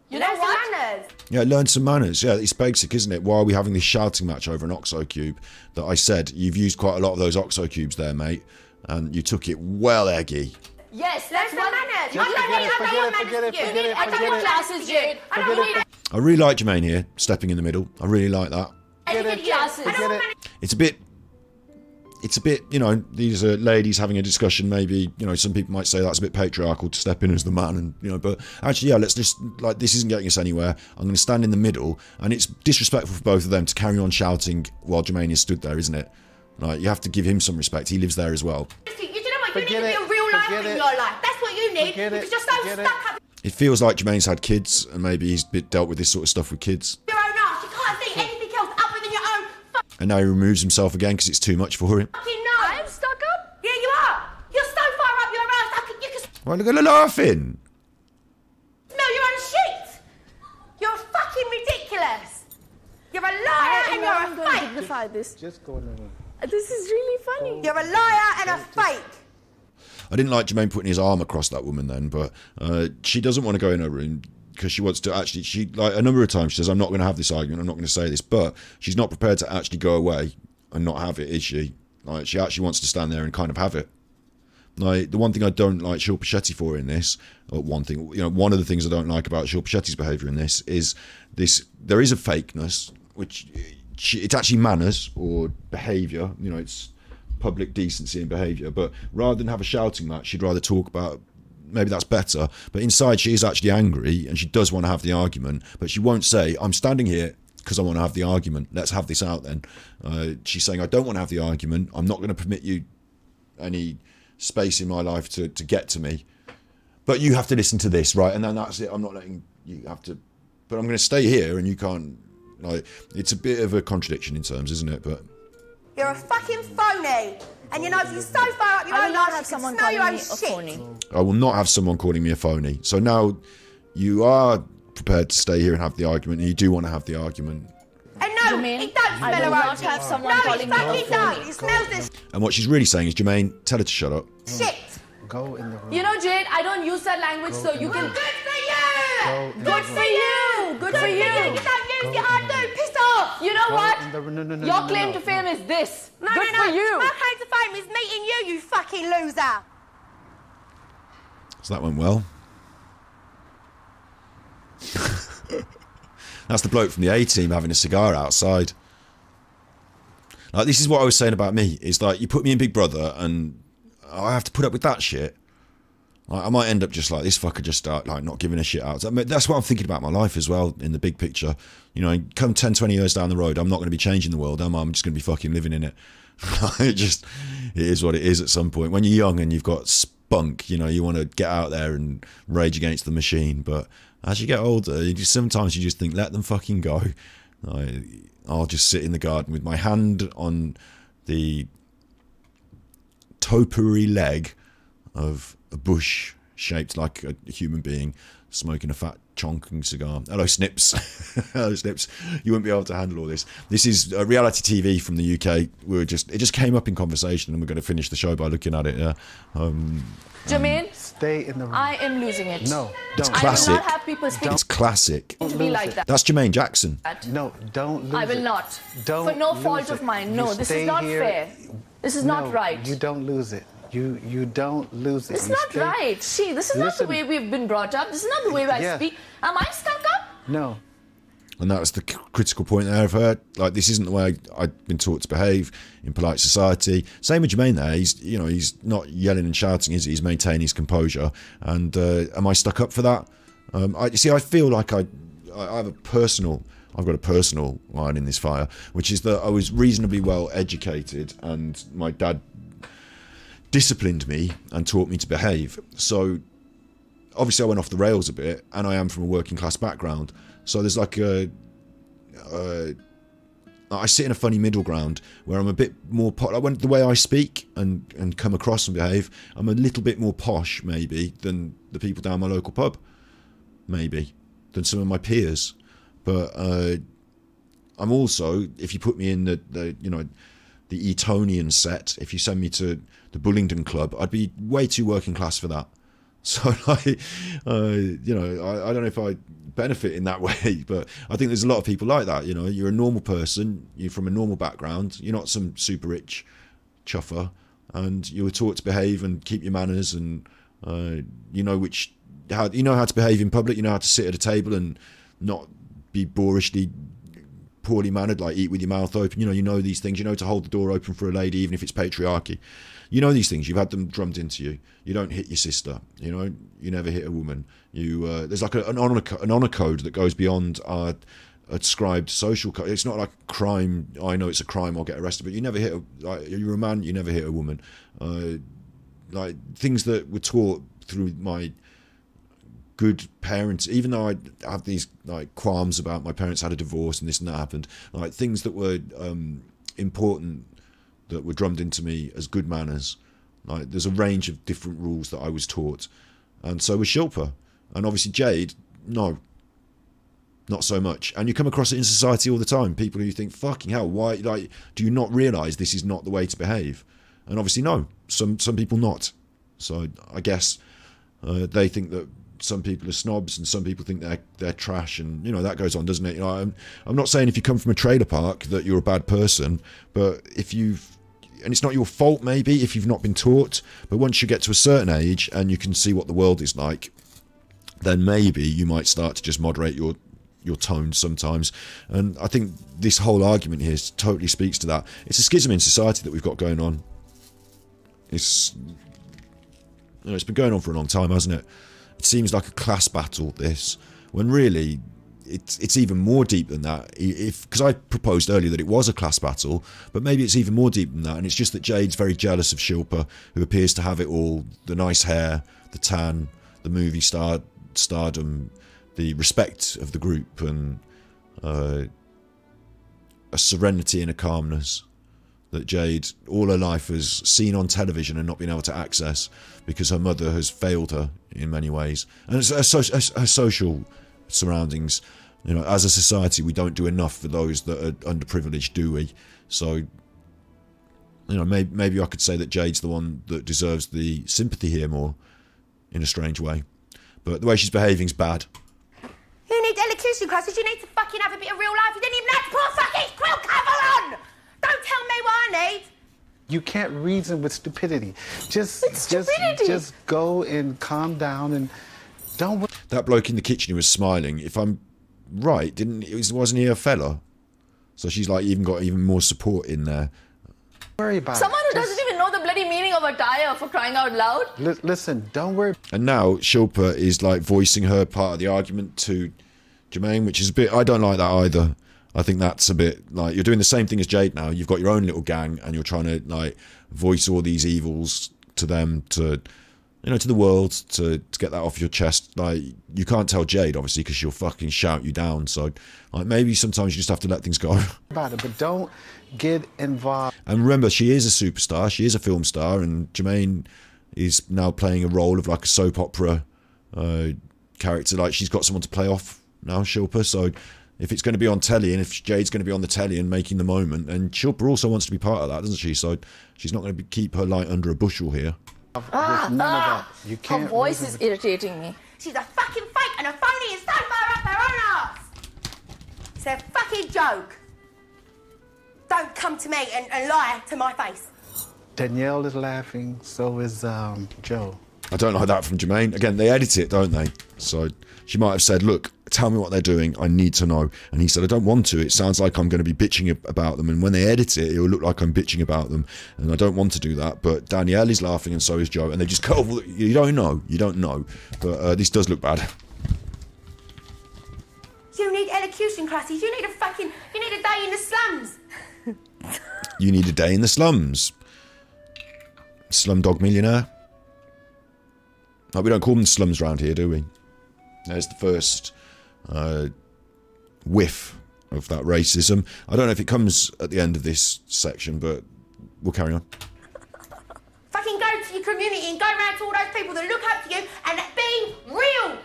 You know Learn some what? manners. Yeah, learn some manners. Yeah, it's basic, isn't it? Why are we having this shouting match over an OXO cube? That I said, you've used quite a lot of those OXO cubes there, mate. And you took it well eggy. Yes, Learn that's some what. manners. Just forget it. I don't want classes, Jade. I don't Forget need it. I really like Jermaine here, stepping in the middle. I really like that. classes. Forget it. It's a bit, these are ladies having a discussion. Maybe, some people might say that's a bit patriarchal to step in as the man, and but actually, yeah, let's just, like, this isn't getting us anywhere. I'm going to stand in the middle, and it's disrespectful for both of them to carry on shouting while Jermaine is stood there, isn't it? Like, you have to give him some respect. He lives there as well. You know what? You need Forget to be it. a real life Forget in it. your life. That's what you need. Forget it. Because you're so Forget it. stuck up It feels like Jermaine's had kids, and maybe he's dealt with this sort of stuff with kids. your own ass. You can't see anything else other than your own And now he removes himself again because it's too much for him. fucking nose. I'm stuck up. Yeah, you are. You're so far up your ass. You can Why look at her laughing? smell your own shit. You're fucking ridiculous. You're a liar and you're I'm a going to fake. dignify this. Just go in the room. This is really funny. You're a liar and a fake. I didn't like Jermaine putting his arm across that woman then, but she doesn't want to go in her room because she wants to actually, like a number of times she says, I'm not going to have this argument, I'm not going to say this, but she's not prepared to actually go away and not have it, is she? Like, she actually wants to stand there and kind of have it. Like, the one thing I don't like Shilpa Shetty for in this, or one of the things I don't like about Shilpa Shetty's behaviour in this is there is a fakeness, which it's actually manners or behaviour, it's public decency and behaviour, but rather than have a shouting match, she'd rather talk about, maybe that's better, but inside she is actually angry and she does want to have the argument, but she won't say, I'm standing here because I want to have the argument, let's have this out then. She's saying, I don't want to have the argument, I'm not going to permit you any space in my life to get to me, but you have to listen to this, right? And then that's it, I'm not letting you have to, but I'm going to stay here and you can't, like, it's a bit of a contradiction in terms, isn't it? But You're a fucking phony. And if you're so far up your I own will not ass, have you can someone smell your calling own me a shit. phony. I will not have someone calling me a phony. So now you are prepared to stay here and have the argument, and you do want to have the argument. And no, Jermaine, it don't I smell will her own not shit. have someone No, calling it me a fucking phony. don't. It smells the And what she's really saying is, Jermaine, tell her to shut up. shit. Go in the room. You know, Jade, I don't use that language, so you can. Good for you. Good for you. Good for you. You don't use it, I do. Piss off. You know what? No, Your claim to fame is this. No, Good no, for no. you. My claim to fame is meeting you, you fucking loser. So that went well. That's the bloke from the A-Team having a cigar outside. Like, this is what I was saying about me. Is like, you put me in Big Brother and I have to put up with that shit. I might end up just like this fucker, just start like not giving a shit out. I mean, that's what I'm thinking about my life as well in the big picture. You know, come 10, 20 years down the road, I'm not going to be changing the world, am I? I'm just going to be fucking living in it. It is what it is at some point. When you're young and you've got spunk, you know, you want to get out there and rage against the machine. But as you get older, sometimes you just think, let them fucking go. I'll just sit in the garden with my hand on the topiary leg of a bush shaped like a human being smoking a fat chonking cigar. Hello, Snips. Hello, Snips. You wouldn't be able to handle all this. This is reality TV from the UK. It just came up in conversation, and we're going to finish the show by looking at it. Yeah. Jermaine, stay in the room. I am losing it. No, don't. It's classic. I will not have people speak It's classic. to me like that. That's Jermaine Jackson. No, don't lose I will it. not. Don't For no lose fault it. of mine. You No, this stay is not here. fair. This is not right. You don't lose it. You don't lose it. It's You not stay- right. This is not the Listen. way we've been brought up. This is not the way I speak. Am I stuck up? No. And that's the critical point there of her. Like, this isn't the way I've been taught to behave in polite society. Same with Jermaine there. He's not yelling and shouting, is he? He's maintaining his composure. And am I stuck up for that? I feel like I have I've got a personal line in this fire, which is that I was reasonably well educated and my dad disciplined me and taught me to behave. So obviously I went off the rails a bit, and I am from a working class background. So there's like I sit in a funny middle ground where I'm a bit more the way I speak and come across and behave, I'm a little bit more posh maybe than the people down my local pub, maybe than some of my peers. But I'm also, if you put me in the Etonian set, if you send me to the Bullingdon Club, I'd be way too working class for that. So I don't know if I benefit in that way, but I think there's a lot of people like that. You know, you're a normal person, you're from a normal background, you're not some super rich chuffer, and you were taught to behave and keep your manners, and you know how to behave in public, you know how to sit at a table and not be boorishly poorly mannered, like eat with your mouth open. You know these things. You know to hold the door open for a lady, even if it's patriarchy. You know these things. You've had them drummed into you. You don't hit your sister. You know, you never hit a woman. There's like an honor code that goes beyond our ascribed social code. It's not like crime. I know it's a crime. I'll get arrested. But you never hit you're a man. You never hit a woman. Like things that were taught through my good parents, even though I have these like qualms about my parents had a divorce and this and that happened, like things that were important that were drummed into me as good manners. Like there's a range of different rules that I was taught, and so was Shilpa, and obviously Jade. No, not so much. And you come across it in society all the time. People who you think, fucking hell, why? Like, do you not realise this is not the way to behave? And obviously, no. Some people not. So I guess they think that some people are snobs and some people think they're trash, and that goes on, doesn't it? I'm not saying if you come from a trailer park that you're a bad person, but and it's not your fault maybe if you've not been taught, but once you get to a certain age and you can see what the world is like, then maybe you might start to just moderate your tone sometimes. And I think this whole argument here totally speaks to that. It's a schism in society that we've got going on. It's been going on for a long time, hasn't it? It seems like a class battle, this, when really it's even more deep than that. Because I proposed earlier that it was a class battle, but maybe it's even more deep than that, and it's just that Jade's very jealous of Shilpa, who appears to have it all: the nice hair, the tan, the movie stardom, the respect of the group, and a serenity and a calmness that Jade all her life has seen on television and not been able to access because her mother has failed her in many ways. And it's her social surroundings. As a society, we don't do enough for those that are underprivileged, do we? So, maybe I could say that Jade's the one that deserves the sympathy here more, in a strange way. But the way she's behaving's bad. You need electricity classes, you need to fucking have a bit of real life. You didn't even have to put a fucking quill cover on! Don't tell me what I need. You can't reason with stupidity. Just go and calm down and don't. That bloke in the kitchen who was smiling, if I'm right, wasn't he a fella? So she's like got even more support in there. Worry about someone it. who doesn't even know know the bloody meaning of attire, for crying out loud. Listen, don't worry. And now Shilpa is like voicing her part of the argument to Jermaine, which is a bit, I don't like that either. I think that's a bit like, you're doing the same thing as Jade now. You've got your own little gang and you're trying to like voice all these evils to them, to, you know, to the world, to get that off your chest. Like, you can't tell Jade, obviously, because she'll fucking shout you down. So, like, maybe sometimes you just have to let things go. About it, but don't get involved. And remember, she is a superstar. She is a film star, and Jermaine is now playing a role of like a soap opera character. Like, she's got someone to play off now, Shilpa. So if it's going to be on telly, and if Jade's going to be on the telly and making the moment, and Shilpa also wants to be part of that, doesn't she? So she's not going to keep her light under a bushel here. None of that. You can't. Her voice is irritating me. She's a fucking fake and a phony and so far up her own arse. It's a fucking joke. Don't come to me and lie to my face. Danielle is laughing, so is Joe. I don't like that from Jermaine. Again, they edit it, don't they? So she might have said, look, tell me what they're doing. I need to know. And he said, I don't want to. It sounds like I'm going to be bitching about them. And when they edit it, it will look like I'm bitching about them. And I don't want to do that. But Danielle is laughing and so is Joe. And they just go, you don't know. You don't know. But this does look bad. You need elocution classes. You need a day in the slums. You need a day in the slums. Slumdog Millionaire. Like, we don't call them slums around here, do we? There's the first whiff of that racism. I don't know if it comes at the end of this section, but we'll carry on. Fucking go to your community and go around to all those people that look up to you and be real.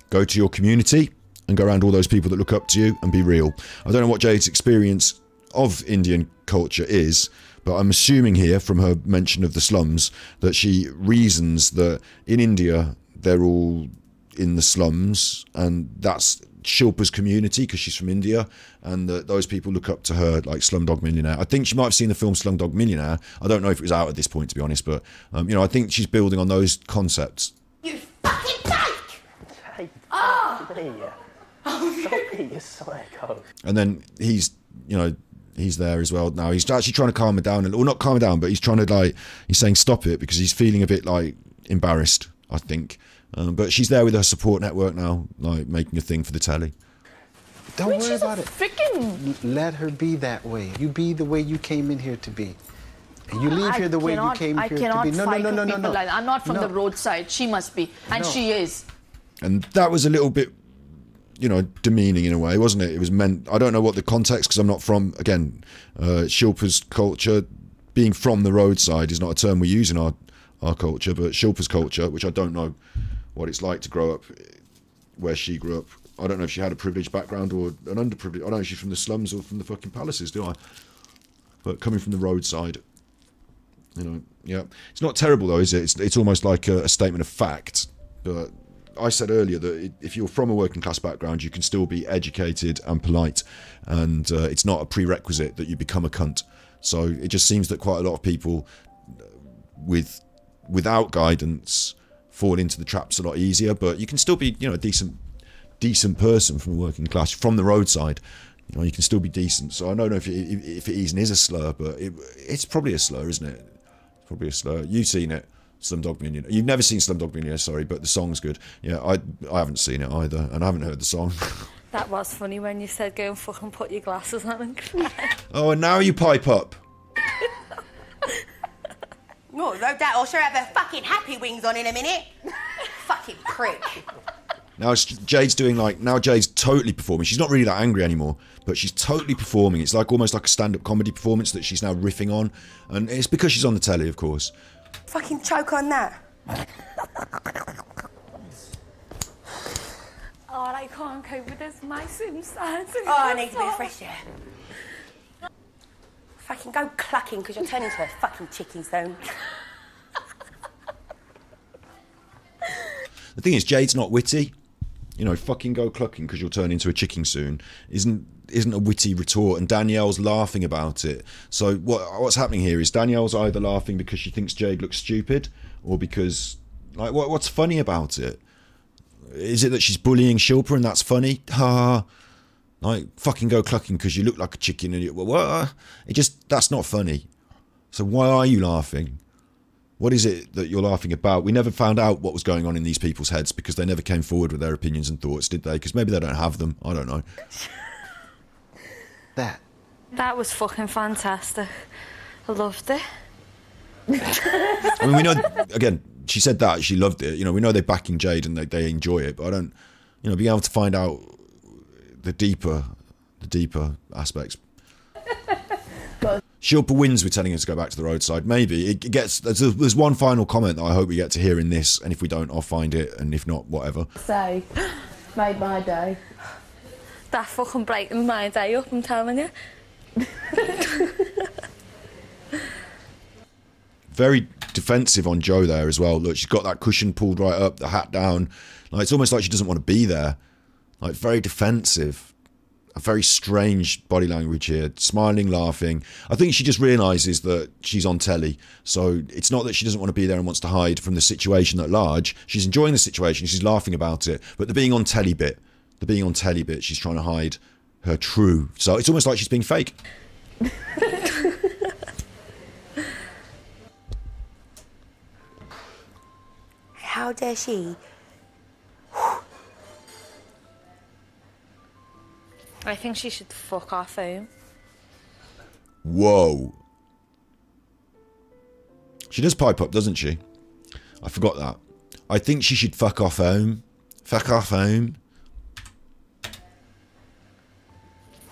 Go to your community and go around all those people that look up to you and be real. I don't know what Jade's experience of Indian culture is, but I'm assuming here from her mention of the slums that she reasons that in India they're all in the slums, and that's Shilpa's community because she's from India, and that those people look up to her like Slumdog Millionaire. I think she might have seen the film Slumdog Millionaire. I don't know if it was out at this point, to be honest, but you know, I think she's building on those concepts. You fucking dyke! Hey, oh. Stop it, you psycho. And then he's, you know, he's there as well now. He's actually trying to calm her down a little. Well, not calm her down, but he's trying to, like, he's saying stop it because he's feeling a bit, like, embarrassed, I think. But she's there with her support network now, like, making a thing for the telly. Don't worry about it. Freaking. Let her be that way. You be the way you came in here to be. And you leave here the way you came here to be. I cannot fight with people like that. I'm not from the roadside. She must be. And she is. And that was a little bit, you know, demeaning in a way, wasn't it? It was meant, I don't know what the context, because I'm not from, again, Shilpa's culture. Being from the roadside is not a term we use in our culture, but Shilpa's culture, which I don't know what it's like to grow up where she grew up. I don't know if she had a privileged background or an underprivileged. I don't know if she's from the slums or from the fucking palaces, do I? But coming from the roadside, you know, yeah. It's not terrible though, is it? It's almost like a statement of fact. But I said earlier that if you're from a working class background, you can still be educated and polite, and it's not a prerequisite that you become a cunt. So it just seems that quite a lot of people without guidance fall into the traps a lot easier. But you can still be, you know, a decent person from a working class, from the roadside. You know, you can still be decent. So I don't know if it even is a slur, but it's probably a slur, isn't it? It's probably a slur. You've seen it, Slumdog Millionaire. You've never seen Slumdog Millionaire, sorry, but the song's good. Yeah, I haven't seen it either, and I haven't heard the song. That was funny when you said go and fucking put your glasses on and cry. Oh, and now you pipe up. No doubt I'll sure have her fucking happy wings on in a minute. Fucking prick. Now Jade's doing like, now Jade's totally performing. She's not really that angry anymore, but she's totally performing. It's like almost like a stand-up comedy performance that she's now riffing on. And it's because she's on the telly, of course. Fucking choke on that. Oh, I can't cope with this. My Sims. Oh, I need a bit of fresh air. Fucking go clucking because you're turning into a fucking chicken soon. The thing is, Jade's not witty. You know, fucking go clucking because you'll turn into a chicken soon isn't a witty retort, and Danielle's laughing about it. So what's happening here is Danielle's either laughing because she thinks Jade looks stupid, or because, like, what's funny about it? Is it that she's bullying Shilpa and that's funny? Ha! Like, fucking go clucking because you look like a chicken and what? That's not funny. So why are you laughing? What is it that you're laughing about? We never found out what was going on in these people's heads because they never came forward with their opinions and thoughts, did they? Because maybe they don't have them. I don't know. That was fucking fantastic. I loved it. I mean, we know, again, she said that, she loved it. You know, we know they're backing Jade and they enjoy it, but I don't, you know, being able to find out the deeper aspects. Shilpa wins with telling her to go back to the roadside. Maybe. It gets, there's one final comment that I hope we get to hear in this, and if we don't, I'll find it, and if not, whatever. Say, made my day. That fucking brightened my day up, I'm telling you. Very defensive on Joe there as well. Look, she's got that cushion pulled right up, the hat down. Like, it's almost like she doesn't want to be there. Like, very defensive. A very strange body language here. Smiling, laughing. I think she just realises that she's on telly. So it's not that she doesn't want to be there and wants to hide from the situation at large. She's enjoying the situation. She's laughing about it. But the being on telly bit, she's trying to hide her true. So it's almost like she's being fake. How dare she? I think she should fuck off home. Whoa. She does pipe up, doesn't she? I forgot that. I think she should fuck off home. Fuck off home.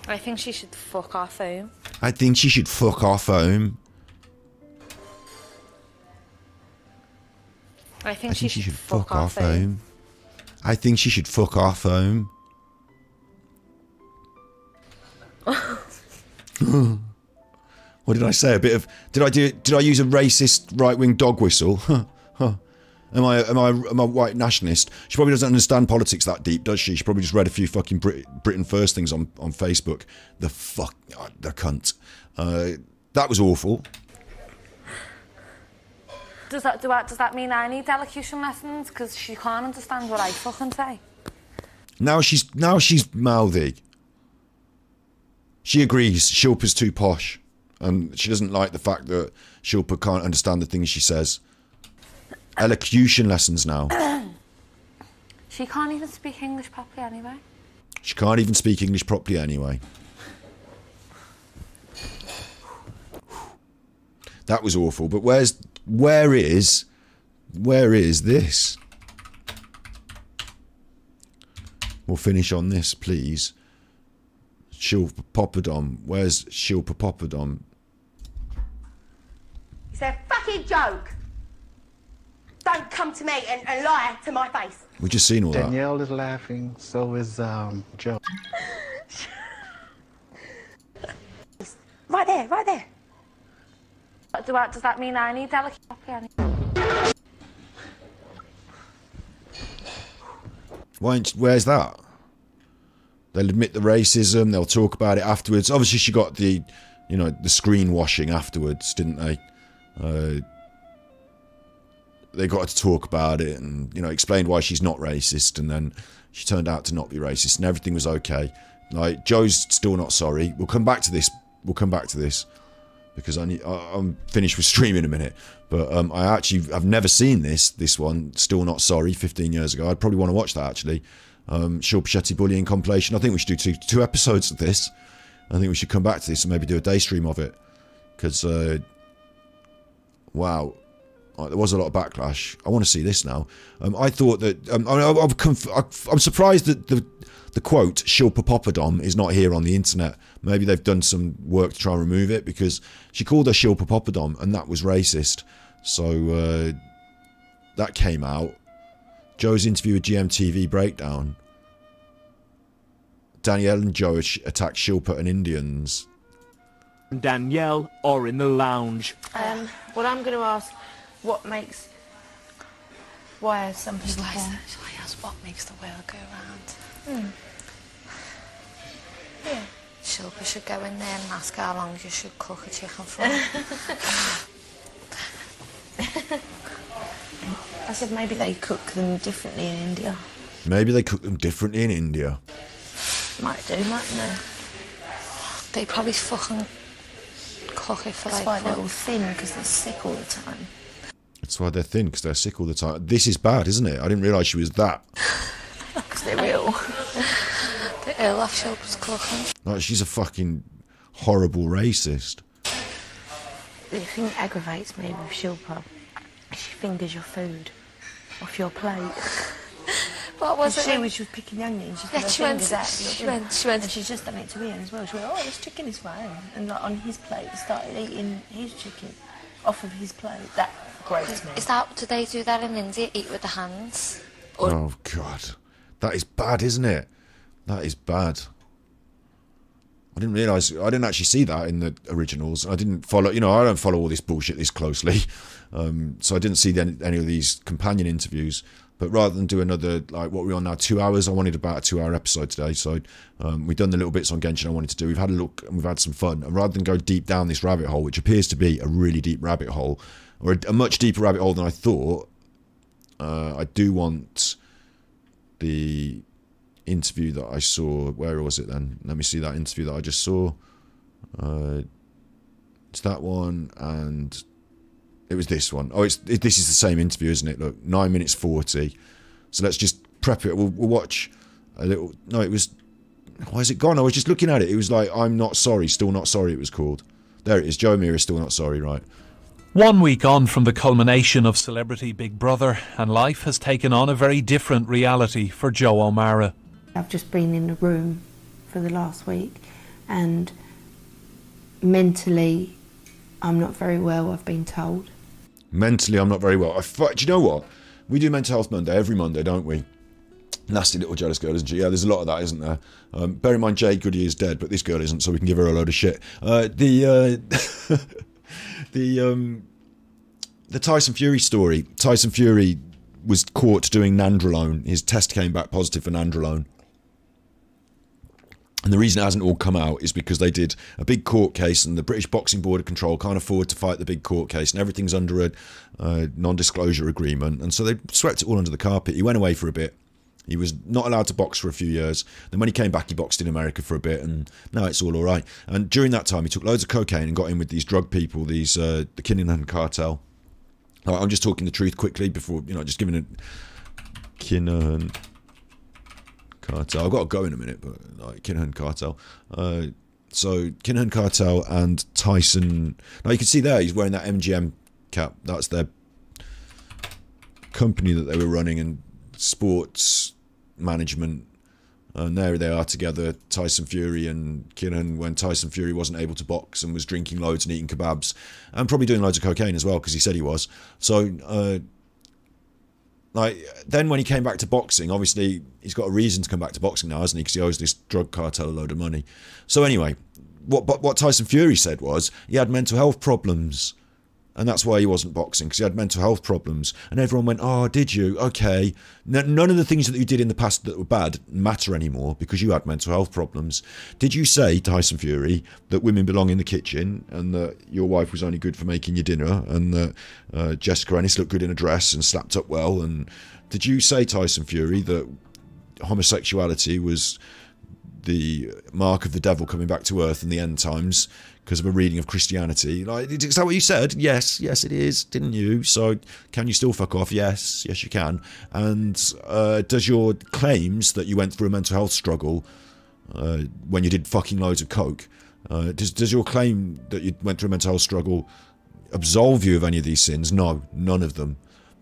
I think she should fuck off home. I think she should fuck off home. I think she should fuck off home. home. I think she should fuck off home. What did I say? A bit of did I use a racist right-wing dog whistle? Am I a white nationalist? She probably doesn't understand politics that deep, does she? She probably just read a few fucking Britain First things on Facebook. The cunt. That was awful. Does that mean I need elocution lessons? Because she can't understand what I fucking say. Now she's mouthy. She agrees Shilpa's too posh, and she doesn't like the fact that Shilpa can't understand the things she says. Elocution lessons now. She can't even speak English properly anyway. She can't even speak English properly anyway. That was awful. But where is this? We'll finish on this, please. Shilpa Poppadom. Where's Shilpa Poppadom? It's a fucking joke. Don't come to me and lie to my face. We've just seen all that. Danielle is laughing, so is Joe. Right there. Does that mean I need elocution properly anyway? Where's that? They'll admit the racism. They'll talk about it afterwards. Obviously, she got the, the screen washing afterwards, didn't they? They got her to talk about it and, explained why she's not racist. And then she turned out to not be racist, and everything was okay. Like, Joe's still not sorry. We'll come back to this. Because I'm finished with streaming in a minute. But I've never seen this one. Still not sorry. 15 years ago. I'd probably want to watch that actually. Shilpa Shetty bullying compilation. I think we should do two episodes of this. I think we should come back to this and maybe do a day stream of it. Because, wow. There was a lot of backlash. I want to see this now. I thought that... I'm surprised that the quote, Shilpa Poppadom, is not here on the internet. Maybe they've done some work to try and remove it, because she called her Shilpa Poppadom, and that was racist. So, that came out. Joe's interview with GMTV breakdown. Danielle and Joe attack Shilpa and Indians. Danielle are in the lounge. Well, I'm going to ask, why are some people Shall I ask what makes the world go round? Yeah. Shilpa should go in there and ask how long you should cook a chicken for. I said maybe they cook them differently in India. Maybe they cook them differently in India. Might do, mightn't they? They probably fucking cook it for That's why they're all thin, because they're sick all the time. That's why they're thin, because they're sick all the time. This is bad, isn't it? I didn't realise she was that. Because they're ill. The ill off Shilpa's cooking. Like, she's a fucking horrible racist. The thing that aggravates me with Shilpa is she fingers your food off your plate. What was it? She was picking the onions. She went. And she's just done it to Ian as well. She went, oh, this chicken is fine. And like on his plate, started eating his chicken off of his plate. That grates me. Is that, do they do that in India? Eat with the hands? Or Oh, God. That is bad, isn't it? That is bad. I didn't realise, I didn't actually see that in the originals. I didn't follow, you know, I don't follow all this bullshit this closely. So I didn't see any of these companion interviews. But rather than do another, like, what we're on now, 2 hours, I wanted about a 2-hour episode today. So we've done the little bits on Genshin I wanted to do. We've had a look and we've had some fun. And rather than go deep down this rabbit hole, which appears to be a really deep rabbit hole, or a much deeper rabbit hole than I thought, I do want the interview that I saw. Where was it then? Let me see that interview that I just saw. It's that one, and it was this one. Oh, this is the same interview, isn't it? Look, 9 minutes 40. So let's just prep it. We'll watch a little. No, it was. Why is it gone? I was just looking at it. It was like, I'm not sorry, still not sorry. It was called. There it is. Joe Amira, Still Not Sorry. Right. 1 week on from the culmination of Celebrity Big Brother, and life has taken on a very different reality for Joe O'Mara. I've just been in the room for the last week, and mentally I'm not very well, I've been told. Mentally, I'm not very well. Do you know what? We do Mental Health Monday every Monday, don't we? Nasty little jealous girl, isn't she? Yeah, there's a lot of that, isn't there? Bear in mind, Jade Goody is dead, but this girl isn't, so we can give her a load of shit. The Tyson Fury story. Tyson Fury was caught doing nandrolone. His test came back positive for nandrolone. And the reason it hasn't all come out is because they did a big court case, and the British Boxing Board of Control can't afford to fight the big court case, and everything's under a non-disclosure agreement. And so they swept it all under the carpet. He went away for a bit. He was not allowed to box for a few years. Then when he came back, he boxed in America for a bit, and now it's all right. And during that time, he took loads of cocaine and got in with these drug people, these the Kinahan cartel. I'm just talking the truth quickly before, you know, just giving it. Kinahan cartel. I've got to go in a minute, but like Kinahan cartel. So Kinahan cartel and Tyson. Now you can see there he's wearing that MGM cap. That's their company that they were running, and sports management. And there they are together, Tyson Fury and Kinahan, when Tyson Fury wasn't able to box and was drinking loads and eating kebabs and probably doing loads of cocaine as well, because he said he was. So like, then when he came back to boxing, obviously he's got a reason to come back to boxing now, hasn't he? Because he owes this drug cartel a load of money. So anyway, what Tyson Fury said was he had mental health problems, and that's why he wasn't boxing, because he had mental health problems. And everyone went, oh, did you? Okay. None of the things that you did in the past that were bad matter anymore because you had mental health problems. Did you say, Tyson Fury, that women belong in the kitchen, and that your wife was only good for making your dinner, and that Jessica Ennis looked good in a dress and slapped up well? And did you say, Tyson Fury, that homosexuality was the mark of the devil coming back to earth in the end times because of a reading of Christianity? Like, is that what you said? Yes, it is, didn't you? So can you still fuck off? Yes, you can. And does your claims that you went through a mental health struggle when you did fucking loads of coke, does your claim that you went through a mental health struggle absolve you of any of these sins? No, none of them.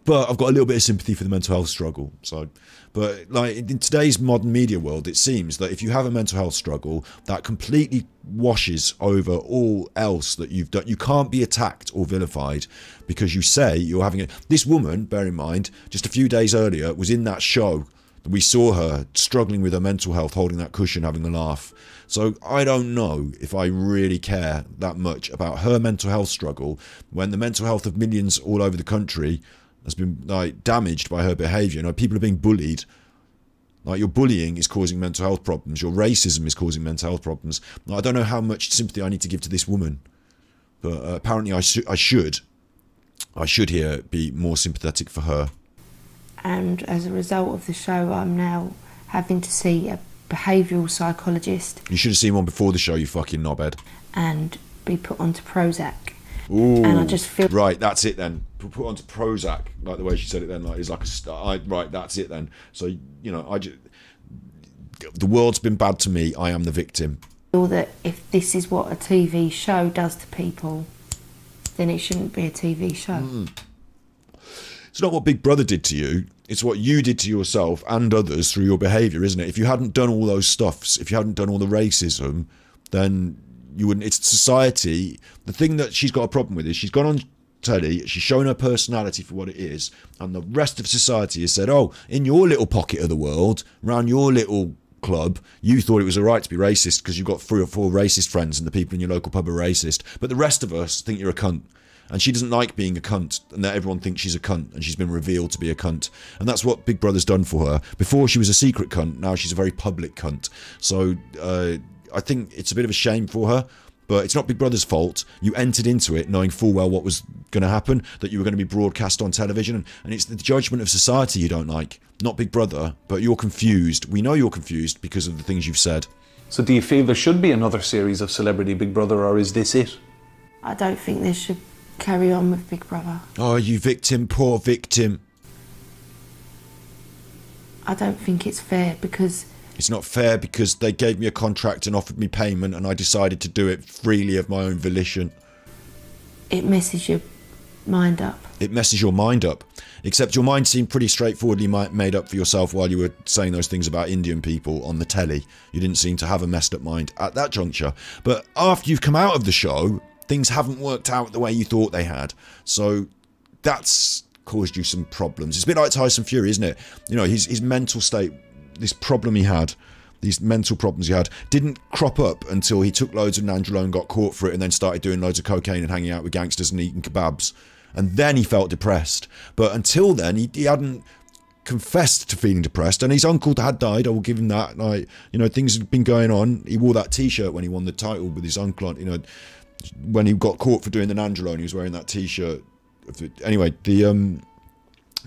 But I've got a little bit of sympathy for the mental health struggle. So, but like in today's modern media world, it seems that if you have a mental health struggle, that completely washes over all else that you've done. You can't be attacked or vilified because you say you're having it. This woman, bear in mind, just a few days earlier was in that show. We saw her struggling with her mental health, holding that cushion, having a laugh. So I don't know if I really care that much about her mental health struggle when the mental health of millions all over the country has been like damaged by her behaviour. You know, people are being bullied. Like, your bullying is causing mental health problems. Your racism is causing mental health problems. Now, I don't know how much sympathy I need to give to this woman, but apparently I should here be more sympathetic for her. And as a result of the show, I'm now having to see a behavioural psychologist. You should have seen one before the show, you fucking knobhead. And be put onto Prozac. Ooh, and I just feel... Right, that's it then. put onto Prozac, like the way she said it then, like is like right, that's it then. So you know, the world's been bad to me. I am the victim. Feel that if this is what a TV show does to people, then it shouldn't be a TV show. It's not what Big Brother did to you. It's what you did to yourself and others through your behaviour, isn't it? If you hadn't done all those stuffs, if you hadn't done all the racism, then you wouldn't. It's society. The thing that she's got a problem with is she's gone on telly, she's shown her personality for what it is, and the rest of society has said, oh, in your little pocket of the world, around your little club, you thought it was alright to be racist because you've got 3 or 4 racist friends and the people in your local pub are racist, but the rest of us think you're a cunt. And she doesn't like being a cunt, and that everyone thinks she's a cunt, and she's been revealed to be a cunt. And that's what Big Brother's done for her. Before she was a secret cunt, now she's a very public cunt. So I think it's a bit of a shame for her, but it's not Big Brother's fault. You entered into it knowing full well what was going to happen, that you were going to be broadcast on television, and it's the judgment of society you don't like, not Big Brother, but you're confused. We know you're confused because of the things you've said. So do you feel there should be another series of Celebrity Big Brother, or is this it? I don't think there should carry on with Big Brother. Oh, you victim, poor victim. I don't think it's fair because... It's not fair because they gave me a contract and offered me payment and I decided to do it freely of my own volition. It messes your mind up. It messes your mind up. Except your mind seemed pretty straightforwardly made up for yourself while you were saying those things about Indian people on the telly. You didn't seem to have a messed up mind at that juncture. But after you've come out of the show, things haven't worked out the way you thought they had. So that's caused you some problems. It's a bit like Tyson Fury, isn't it? You know, his mental state, this problem he had, these mental problems he had, didn't crop up until he took loads of nandrolone, got caught for it, and then started doing loads of cocaine and hanging out with gangsters and eating kebabs. And then he felt depressed. But until then, he hadn't confessed to feeling depressed, and his uncle had died. I will give him that. Like, you know, things had been going on. He wore that T-shirt when he won the title with his uncle. You know, when he got caught for doing the nandrolone, he was wearing that T-shirt. Anyway, the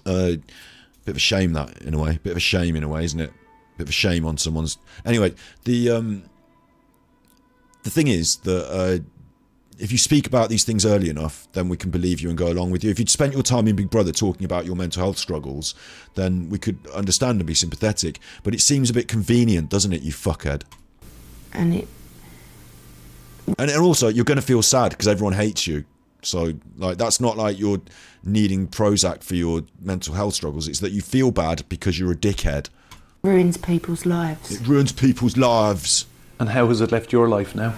bit of a shame that in a way, bit of a shame in a way, isn't it? Bit of a shame on someone's. Anyway, the thing is that if you speak about these things early enough, then we can believe you and go along with you. If you'd spent your time in Big Brother talking about your mental health struggles, then we could understand and be sympathetic. But it seems a bit convenient, doesn't it, you fuckhead? And also, you're going to feel sad because everyone hates you. So, like, that's not like you're needing Prozac for your mental health struggles. It's that you feel bad because you're a dickhead. Ruins people's lives. It ruins people's lives. And how has it left your life now?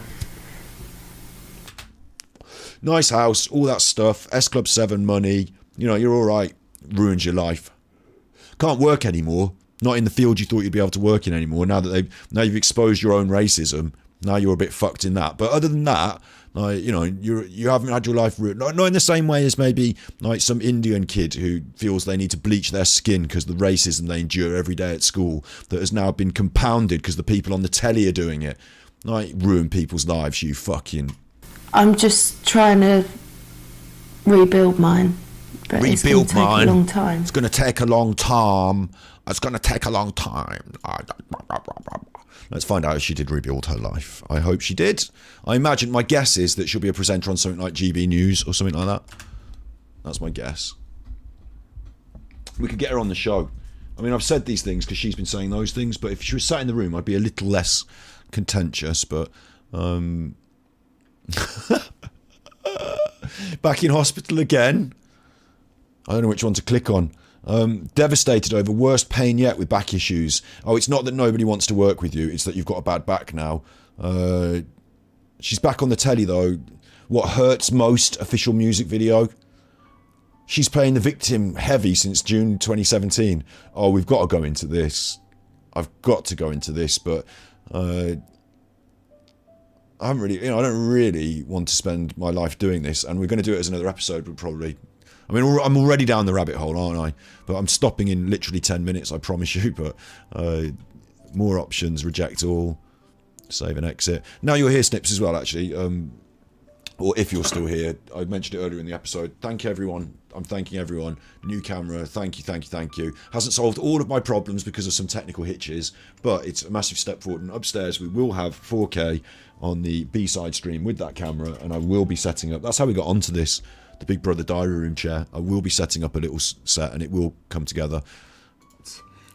Nice house, all that stuff, S Club 7 money, you know, you're alright. Ruins your life. Can't work anymore. Not in the field you thought you'd be able to work in anymore. Now you've exposed your own racism. Now you're a bit fucked in that. But other than that, like, you know, you haven't had your life ruined. Not in the same way as maybe like some Indian kid who feels they need to bleach their skin because the racism they endure every day at school that has now been compounded because the people on the telly are doing it. Like, ruin people's lives, you fucking... I'm just trying to rebuild mine. But it's going to take a long time. It's going to take a long time. It's going to take a long time. Let's find out if she did rebuild her life. I hope she did. I imagine, my guess is that she'll be a presenter on something like GB News or something like that. That's my guess. We could get her on the show. I mean, I've said these things because she's been saying those things, but if she was sat in the room, I'd be a little less contentious, but... Back in hospital again. I don't know which one to click on. Devastated over worst pain yet with back issues. Oh, it's not that nobody wants to work with you, it's that you've got a bad back now. She's back on the telly though. What hurts most official music video. She's playing the victim heavy since June 2017. Oh, we've got to go into this. I've got to go into this, but I haven't really, you know, I don't really want to spend my life doing this, and we're going to do it as another episode. We'll probably, I mean, I'm already down the rabbit hole, aren't I? But I'm stopping in literally 10 minutes, I promise you. But more options, reject all, save and exit. Now you're here, Snips, as well, actually. Or if you're still here, I mentioned it earlier in the episode. Thank you, everyone. I'm thanking everyone. New camera, thank you, thank you, thank you. Hasn't solved all of my problems because of some technical hitches, but it's a massive step forward. And upstairs, we will have 4K on the B-side stream with that camera, and I will be setting up. That's how we got onto this the Big Brother diary room chair. I will be setting up a little set, and it will come together.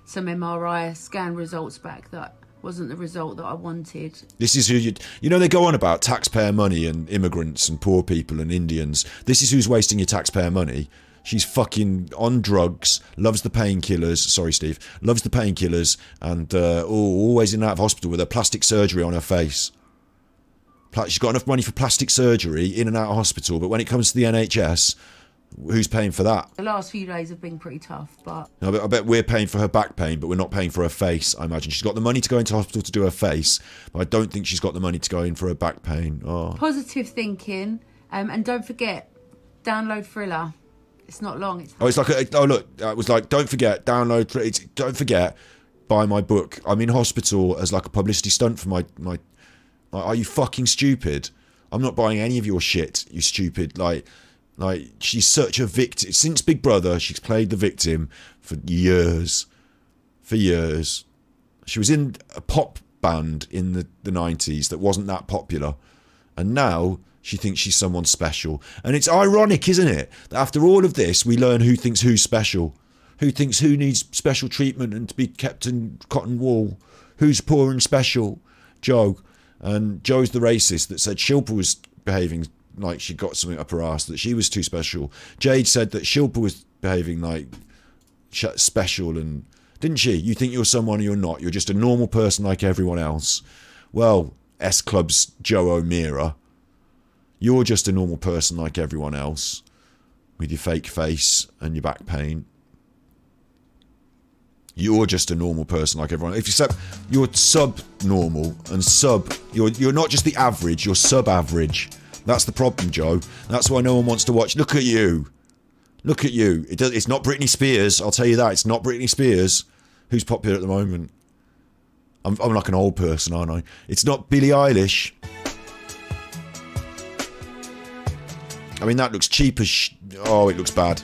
Some MRI scan results back that wasn't the result that I wanted. This is who you know, they go on about taxpayer money and immigrants and poor people and Indians. This is who's wasting your taxpayer money. She's fucking on drugs, loves the painkillers. Sorry, Steve. Loves the painkillers and always in and out of hospital with her plastic surgery on her face. She's got enough money for plastic surgery in and out of hospital, but when it comes to the NHS, who's paying for that? The last few days have been pretty tough, but... I bet we're paying for her back pain, but we're not paying for her face, I imagine. She's got the money to go into hospital to do her face, but I don't think she's got the money to go in for her back pain. Oh. Positive thinking, and don't forget, download Thriller. It's not long. It's like, it was like, don't forget, download, don't forget, buy my book. I'm in hospital as like a publicity stunt for my are you fucking stupid? I'm not buying any of your shit, you stupid, like, she's such a victim. Since Big Brother, she's played the victim for years. For years. She was in a pop band in the 90s that wasn't that popular. And now she thinks she's someone special. And it's ironic, isn't it? That after all of this, we learn who thinks who's special. Who thinks who needs special treatment and to be kept in cotton wool. Who's poor and special? Joe. And Joe's the racist that said Shilpa was behaving like she got something up her ass, that she was too special. Jade said that Shilpa was behaving like special, and didn't she? You think you're someone or you're not. You're just a normal person like everyone else. Well, S Club's Joe O'Meara, you're just a normal person like everyone else with your fake face and your back pain. You're just a normal person like everyone. If you're sub-normal and you're not just the average, you're sub-average. That's the problem, Joe. That's why no one wants to watch. Look at you. Look at you. It's not Britney Spears. I'll tell you that. It's not Britney Spears. Who's popular at the moment? I'm like an old person, aren't I? It's not Billie Eilish. I mean, that looks cheap as oh, it looks bad.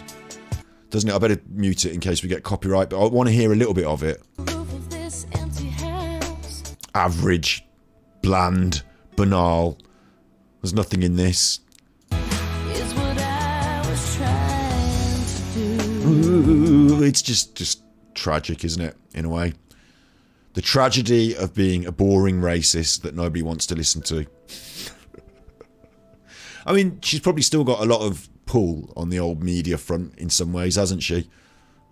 Doesn't it? I better mute it in case we get copyright, but I want to hear a little bit of it. Average. Bland. Banal. There's nothing in this. Ooh, it's just tragic, isn't it? In a way. The tragedy of being a boring racist that nobody wants to listen to. I mean, she's probably still got a lot of pull on the old media front in some ways, hasn't she?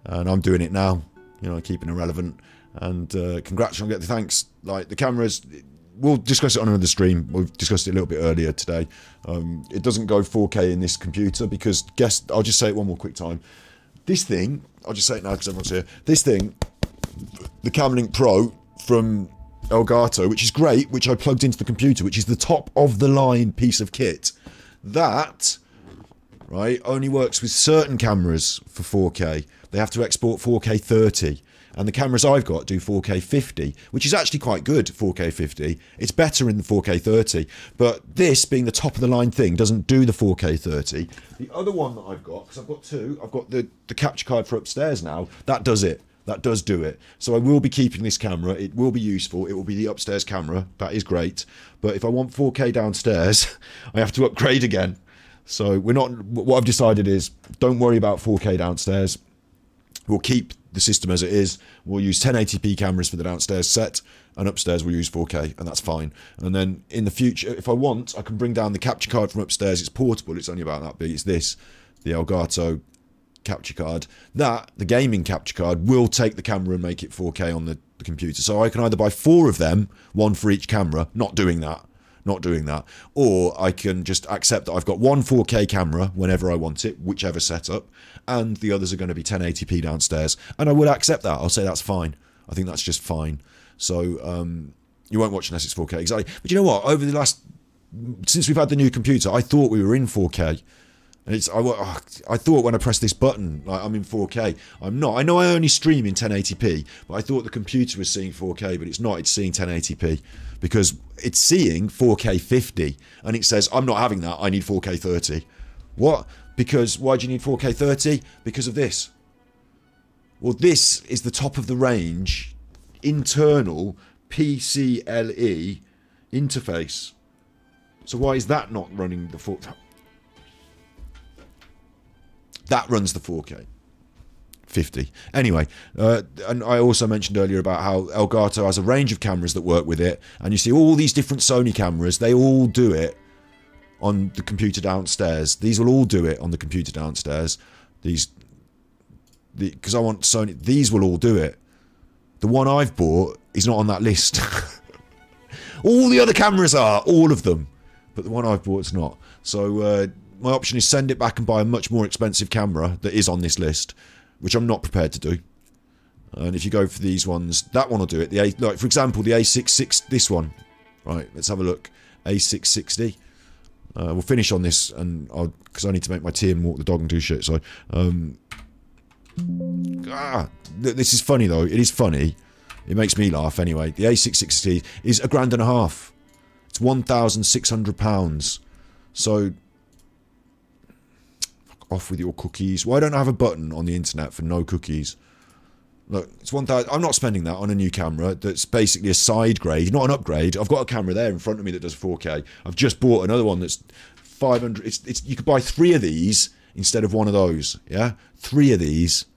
And I'm doing it now, you know, keeping her relevant. And congrats on getting the thanks. Like, the cameras, we'll discuss it on another stream. We've discussed it a little bit earlier today. It doesn't go 4K in this computer because, I'll just say it one more quick time. This thing, I'll just say it now because everyone's here. This thing, the Camlink Pro from Elgato, which is great, which I plugged into the computer, which is the top of the line piece of kit. That, right, only works with certain cameras for 4K. They have to export 4K 30. And the cameras I've got do 4K 50, which is actually quite good, 4K 50. It's better in the 4K 30. But this, being the top of the line thing, doesn't do the 4K 30. The other one that I've got, because I've got two, I've got the capture card for upstairs now. That does it. That does do it. So I will be keeping this camera. It will be useful. It will be the upstairs camera. That is great. But if I want 4K downstairs, I have to upgrade again. So we're not. What I've decided is, don't worry about 4K downstairs. We'll keep the system as it is. We'll use 1080p cameras for the downstairs set, and upstairs we'll use 4K, and that's fine. And then in the future, if I want, I can bring down the capture card from upstairs. It's portable. It's only about that big. It's this, the Elgato capture card. That, the gaming capture card, will take the camera and make it 4K on the computer. So I can either buy 4 of them, one for each camera. Not doing that. Or I can just accept that I've got one 4K camera whenever I want it, whichever setup, and the others are going to be 1080p downstairs. And I will accept that. I'll say that's fine. I think that's just fine. So you won't watch unless it's 4K. Exactly. But you know what? Over the since we've had the new computer, I thought we were in 4K. And I thought when I pressed this button, like, I'm in 4K. I'm not. I know I only stream in 1080p, but I thought the computer was seeing 4K, but it's not. It's seeing 1080p because it's seeing 4K 50, and it says, I'm not having that. I need 4K 30. What? Because why do you need 4K 30? Because of this. Well, this is the top of the range internal PCLE interface. So why is that not running the 4K? That runs the 4K. 50. Anyway, and I also mentioned earlier about how Elgato has a range of cameras that work with it, and you see all these different Sony cameras, they all do it on the computer downstairs. These will all do it on the computer downstairs. Because I want Sony, these will all do it. The one I've bought is not on that list. All the other cameras are, all of them, but the one I've bought is not. So my option is send it back and buy a much more expensive camera that is on this list, which I'm not prepared to do. And if you go for these ones, that one will do it. Like for example, the A66, this one. Right, let's have a look. A660. We'll finish on this, and because I need to make my tea and walk the dog and do shit. So, this is funny though. It is funny. It makes me laugh anyway. The A660 is £1,500. It's £1,600. So, fuck off with your cookies. Why don't I have a button on the internet for no cookies? Look, it's 1,000. I'm not spending that on a new camera that's basically a side grade, not an upgrade. I've got a camera there in front of me that does 4K. I've just bought another one that's 500. You could buy 3 of these instead of one of those. Yeah, 3 of these.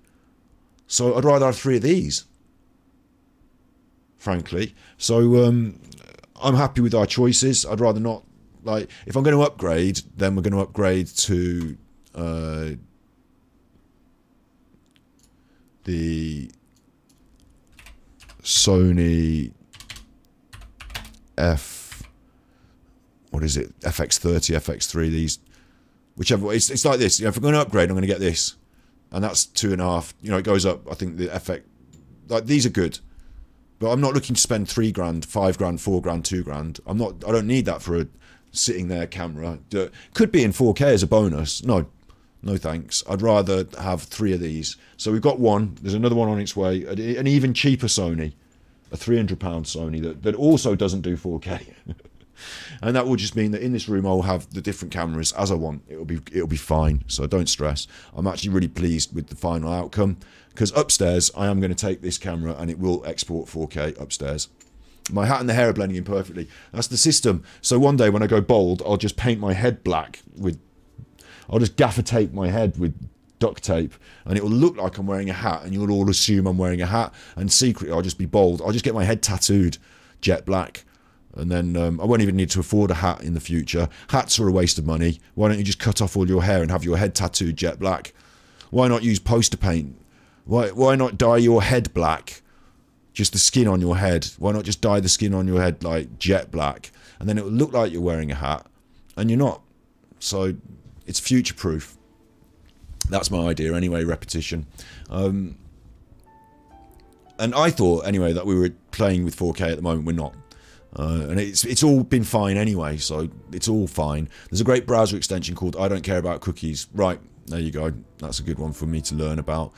So I'd rather have 3 of these, frankly. So I'm happy with our choices. I'd rather not, like, if I'm going to upgrade, then we're going to upgrade to the Sony FX30, FX3, these, whichever. It's like this. You know, if I'm going to upgrade, I'm going to get this, and that's 2.5. You know, it goes up. I think the FX, like, these are good, but I'm not looking to spend £3 grand, £5 grand, £4 grand, £2 grand. I don't need that for a sitting there camera. Could be in 4K as a bonus. No thanks. I'd rather have 3 of these. So we've got one. There's another one on its way. An even cheaper Sony, a £300 Sony that also doesn't do 4K. And that will just mean that in this room I'll have the different cameras as I want. It'll be fine. So don't stress. I'm actually really pleased with the final outcome, because upstairs I am going to take this camera and it will export 4K upstairs. My hat and the hair are blending in perfectly. That's the system. So one day when I go bald, I'll just paint my head black I'll just gaffer tape my head with duct tape, and it will look like I'm wearing a hat, and you'll all assume I'm wearing a hat, and secretly I'll just be bald. I'll just get my head tattooed jet black, and then I won't even need to afford a hat in the future. Hats are a waste of money. Why don't you just cut off all your hair and have your head tattooed jet black? Why not use poster paint? Why not dye your head black? Just the skin on your head. Why not just dye the skin on your head like jet black? And then it will look like you're wearing a hat, and you're not. So it's future proof. That's my idea anyway, repetition. And I thought anyway that we were playing with 4K. At the moment we're not. And it's all been fine anyway, so it's all fine. There's a great browser extension called I Don't Care About Cookies. Right, there you go. That's a good one for me to learn about.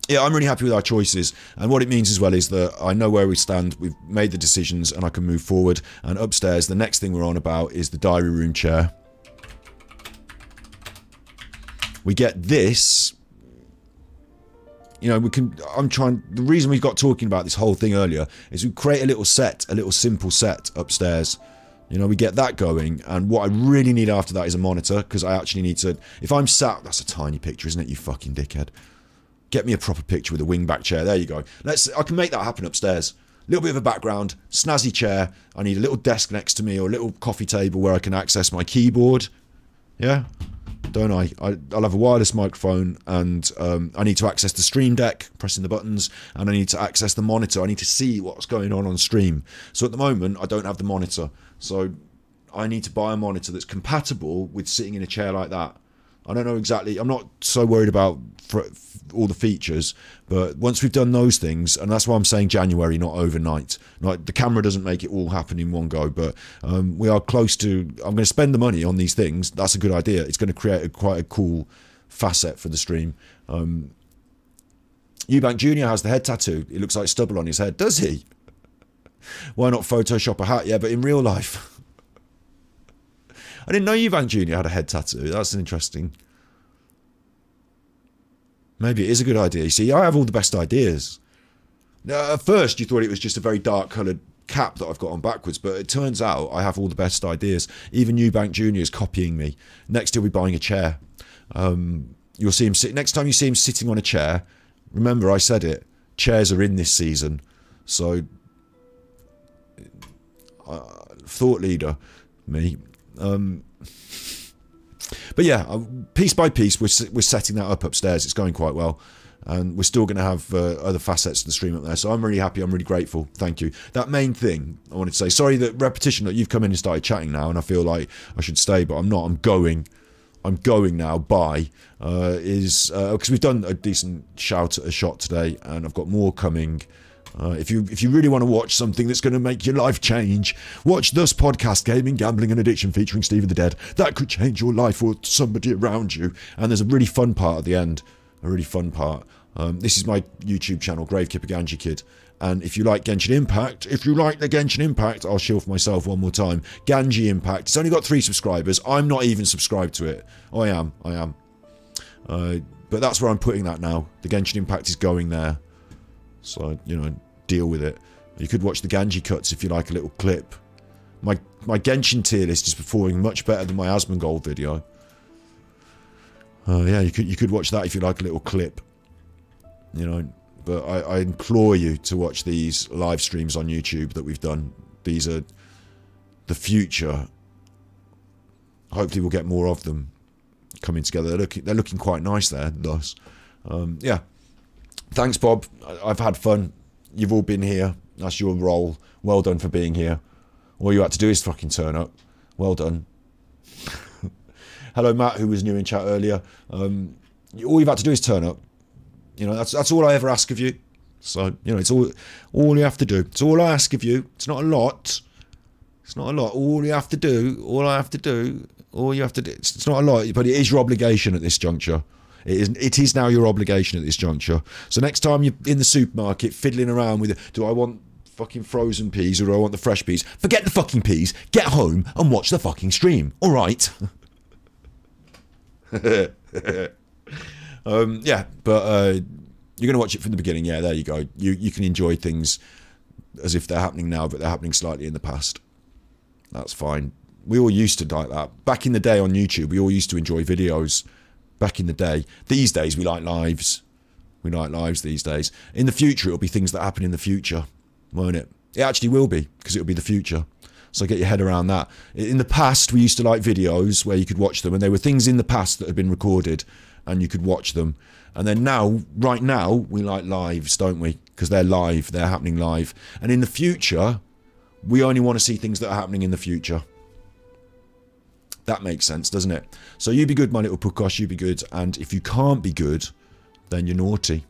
Yeah, I'm really happy with our choices, and what it means as well is that I know where we stand, we've made the decisions, and I can move forward. And upstairs, the next thing we're on about is the diary room chair. We get this. You know, the reason we got talking about this whole thing earlier is we create a little simple set upstairs. You know, we get that going, and what I really need after that is a monitor, because I actually need to, if I'm sat, that's a tiny picture, isn't it, you fucking dickhead? Get me a proper picture with a wingback chair. There you go. I can make that happen upstairs. A little bit of a background, snazzy chair. I need a little desk next to me, or a little coffee table where I can access my keyboard. Yeah, don't I? I'll have a wireless microphone, and I need to access the stream deck, pressing the buttons, and I need to access the monitor. I need to see what's going on stream. So at the moment, I don't have the monitor. So I need to buy a monitor that's compatible with sitting in a chair like that. I don't know exactly. I'm not so worried about all the features, but once we've done those things, and that's why I'm saying January, not overnight. Like, the camera doesn't make it all happen in one go, but we are close to. I'm going to spend the money on these things. That's a good idea. It's going to create quite a cool facet for the stream. Eubank Jr. has the head tattoo. It looks like stubble on his head. Does he? Why not Photoshop a hat? Yeah, but in real life. I didn't know Eubank Jr. had a head tattoo. That's interesting. Maybe it is a good idea. You see, I have all the best ideas. At first, you thought it was just a very dark coloured cap that I've got on backwards, but it turns out I have all the best ideas. Even Eubank Jr. is copying me. Next he'll be buying a chair. You'll see him sit. Next time you see him sitting on a chair, remember I said it. Chairs are in this season, so thought leader, me. But yeah, piece by piece, we're setting that up upstairs. It's going quite well. And we're still going to have other facets of the stream up there. So I'm really happy. I'm really grateful. Thank you. That main thing I wanted to say. Sorry that repetition that you've come in and started chatting now, and I feel like I should stay, but I'm not. I'm going now. Bye. Because we've done a decent shout at a shot today, and I've got more coming. If you really want to watch something that's going to make your life change, watch Thus Podcast, Gaming, Gambling and Addiction featuring Steve of the Dead. That could change your life or somebody around you. And there's a really fun part at the end. A really fun part. This is my YouTube channel, Gravekipper Ganji Kid. And if you like Genshin Impact, I'll shield for myself one more time. Ganji Impact. It's only got 3 subscribers. I'm not even subscribed to it. I am. But that's where I'm putting that now. The Genshin Impact is going there. So, you know, deal with it. You could watch the Ganji cuts if you like a little clip. My Genshin tier list is performing much better than my Asmongold video. Yeah, you could watch that if you like a little clip. You know, but I implore you to watch these live streams on YouTube that we've done. These are the future. Hopefully we'll get more of them coming together. They're looking quite nice there, thus. Yeah. Thanks, Bob. I've had fun. You've all been here. That's your role. Well done for being here. All you had to do is fucking turn up. Well done. Hello, Matt, who was new in chat earlier. All you've had to do is turn up. You know, that's all I ever ask of you. So, you know, it's all you have to do. It's all I ask of you. It's not a lot. It's not a lot. All you have to do, it's not a lot, but it is your obligation at this juncture. It is now your obligation at this juncture. So next time you're in the supermarket fiddling around with, do I want fucking frozen peas or do I want the fresh peas? Forget the fucking peas. Get home and watch the fucking stream. All right. Yeah, but you're going to watch it from the beginning. Yeah, there you go. You can enjoy things as if they're happening now, but they're happening slightly in the past. That's fine. We all used to like that. Back in the day on YouTube, we all used to enjoy videos. Back in the day. These days, we like lives. We like lives these days. In the future, it'll be things that happen in the future, won't it? It actually will be, because it'll be the future. So get your head around that. In the past, we used to like videos where you could watch them, and there were things in the past that had been recorded, and you could watch them. And then now, right now, we like lives, don't we? Because they're live, they're happening live. And in the future, we only want to see things that are happening in the future. That makes sense, doesn't it? So you be good, my little Pukosh, you be good. And if you can't be good, then you're naughty.